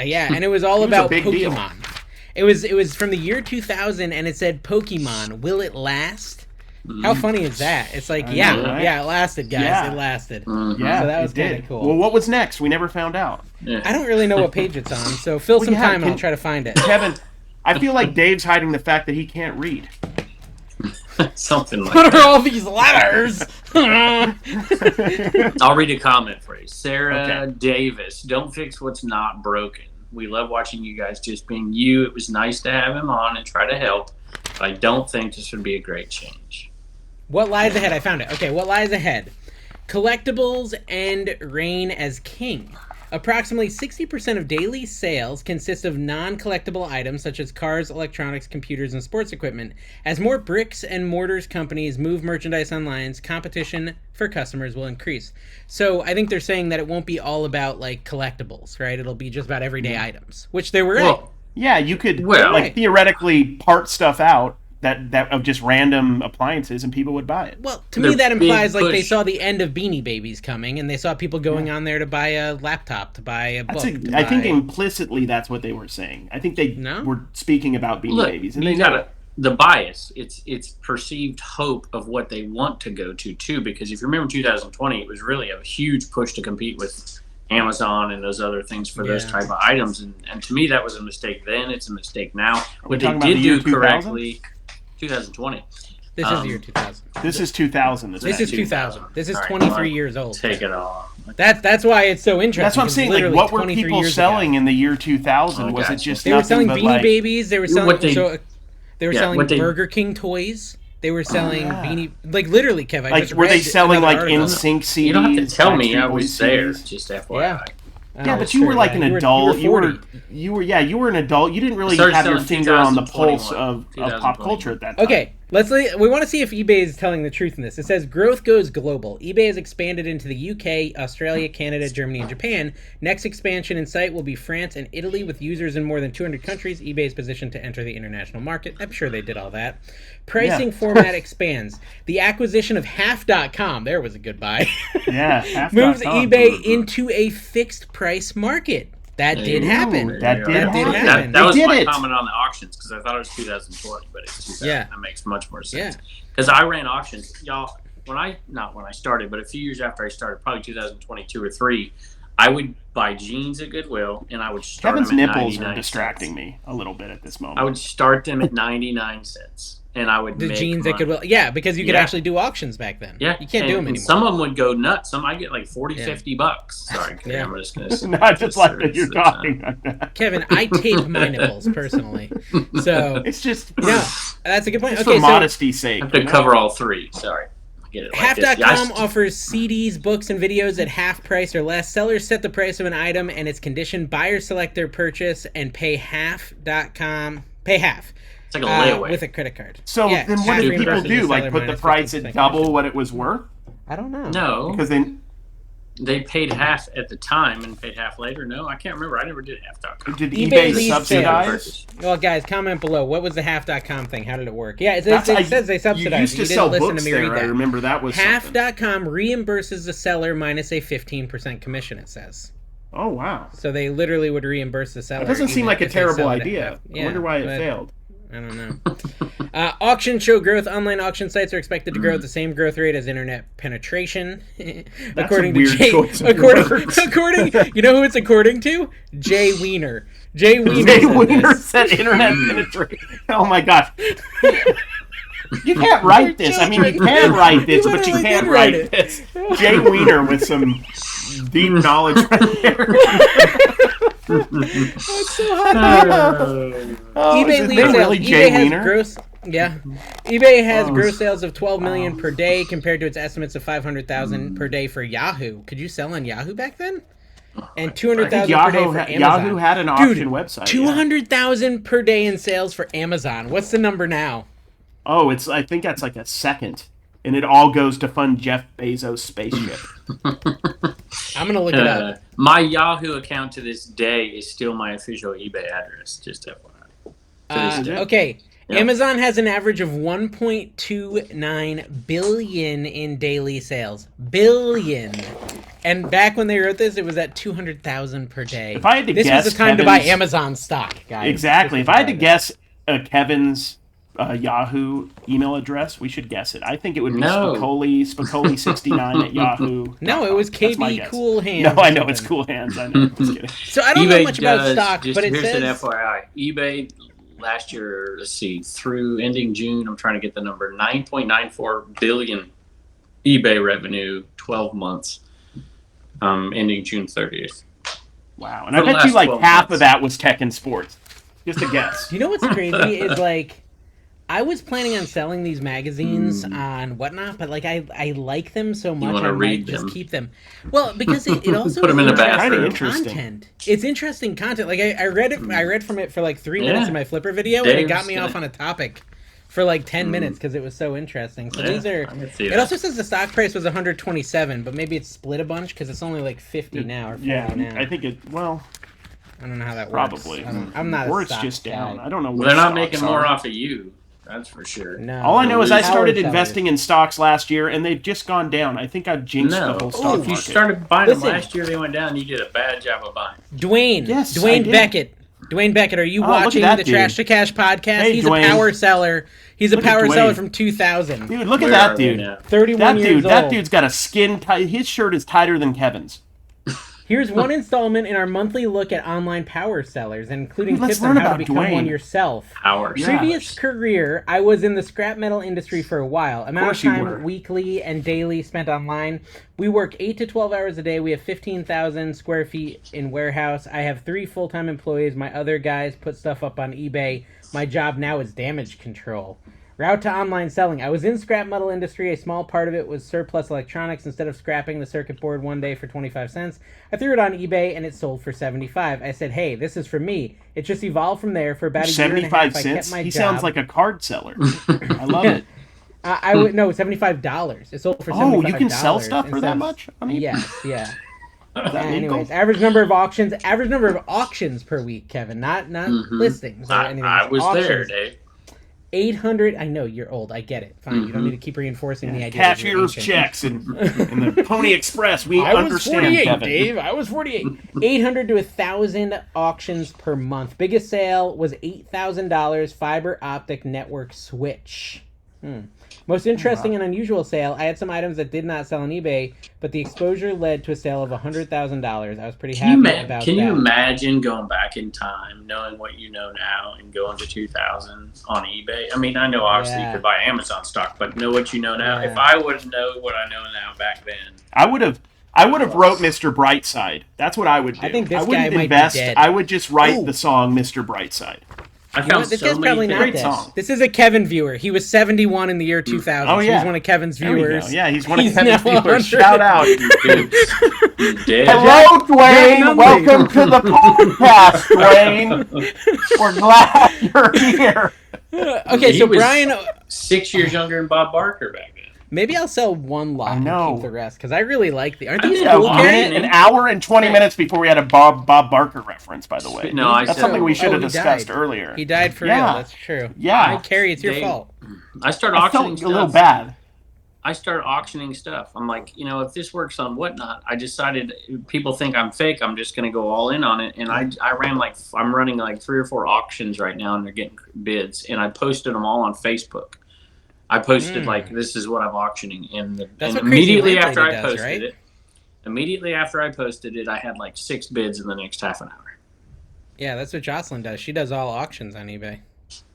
Speaker 1: Yeah, and it was all
Speaker 2: It was a
Speaker 1: about
Speaker 2: big
Speaker 1: Pokemon.
Speaker 2: deal.
Speaker 1: It was from the year 2000, and it said Pokemon. Will it last? How funny is that? It's like,
Speaker 2: know, right?
Speaker 1: yeah, it lasted, guys.
Speaker 2: Yeah.
Speaker 1: It lasted.
Speaker 2: Yeah,
Speaker 1: So that was
Speaker 2: it did.
Speaker 1: kind of cool.
Speaker 2: Well, what was next? We never found out.
Speaker 3: Yeah.
Speaker 1: I don't really know what page it's on, so fill some time and I'll try to find it.
Speaker 2: Kevin, I feel like Dave's hiding the fact that he can't read.
Speaker 3: Something like
Speaker 1: What
Speaker 3: that.
Speaker 1: are all these letters?
Speaker 3: I'll read a comment for you. Sarah Davis, don't fix what's not broken. We love watching you guys just being you. It was nice to have him on and try to help, but I don't think this would be a great change.
Speaker 1: What lies ahead? I found it. Okay, what lies ahead? Collectibles and reign as king. Approximately 60% of daily sales consist of non-collectible items such as cars, electronics, computers, and sports equipment. As more bricks and mortars companies move merchandise online, competition for customers will increase. So I think they're saying that it won't be all about like collectibles, right? It'll be just about everyday items, which they were right.
Speaker 2: Yeah, you could
Speaker 3: Well,
Speaker 2: theoretically part stuff out that of just random appliances and people would buy it.
Speaker 1: Well, to me that implies like they
Speaker 3: push.
Speaker 1: saw the end of Beanie Babies coming and they saw people going on there to buy a laptop, to buy a book.
Speaker 2: I think implicitly that's what they were saying. I think they were speaking about Beanie Babies. And
Speaker 3: you got the bias. It's perceived hope of what they want to go to too. Because if you remember 2020, it was really a huge push to compete with Amazon and those other things for those type of items. And to me, that was a mistake then. It's a mistake now. What they did do correctly. 2020.
Speaker 1: This is the year 2000.
Speaker 2: This is 2000.
Speaker 1: This is 2000. This is 23 years old.
Speaker 3: Take it all.
Speaker 1: That's why it's so interesting.
Speaker 2: That's what I'm saying. Like, what were people selling in the year 2000? Was it just
Speaker 1: they were selling Beanie Babies? They were selling selling
Speaker 3: what
Speaker 1: Burger King toys. They were selling Beanie, like literally, Kev. I just
Speaker 2: were
Speaker 1: read
Speaker 2: they selling like
Speaker 1: article.
Speaker 2: NSYNC CDs?
Speaker 3: You don't have to tell me. I was
Speaker 2: CDs?
Speaker 3: there. Just FYI.
Speaker 2: Yeah, but you were like an adult. You were an adult. You didn't really have your finger on the pulse of pop culture at that time.
Speaker 1: Okay, we want to see if eBay is telling the truth in this. It says growth goes global. eBay has expanded into the UK, Australia, Canada, Germany, and Japan. Next expansion in sight will be France and Italy with users in more than 200 countries. eBay is positioned to enter the international market. I'm sure they did all that. Pricing format expands. The acquisition of half.com, there was a good buy.
Speaker 2: Yeah, half.com.
Speaker 1: Moves eBay into a fixed price market. That did happen.
Speaker 2: That did happen.
Speaker 3: That was my comment on the auctions because I thought it was 2020, but it's 2000.
Speaker 1: Yeah.
Speaker 3: That makes much more sense. Because I ran auctions, y'all. Not when I started, but a few years after I started, probably 2022 or 3, I would buy jeans at Goodwill and I would start
Speaker 2: Kevin's
Speaker 3: them at
Speaker 2: nipples
Speaker 3: 99
Speaker 2: are distracting
Speaker 3: cents.
Speaker 2: me a little bit at this moment.
Speaker 3: I would start them at 99 cents. And I would
Speaker 1: the
Speaker 3: make
Speaker 1: jeans
Speaker 3: money.
Speaker 1: at Goodwill. Yeah, because you could actually do auctions back then.
Speaker 3: Yeah.
Speaker 1: You can't do them anymore.
Speaker 3: Some of them would go nuts. Some I get like $40-$50. Sorry,
Speaker 1: Yeah.
Speaker 3: I'm just going to
Speaker 2: Not just like that you're talking like that.
Speaker 1: Kevin, I tape my nipples personally. So
Speaker 2: it's just
Speaker 1: that's a good point.
Speaker 2: It's
Speaker 1: Okay,
Speaker 2: for modesty's sake.
Speaker 3: I have to cover all 3. Sorry. Get it like
Speaker 1: Half.com offers CDs, books, and videos at half price or less. Sellers set the price of an item and its condition. Buyers select their purchase and pay half.
Speaker 3: It's like a layaway.
Speaker 1: With a credit card.
Speaker 2: So then what did people do? Like put the price at double what it was worth?
Speaker 1: I don't know.
Speaker 3: No.
Speaker 2: Because then
Speaker 3: they paid half at the time and paid half later. No, I can't remember. I never did half.com.
Speaker 2: Did
Speaker 1: eBay
Speaker 2: eBay
Speaker 1: leads
Speaker 2: subsidize?
Speaker 1: Well, guys, comment below. What was the half.com thing? How did it work? Yeah, it says they subsidize.
Speaker 2: You used to
Speaker 1: didn't
Speaker 2: sell
Speaker 1: listen
Speaker 2: books
Speaker 1: to me
Speaker 2: there.
Speaker 1: read that.
Speaker 2: I remember that was something.
Speaker 1: Half.com reimburses the seller minus a 15% commission, it says.
Speaker 2: Oh, wow.
Speaker 1: So they literally would reimburse the seller.
Speaker 2: That doesn't seem like a
Speaker 1: if they
Speaker 2: terrible
Speaker 1: sell it at
Speaker 2: idea.
Speaker 1: half.
Speaker 2: I wonder why it
Speaker 1: but
Speaker 2: failed.
Speaker 1: I don't know. Auctions show growth. Online auction sites are expected to grow at the same growth rate as internet penetration. According to
Speaker 2: weird choice of words.
Speaker 1: according, you know who it's according to? Jay Weiner. Jay
Speaker 2: Weiner said internet penetration. Oh my gosh. You can't write this. I mean, you can write this, but you can't write this. Jay Weiner with some deep knowledge right there.
Speaker 1: That's so hot. eBay leads sales.
Speaker 2: Really Jay Weiner?
Speaker 1: eBay has gross sales of 12 million per day compared to its estimates of 500,000 per day for Yahoo. Could you sell on Yahoo back then? And 200,000 per day for Amazon.
Speaker 2: Yahoo had an auction website.
Speaker 1: 200,000 per day in sales for Amazon. What's the number now?
Speaker 2: Oh, I think that's like a second. And it all goes to fund Jeff Bezos' spaceship.
Speaker 1: I'm going to look it up.
Speaker 3: My Yahoo account to this day is still my official eBay address, just FYI.
Speaker 1: Okay.
Speaker 3: Yep.
Speaker 1: Amazon has an average of 1.29 billion in daily sales. Billion. And back when they wrote this, it was at 200,000 per day.
Speaker 2: If I had to
Speaker 1: this
Speaker 2: guess,
Speaker 1: was the time to buy Amazon stock, guys.
Speaker 2: Exactly. If I had to guess Kevin's Yahoo email address, we should guess it. I think it would be Spicoli69 at Yahoo.
Speaker 1: No, it was KB Cool Hands.
Speaker 2: No, I know it's Cool Hands. I know. Just kidding.
Speaker 1: So I don't know much about stock, but it
Speaker 3: here's
Speaker 1: says...
Speaker 3: an FYI. eBay last year, let's see, through ending June, I'm trying to get the number, 9.94 billion eBay revenue, 12 months, ending June 30th.
Speaker 2: Wow. And I bet you like half of that was tech and sports. Just a guess.
Speaker 1: You know what's crazy is like, I was planning on selling these magazines on Whatnot, but like I like them so much, I might just keep them. Well, because it also
Speaker 3: put them in a bathroom.
Speaker 1: Content. It's interesting content. Like I read from it for like 3 minutes in my Flipper video, and it got me off on a topic for like 10 minutes because it was so interesting. So these are. It also says the stock price was 127, but maybe it's split a bunch because it's only like 50 now or 40 now.
Speaker 2: I think it. Well.
Speaker 1: I don't know how that
Speaker 2: works.
Speaker 1: Probably. I'm not.
Speaker 2: Or
Speaker 1: a
Speaker 2: it's just down.
Speaker 1: Guy.
Speaker 2: I don't know.
Speaker 3: Well, they're not making more off of you. That's for sure.
Speaker 1: No.
Speaker 2: All I know is I started investing in stocks last year, and they've just gone down. I think I've jinxed the whole stock market.
Speaker 3: If you started buying them last year, they went down. You did a bad job of buying.
Speaker 1: Dwayne Beckett. Dwayne Beckett, are you watching the Trash to Cash podcast?
Speaker 2: Hey,
Speaker 1: He's
Speaker 2: Dwayne.
Speaker 1: A power seller. He's a power seller from 2000.
Speaker 2: Dude, look at that dude.
Speaker 1: 31 years old.
Speaker 2: That dude's got a skin tight. His shirt is tighter than Kevin's.
Speaker 1: Here's one installment in our monthly look at online power sellers, including tips on how to become one yourself. Previous career, I was in the scrap metal industry for a while. Amount of time weekly and daily spent online. We work 8 to 12 hours a day. We have 15,000 square feet in warehouse. I have 3 full-time employees. My other guys put stuff up on eBay. My job now is damage control. Route to online selling. I was in scrap metal industry. A small part of it was surplus electronics. Instead of scrapping the circuit board one day for 25 cents, I threw it on eBay and it sold for 75. I said, hey, this is for me. It just evolved from there. For about a year and a half, I kept my job.
Speaker 2: He sounds like a card seller. I love it.
Speaker 1: I would no $75. It sold for $75.
Speaker 2: Oh, you can sell stuff for that much on eBay?
Speaker 1: Yes, yeah. Anyways, average number of auctions per week, Kevin. Not listings or anything.
Speaker 3: I was there, Dave.
Speaker 1: 800. I know you're old. I get it. Fine. You don't need to keep reinforcing the idea.
Speaker 2: Cashier's checks and the Pony Express. We understand,
Speaker 1: I was 48,
Speaker 2: Kevin.
Speaker 1: Dave. I was 48. 800 to 1,000 auctions per month. Biggest sale was $8,000 fiber optic network switch. Most interesting and unusual sale. I had some items that did not sell on eBay, but the exposure led to a sale of $100,000. I was pretty happy about that.
Speaker 3: Can you imagine going back in time, knowing what you know now, and going to 2000 on eBay? I mean, I know obviously you could buy Amazon stock, but know what you know now. If I would have known what I know now back then,
Speaker 2: I would have wrote Mr. Brightside. That's what I would do.
Speaker 1: I think this
Speaker 2: guy
Speaker 1: might be dead.
Speaker 2: I would just write the song Mr. Brightside.
Speaker 1: This guy's probably not dead. This is a Kevin viewer. He was 71 in the year 2000.
Speaker 2: Oh, yeah.
Speaker 1: He's one of Kevin's viewers.
Speaker 2: Yeah, he's one of Kevin's viewers. Shout out.
Speaker 3: Hello,
Speaker 2: Dwayne. Welcome to the podcast, Dwayne. We're glad you're here.
Speaker 1: Okay, so Brian...
Speaker 3: 6 years younger than Bob Barker back then.
Speaker 1: Maybe I'll sell one lot
Speaker 2: I
Speaker 1: and
Speaker 2: know.
Speaker 1: keep the rest because I really like the. Aren't
Speaker 3: I
Speaker 1: these
Speaker 3: did
Speaker 1: cool,
Speaker 3: a
Speaker 1: Carrie?
Speaker 3: minute.
Speaker 2: An hour and 20 minutes before we had a Bob Barker reference, by the way.
Speaker 3: No, I
Speaker 2: That's
Speaker 3: said
Speaker 2: something we should have
Speaker 1: he
Speaker 2: discussed
Speaker 1: died.
Speaker 2: earlier.
Speaker 1: He died for
Speaker 2: Yeah.
Speaker 1: real. That's true.
Speaker 2: Yeah.
Speaker 1: Carrie, it's your fault.
Speaker 3: I started
Speaker 2: I
Speaker 3: auctioning
Speaker 2: felt a little
Speaker 3: stuff.
Speaker 2: bad.
Speaker 3: I started auctioning stuff. I'm like, if this works on Whatnot, I decided people think I'm fake. I'm just going to go all in on it. And I'm running like 3 or 4 auctions right now, and they're getting bids. And I posted them all on Facebook. I posted this is what I'm auctioning, and immediately after I posted it, I had like 6 bids in the next half an hour.
Speaker 1: Yeah, that's what Jocelyn does. She does all auctions on eBay.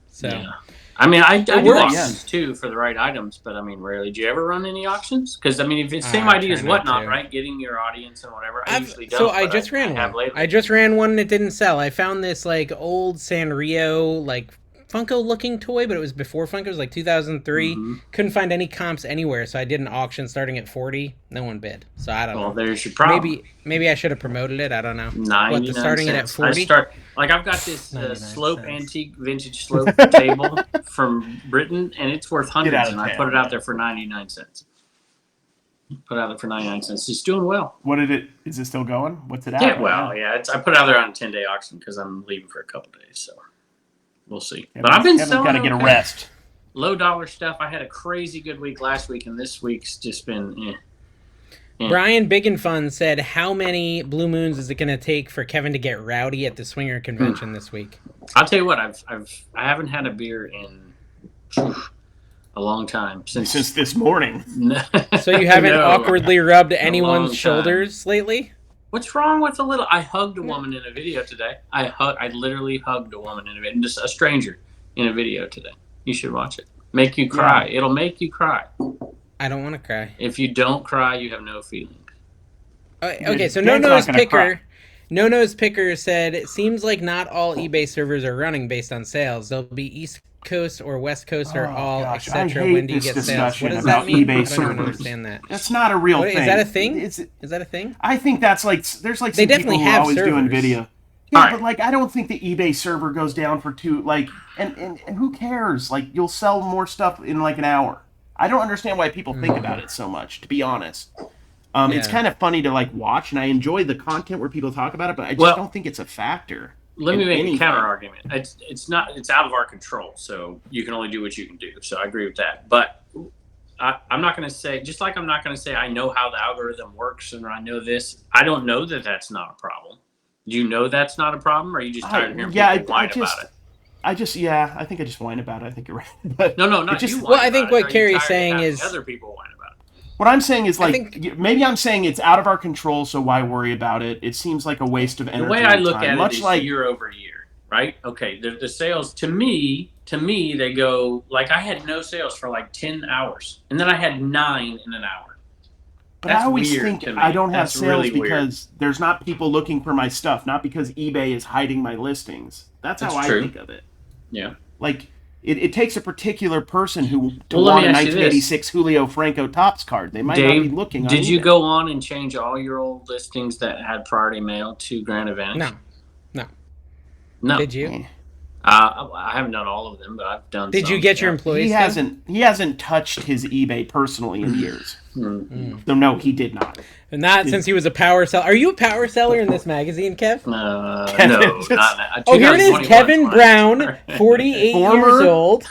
Speaker 1: So. Yeah.
Speaker 3: I mean, I do auctions too for the right items, but I mean, rarely. Do you ever run any auctions? Because I mean, if it's the same idea as Whatnot, right? Getting your audience and whatever. I usually don't.
Speaker 1: So I just ran one. I just ran one that didn't sell. I found this like old Sanrio like Funko looking toy, but it was before Funko. It was like 2003. Mm-hmm. Couldn't find any comps anywhere, so I did an auction starting at 40. No one bid. So I don't know.
Speaker 3: Well, there's your problem.
Speaker 1: Maybe I should have promoted it. I don't know.
Speaker 3: 99
Speaker 1: starting it at 40.
Speaker 3: I've got this slope antique vintage slope table from Britain, and it's worth hundreds, and I put it out there for 99 cents. It's doing well.
Speaker 2: Is it still going? What's it at?
Speaker 3: Yeah, well, yeah. I put it out there on a 10-day auction because I'm leaving for a couple days, so we'll see. But I've been selling.
Speaker 2: Got to get a rest.
Speaker 3: Low dollar stuff. I had a crazy good week last week, and this week's just been.
Speaker 1: Brian Big and Fun said, "How many blue moons is it going to take for Kevin to get rowdy at the swinger convention this week?"
Speaker 3: I'll tell you what. I haven't had a beer in a long time
Speaker 2: since this morning.
Speaker 1: So you haven't awkwardly rubbed anyone's shoulders lately?
Speaker 3: What's wrong with a little? I hugged a woman in a video today. I literally hugged a woman in a video, just a stranger in a video today. You should watch it. Make you cry. Yeah. It'll make you cry.
Speaker 1: I don't want to cry.
Speaker 3: If you don't cry, you have no feelings.
Speaker 1: Okay, so No Nose Picker said, "It seems like not all eBay servers are running based on sales. They'll be East Coast or West Coast or all, etc. When do you get sales? What does that mean?
Speaker 2: eBay
Speaker 1: I don't understand that.
Speaker 2: That's not a real thing.
Speaker 1: Is that a thing? Is that a thing?
Speaker 2: I think that's like there's like some people who are always doing video. Yeah, but like I don't think the eBay server goes down for 2 and who cares? Like you'll sell more stuff in like an hour. I don't understand why people think about it so much, to be honest. It's kind of funny to like watch, and I enjoy the content where people talk about it, but I just don't think it's a factor.
Speaker 3: Let me make a counter argument. It's out of our control, so you can only do what you can do. So I agree with that. But I'm not going to say, just like I'm not going to say I know how the algorithm works and I know this. I don't know that that's not a problem. Do you know that's not a problem, or are you just tired of hearing people whine about it?
Speaker 2: I think I just whine about it. I think you're right. But
Speaker 3: no, not
Speaker 2: just,
Speaker 3: you.
Speaker 1: Well, I think what Carrie's saying is
Speaker 3: other people whine about it.
Speaker 2: What I'm saying is maybe I'm saying it's out of our control, so why worry about it? It seems like a waste of energy.
Speaker 3: The way I look at it is year over year, right? Okay, the sales to me they go like I had no sales for like 10 hours, and then I had 9 in an hour.
Speaker 2: But I always think I don't have sales because there's not people looking for my stuff, not because eBay is hiding my listings. That's how I think of it.
Speaker 3: Yeah.
Speaker 2: Like, it takes a particular person who want a 1986 Julio Franco Topps card. They might not be looking on
Speaker 3: Did you
Speaker 2: eBay.
Speaker 3: go on and change all your old listings that had priority mail to Grand Advantage? No.
Speaker 1: Did you?
Speaker 3: I haven't done all of them, but I've done.
Speaker 1: Did you get your employees?
Speaker 2: He hasn't touched his eBay personally in years. So no, he did not.
Speaker 1: And not since he was a power seller. Are you a power seller in this magazine, Kev?
Speaker 3: No, not.
Speaker 1: Oh, here it is, Kevin Brown, 48 years old.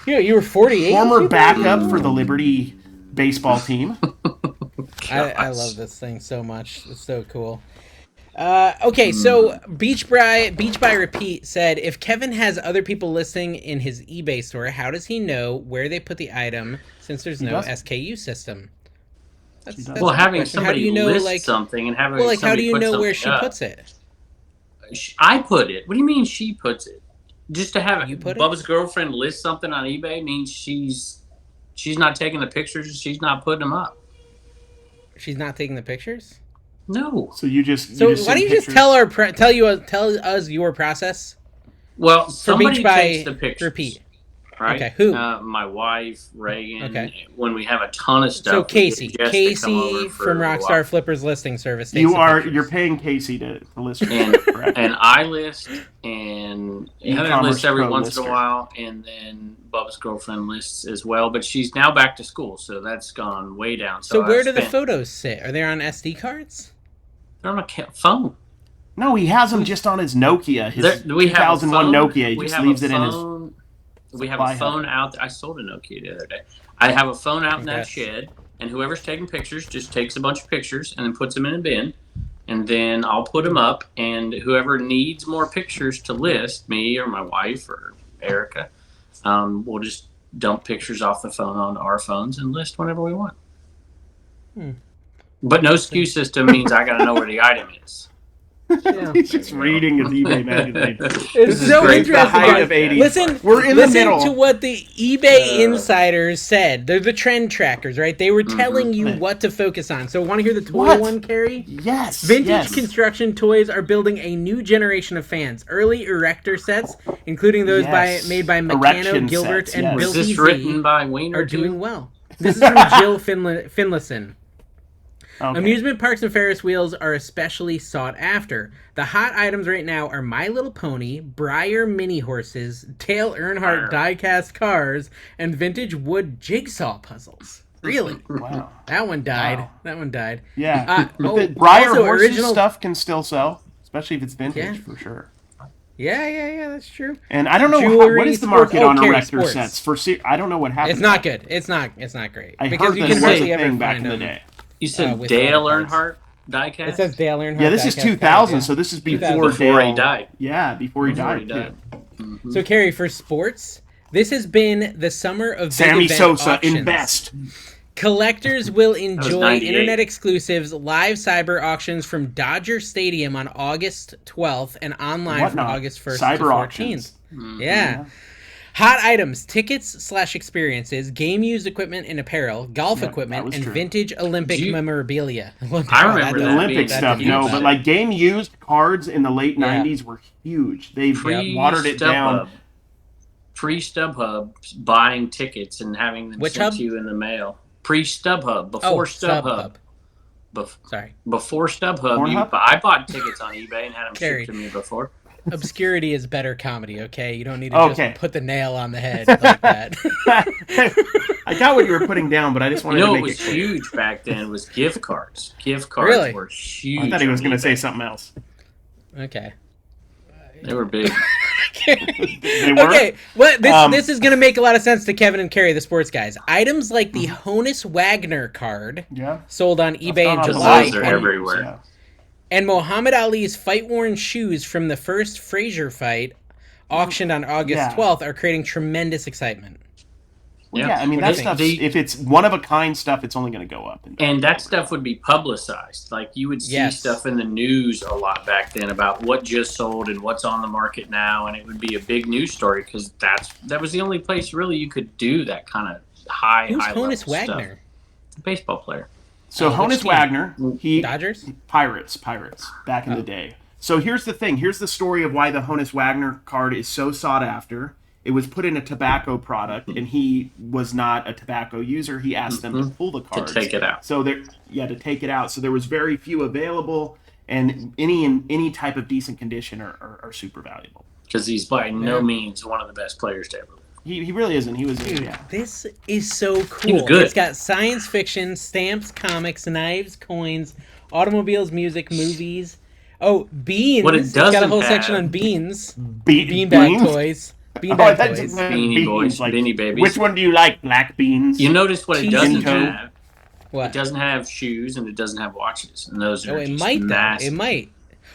Speaker 1: You were 48.
Speaker 2: Former backup for the Liberty baseball team.
Speaker 1: I love this thing so much. It's so cool. Okay, so Beach by Repeat said, if Kevin has other people listing in his eBay store, how does he know where they put the item since there's no SKU system? That's
Speaker 3: having somebody list something and having somebody
Speaker 1: how do you know where she
Speaker 3: up.
Speaker 1: puts it?
Speaker 3: I put it. What do you mean she puts it? Just to have Bubba's girlfriend list something on eBay means she's not taking the pictures and she's not putting them up.
Speaker 1: She's not taking the pictures?
Speaker 3: No.
Speaker 2: So why
Speaker 1: don't you just tell us your process?
Speaker 3: Well, somebody takes the pictures.
Speaker 1: Repeat.
Speaker 3: right?
Speaker 1: Okay, who?
Speaker 3: My wife, Reagan.
Speaker 1: Okay.
Speaker 3: When we have a ton of stuff.
Speaker 1: So Casey
Speaker 3: we get Jess to come over
Speaker 1: from
Speaker 3: for a while.
Speaker 1: Rockstar Flippers listing service. Takes
Speaker 2: You're paying Casey to list,
Speaker 3: and
Speaker 2: correct?
Speaker 3: and I list, and Heather
Speaker 2: E-commerce
Speaker 3: lists every
Speaker 2: pro
Speaker 3: once
Speaker 2: lister.
Speaker 3: in a while, and then Bubba's girlfriend lists as well. But she's now back to school, so that's gone way down.
Speaker 1: So where do the photos sit? Are they on SD cards?
Speaker 3: They're on my phone.
Speaker 2: No, he has them just on his Nokia. His
Speaker 3: We have
Speaker 2: 2001 Nokia. He just leaves it in his.
Speaker 3: We have a phone out. I sold a Nokia the other day. I have a phone out in that shed, and whoever's taking pictures just takes a bunch of pictures and then puts them in a bin, and then I'll put them up. And whoever needs more pictures to list, me or my wife or Erica, we'll just dump pictures off the phone onto our phones and list whenever we want. But no SKU system means I got to know where the item is.
Speaker 1: Yeah.
Speaker 2: He's just reading his eBay magazine.
Speaker 1: It's so interesting.
Speaker 2: The height of 80s. We're in the middle.
Speaker 1: Listen to what the eBay insiders said. They're the trend trackers, right? They were telling you what to focus on. So want to hear the toy one, Carrie?
Speaker 2: Yes.
Speaker 1: Vintage construction toys are building a new generation of fans. Early erector sets, including those made by Meccano,
Speaker 2: Erection
Speaker 1: Gilbert,
Speaker 2: sets,
Speaker 1: and
Speaker 3: Was
Speaker 1: Bill
Speaker 3: this written by Wiener
Speaker 1: are doing well. This is from Jill Finlayson.
Speaker 2: Okay.
Speaker 1: Amusement parks and Ferris wheels are especially sought after. The hot items right now are My Little Pony, Breyer mini horses, Dale Earnhardt die-cast cars, and vintage wood jigsaw puzzles. Really?
Speaker 2: Wow.
Speaker 1: That one died.
Speaker 2: Wow.
Speaker 1: That one died.
Speaker 2: Yeah. The Breyer
Speaker 1: also
Speaker 2: horses
Speaker 1: original
Speaker 2: stuff can still sell, especially if it's vintage, for sure.
Speaker 1: Yeah, that's true.
Speaker 2: And I don't know
Speaker 1: Jewelry,
Speaker 2: what is the
Speaker 1: sports-
Speaker 2: market on
Speaker 1: Carrie,
Speaker 2: erector
Speaker 1: sports.
Speaker 2: sets. I don't know what happened.
Speaker 1: It's not good. It's not great.
Speaker 2: I
Speaker 1: because
Speaker 2: heard
Speaker 1: you
Speaker 2: this
Speaker 1: can
Speaker 2: was
Speaker 1: hardly
Speaker 2: a
Speaker 1: ever
Speaker 2: thing back
Speaker 1: find
Speaker 2: in the
Speaker 1: them.
Speaker 2: day.
Speaker 3: You said
Speaker 1: with
Speaker 3: Dale
Speaker 1: other parts.
Speaker 3: Earnhardt diecast?
Speaker 1: It says Dale Earnhardt.
Speaker 2: Yeah, this is
Speaker 1: diecast
Speaker 2: 2000,
Speaker 1: card,
Speaker 2: so this is
Speaker 1: 2000.
Speaker 2: before Dale.
Speaker 3: he died.
Speaker 2: Yeah, before he died.
Speaker 3: Mm-hmm.
Speaker 1: So, Carrie, for sports, this has been the summer of big
Speaker 2: Sammy
Speaker 1: event
Speaker 2: Sosa,
Speaker 1: auctions.
Speaker 2: invest.
Speaker 1: Collectors will enjoy
Speaker 3: 98.
Speaker 1: internet exclusives, live cyber auctions from Dodger Stadium on August 12th and online from August 1st
Speaker 2: Cyber
Speaker 1: to 14th.
Speaker 2: auctions.
Speaker 1: Yeah. Hot items, tickets/experiences, game used equipment and apparel, golf equipment, and
Speaker 2: true.
Speaker 1: vintage Olympic memorabilia.
Speaker 3: I remember
Speaker 2: The
Speaker 3: that
Speaker 2: Olympic
Speaker 3: being
Speaker 2: stuff,
Speaker 3: huge.
Speaker 2: no, but like game used cards in the late 90s were huge. They've watered it down.
Speaker 3: Pre-StubHub, buying tickets and having them sent to you in the mail. Pre-StubHub, before StubHub.
Speaker 1: Sorry.
Speaker 3: Before StubHub, I bought tickets on eBay and had them shipped to me before.
Speaker 1: Obscurity is better comedy, okay? You don't need to just put the nail on the head like that.
Speaker 2: I got what you were putting down, but I just wanted to make it
Speaker 3: what was
Speaker 2: clear.
Speaker 3: huge back then was gift cards. Gift cards were huge.
Speaker 2: I thought he was going to say something else.
Speaker 1: Okay.
Speaker 3: They were big.
Speaker 2: They were?
Speaker 1: Okay, this is going to make a lot of sense to Kevin and Carrie, the sports guys. Items like the Honus Wagner card sold on eBay in July.
Speaker 3: Those are everywhere.
Speaker 2: Yeah.
Speaker 1: And Muhammad Ali's fight-worn shoes from the first Frazier fight, auctioned on August 12th, are creating tremendous excitement.
Speaker 2: Well, I mean, that stuff, if it's one-of-a-kind stuff, it's only going to go up.
Speaker 3: And that stuff would be publicized. Like, you would see stuff in the news a lot back then about what just sold and what's on the market now, and it would be a big news story because that was the only place, really, you could do that kind of high-level stuff.
Speaker 1: Who's Honus Wagner?
Speaker 3: A baseball player.
Speaker 2: So Honus Wagner,
Speaker 1: Dodgers?
Speaker 2: Pirates, back in the day. So here's the thing. Here's the story of why the Honus Wagner card is so sought after. It was put in a tobacco product, and he was not a tobacco user. He asked them to pull the cards.
Speaker 3: To take it out.
Speaker 2: So to take it out. So there was very few available, and any type of decent condition are super valuable.
Speaker 3: Because he's by no means one of the best players to ever live.
Speaker 2: He really isn't. He was.
Speaker 1: This is so cool.
Speaker 3: He was good.
Speaker 1: It's got science fiction, stamps, comics, knives, coins, automobiles, music, movies. Oh, beans.
Speaker 3: What it
Speaker 1: It's got a whole
Speaker 3: doesn't
Speaker 1: section
Speaker 3: have-
Speaker 1: on beans.
Speaker 2: Beans?
Speaker 1: Beanbag toys. Beanbag toys.
Speaker 3: Beanie Boys, Beanie Babies.
Speaker 2: Which one do you like? Black beans?
Speaker 3: You notice what it doesn't
Speaker 2: Tinto?
Speaker 3: have?
Speaker 1: What?
Speaker 3: It doesn't have shoes and it doesn't have watches. And those are
Speaker 1: it
Speaker 3: just
Speaker 1: might, though.
Speaker 3: massive.
Speaker 1: It might.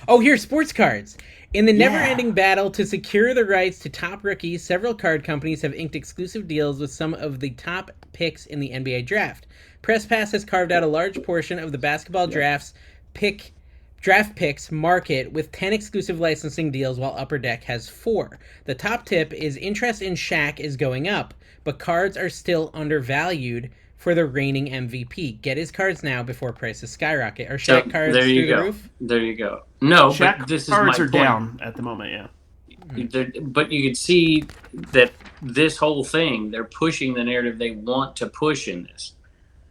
Speaker 1: Oh, here, sports cards. In the never-ending battle to secure the rights to top rookies, several card companies have inked exclusive deals with some of the top picks in the NBA draft. PressPass has carved out a large portion of the basketball draft picks market with 10 exclusive licensing deals, while Upper Deck has 4. The top tip is interest in Shaq is going up, but cards are still undervalued for the reigning MVP. Get his cards now before prices skyrocket. Are Shaq cards through the roof?
Speaker 3: There you go. No,
Speaker 2: Shaq
Speaker 3: but this is my
Speaker 2: cards are
Speaker 3: point.
Speaker 2: down at the moment,
Speaker 3: But you can see that this whole thing, they're pushing the narrative they want to push in this.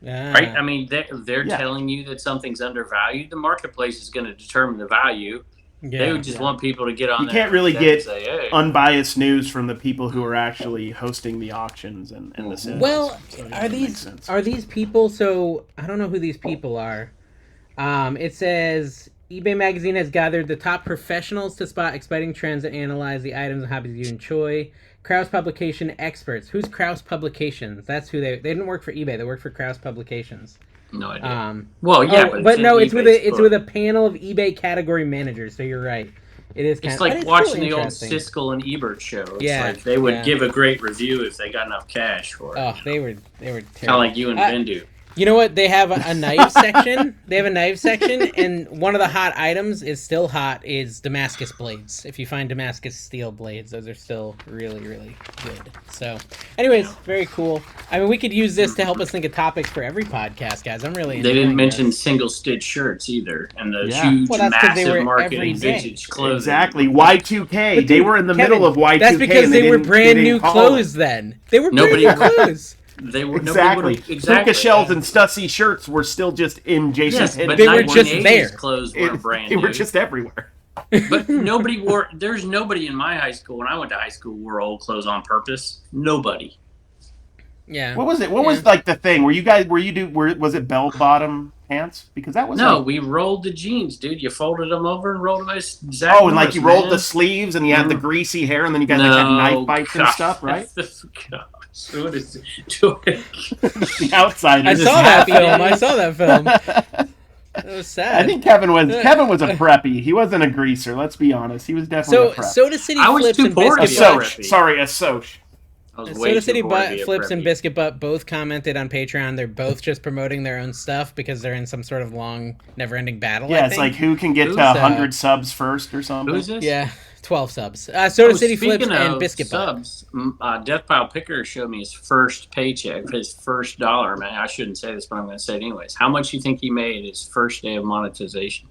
Speaker 3: Right? I mean, they're telling you that something's undervalued. The marketplace is going to determine the value. They would just want people to get on there.
Speaker 2: You can't really get unbiased news from the people who are actually hosting the auctions and the sales.
Speaker 1: Well, are these people? So I don't know who these people are. It says eBay magazine has gathered the top professionals to spot exciting trends and analyze the items and hobbies you enjoy. Krause Publication experts. Who's Krause Publications? That's who they didn't work for eBay. They work for Krause Publications.
Speaker 3: No idea. Well, yeah,
Speaker 1: but no, it's with a panel of eBay category managers. So you're right.
Speaker 3: It's like watching the old Siskel and Ebert show. It's like they would give a great review if they got enough cash for it.
Speaker 1: Oh, they were terrible.
Speaker 3: Kind of like you and Ben do.
Speaker 1: You know what? They have a knife section. They have a knife section, and one of the hot items is still hot is Damascus blades. If you find Damascus steel blades, those are still really, really good. So, anyways, very cool. I mean, we could use this to help us think of topics for every podcast, guys. I'm really enjoying
Speaker 3: They didn't mention
Speaker 1: this.
Speaker 3: Single stitch shirts either, and the huge, massive market in vintage clothing.
Speaker 2: Exactly. Y2K. They were in the middle of Y2K.
Speaker 1: That's because they were brand new clothes then. They were brand new clothes.
Speaker 2: They were exactly. Puka shells and Stussy shirts were still just in Jason's head.
Speaker 1: But they were just there.
Speaker 3: Clothes were brand
Speaker 2: they
Speaker 3: new.
Speaker 2: were just everywhere.
Speaker 3: But nobody wore. There's nobody in my high school when I went to high school wore old clothes on purpose. Nobody.
Speaker 1: Yeah.
Speaker 2: What was it? What was like the thing? Was it bell bottom pants? Because that was
Speaker 3: we rolled the jeans, dude. You folded them over and rolled them as
Speaker 2: and like you rolled the sleeves and you had the greasy hair and then you got like knife bites and stuff, right?
Speaker 3: What is it?
Speaker 2: The outside.
Speaker 1: I saw that film. It was sad.
Speaker 2: I think Kevin was a preppy. He wasn't a greaser. Let's be honest. He was definitely a prep.
Speaker 1: Soda City Flips and Biscuit
Speaker 2: Butt. Sorry, a Soch.
Speaker 1: Soda City Flips and Biscuit Butt both commented on Patreon. They're both just promoting their own stuff because they're in some sort of long, never-ending battle.
Speaker 2: Yeah, it's like who can get to 100 subs first or something.
Speaker 3: Who's this?
Speaker 1: Yeah. 12 subs. Soda City Flips and Biscuit
Speaker 3: subs, Death Pile Picker showed me his first paycheck, his first dollar. Man, I shouldn't say this, but I'm going to say it anyways. How much do you think he made his first day of monetization?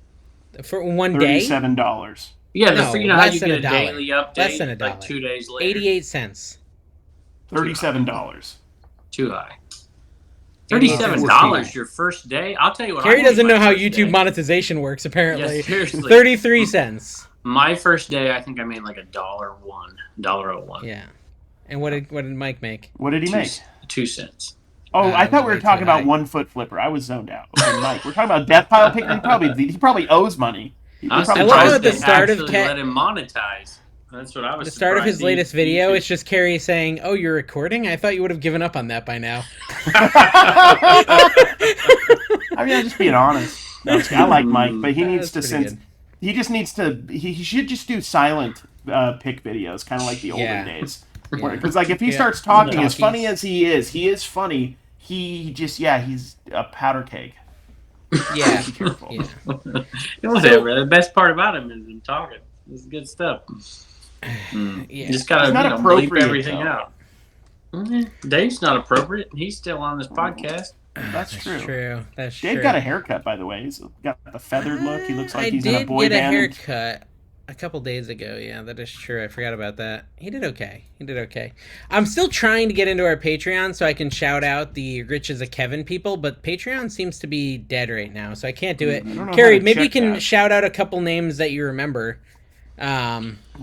Speaker 1: For one day?
Speaker 2: $37.
Speaker 3: Yeah, you know how you get a daily update?
Speaker 1: Less than $1.
Speaker 3: Like 2 days later?
Speaker 1: 88 cents.
Speaker 2: $37.
Speaker 3: Too high. $37 your first day? I'll tell you what.
Speaker 1: Carrie doesn't know how YouTube monetization works, apparently.
Speaker 3: Yeah, seriously.
Speaker 1: 33 cents.
Speaker 3: My first day, I think I made like $1.01.
Speaker 1: Yeah. And what did Mike make?
Speaker 2: What did he make?
Speaker 3: 2 cents.
Speaker 2: Oh, I thought we were talking about 1 foot flipper. I was zoned out. Okay, Mike, we're talking about Death Pile Picker. He probably owes money.
Speaker 1: I love at the start of
Speaker 3: let him monetize. That's what I was.
Speaker 1: The start of his latest video, it's just Carrie saying, "Oh, you're recording? I thought you would have given up on that by now."
Speaker 2: I mean, I'm just being honest. I like Mike, but he needs to he just needs to. He should just do silent pick videos, kind of like the olden days. Because like if he starts talking, as funny as he is funny. He just he's a powder keg.
Speaker 1: Yeah,
Speaker 2: be careful.
Speaker 1: Yeah.
Speaker 3: Whatever. The best part about him is him talking. It's good stuff.
Speaker 1: Yeah.
Speaker 3: Just gotta bleep everything out. Dave's not appropriate. He's still on this podcast.
Speaker 2: That's true.
Speaker 1: That's
Speaker 2: Dave
Speaker 1: true.
Speaker 2: got a haircut, by the way. He's got the feathered look. He looks like he's in a boy
Speaker 1: I did get
Speaker 2: band.
Speaker 1: a haircut a couple days ago. Yeah, that is true. I forgot about that. He did okay. I'm still trying to get into our Patreon so I can shout out the Rich as a Kevin people, but Patreon seems to be dead right now, so I can't do it. Carrie, maybe you can shout out a couple names that you remember.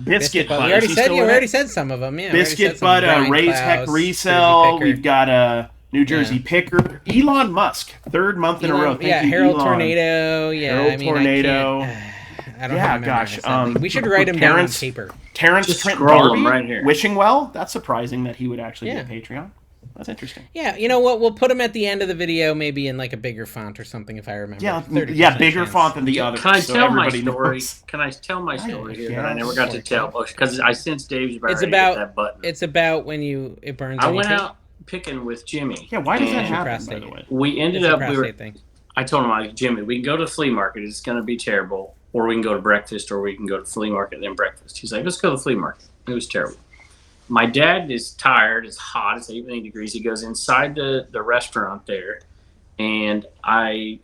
Speaker 2: Biscuit Butt.
Speaker 1: We already said some of them. Yeah,
Speaker 2: Biscuit Butt, Raise Heck Resell. We've got New Jersey Picker. Elon Musk, third month in a row. Thank you,
Speaker 1: Harold
Speaker 2: Elon.
Speaker 1: Tornado. Yeah,
Speaker 2: Harold Tornado.
Speaker 1: I don't remember. We should write him down on paper.
Speaker 2: Terrence Trent Darby, right here. Wishing well. That's surprising that he would actually be a Patreon. That's interesting.
Speaker 1: Yeah, you know what? We'll put him at the end of the video, maybe in like a bigger font or something, if I remember.
Speaker 2: Yeah, bigger font than the other.
Speaker 3: Can I tell my story? Can I tell my story here that I never got to tell? Because I sense Dave's about to hit that button.
Speaker 1: It's about when it burns.
Speaker 3: I went out picking with Jimmy.
Speaker 2: Yeah, why does that happen? By the way,
Speaker 3: we ended up. I told him, Jimmy, we can go to the flea market. It's going to be terrible. Or we can go to breakfast, or we can go to flea market, then breakfast. He's like, let's go to the flea market. It was terrible. My dad is tired. It's hot. It's 80 degrees. He goes inside the restaurant there, and 10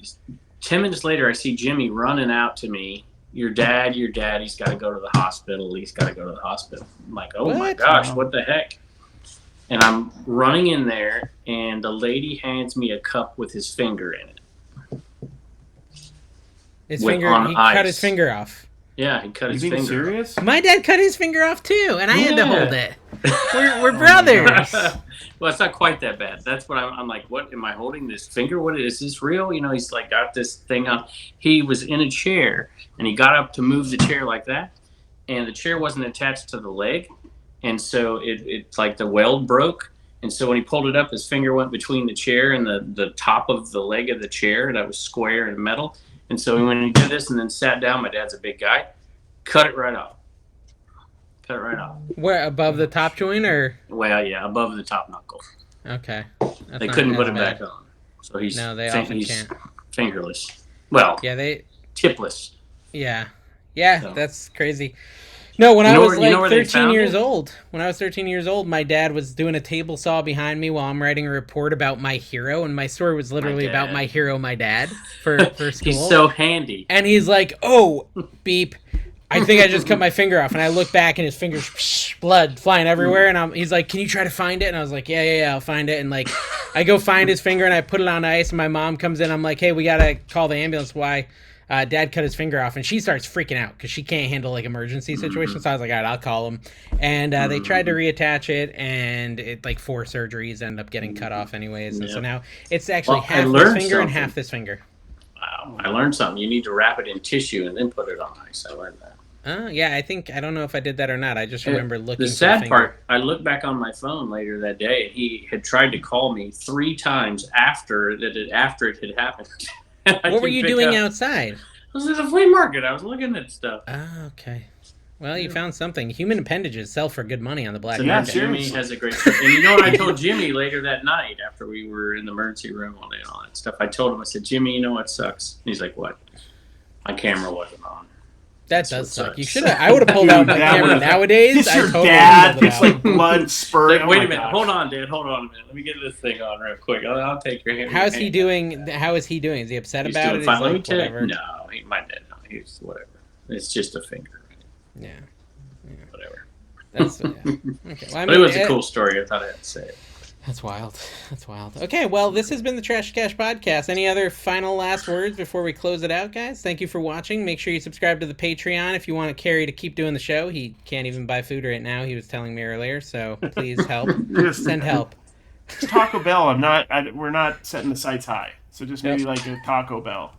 Speaker 3: minutes later, I see Jimmy running out to me. Your dad, he's got to go to the hospital. I'm like, oh my gosh, what the heck? And I'm running in there, and the lady hands me a cup with his finger in it.
Speaker 1: He cut his finger off.
Speaker 3: Yeah, he cut his finger.
Speaker 2: You being serious?
Speaker 1: My dad cut his finger off too, and I had to hold it. We're brothers.
Speaker 3: Well, it's not quite that bad. That's what I'm like. What am I holding this finger? What is this real? He's like got this thing on. He was in a chair, and he got up to move the chair like that, and the chair wasn't attached to the leg, and so it's like the weld broke. And so when he pulled it up, his finger went between the chair and the top of the leg of the chair that was square and metal. And so when he did this and then sat down, my dad's a big guy, cut it right off.
Speaker 1: Where, above the top joint or?
Speaker 3: Well, yeah, above the top knuckle.
Speaker 1: Okay.
Speaker 3: They couldn't put it back on. So he's fingerless. Well, yeah, tipless.
Speaker 1: Yeah. Yeah, so. That's crazy. No, when I was like 13 years old, my dad was doing a table saw behind me while I'm writing a report about my hero, and my story was literally about my hero, my dad, for school.
Speaker 3: He's so handy.
Speaker 1: And he's like, "Oh, beep, I think I just cut my finger off." And I look back, and his fingers, blood flying everywhere. And he's like, "Can you try to find it?" And I was like, "Yeah, I'll find it." And like, I go find his finger, and I put it on ice. And my mom comes in. I'm like, "Hey, we gotta call the ambulance. Why?" Dad cut his finger off, and she starts freaking out because she can't handle like emergency situations. So I was like, all right, I'll call him. And they tried to reattach it, and it like 4 surgeries ended up getting cut off anyways. And so now it's actually half this finger and half this finger.
Speaker 3: Wow, I learned something. You need to wrap it in tissue and then put it on ice. I learned that.
Speaker 1: Yeah, I don't know if I did that or not. I just remember looking.
Speaker 3: The sad part, I looked back on my phone later that day, and he had tried to call me 3 times after it had happened.
Speaker 1: What were you doing outside?
Speaker 3: I was at the flea market. I was looking at stuff.
Speaker 1: Oh, okay. Well, you found something. Human appendages sell for good money on the black
Speaker 3: market. Jimmy has a great story. And you know what I told Jimmy later that night after we were in the emergency room all day and all that stuff? I told him, I said, "Jimmy, you know what sucks?" And he's like, "What?" My camera wasn't on.
Speaker 1: That does suck. You should have. I would have pulled out my camera nowadays.
Speaker 2: It's your dad. It's like blood spurting.
Speaker 3: Wait a minute. Hold on, Dad. Hold on a minute. Let me get this thing on real quick. I'll take your hand.
Speaker 1: How's he doing? How is he doing? Is he upset about it?
Speaker 3: Fine. Let me tell you. No, my dad. No, he's whatever. It's just a finger.
Speaker 1: Yeah.
Speaker 3: Whatever.
Speaker 1: That's okay. Well,
Speaker 3: but it was a cool story. I thought I had to say it.
Speaker 1: That's wild. Okay, well, this has been the Trash Cash Podcast. Any other final last words before we close it out, guys? Thank you for watching. Make sure you subscribe to the Patreon if you want Carrie to keep doing the show. He can't even buy food right now, he was telling me earlier, so please help. Send help.
Speaker 2: Taco Bell, we're not setting the sights high. So just maybe like a Taco Bell.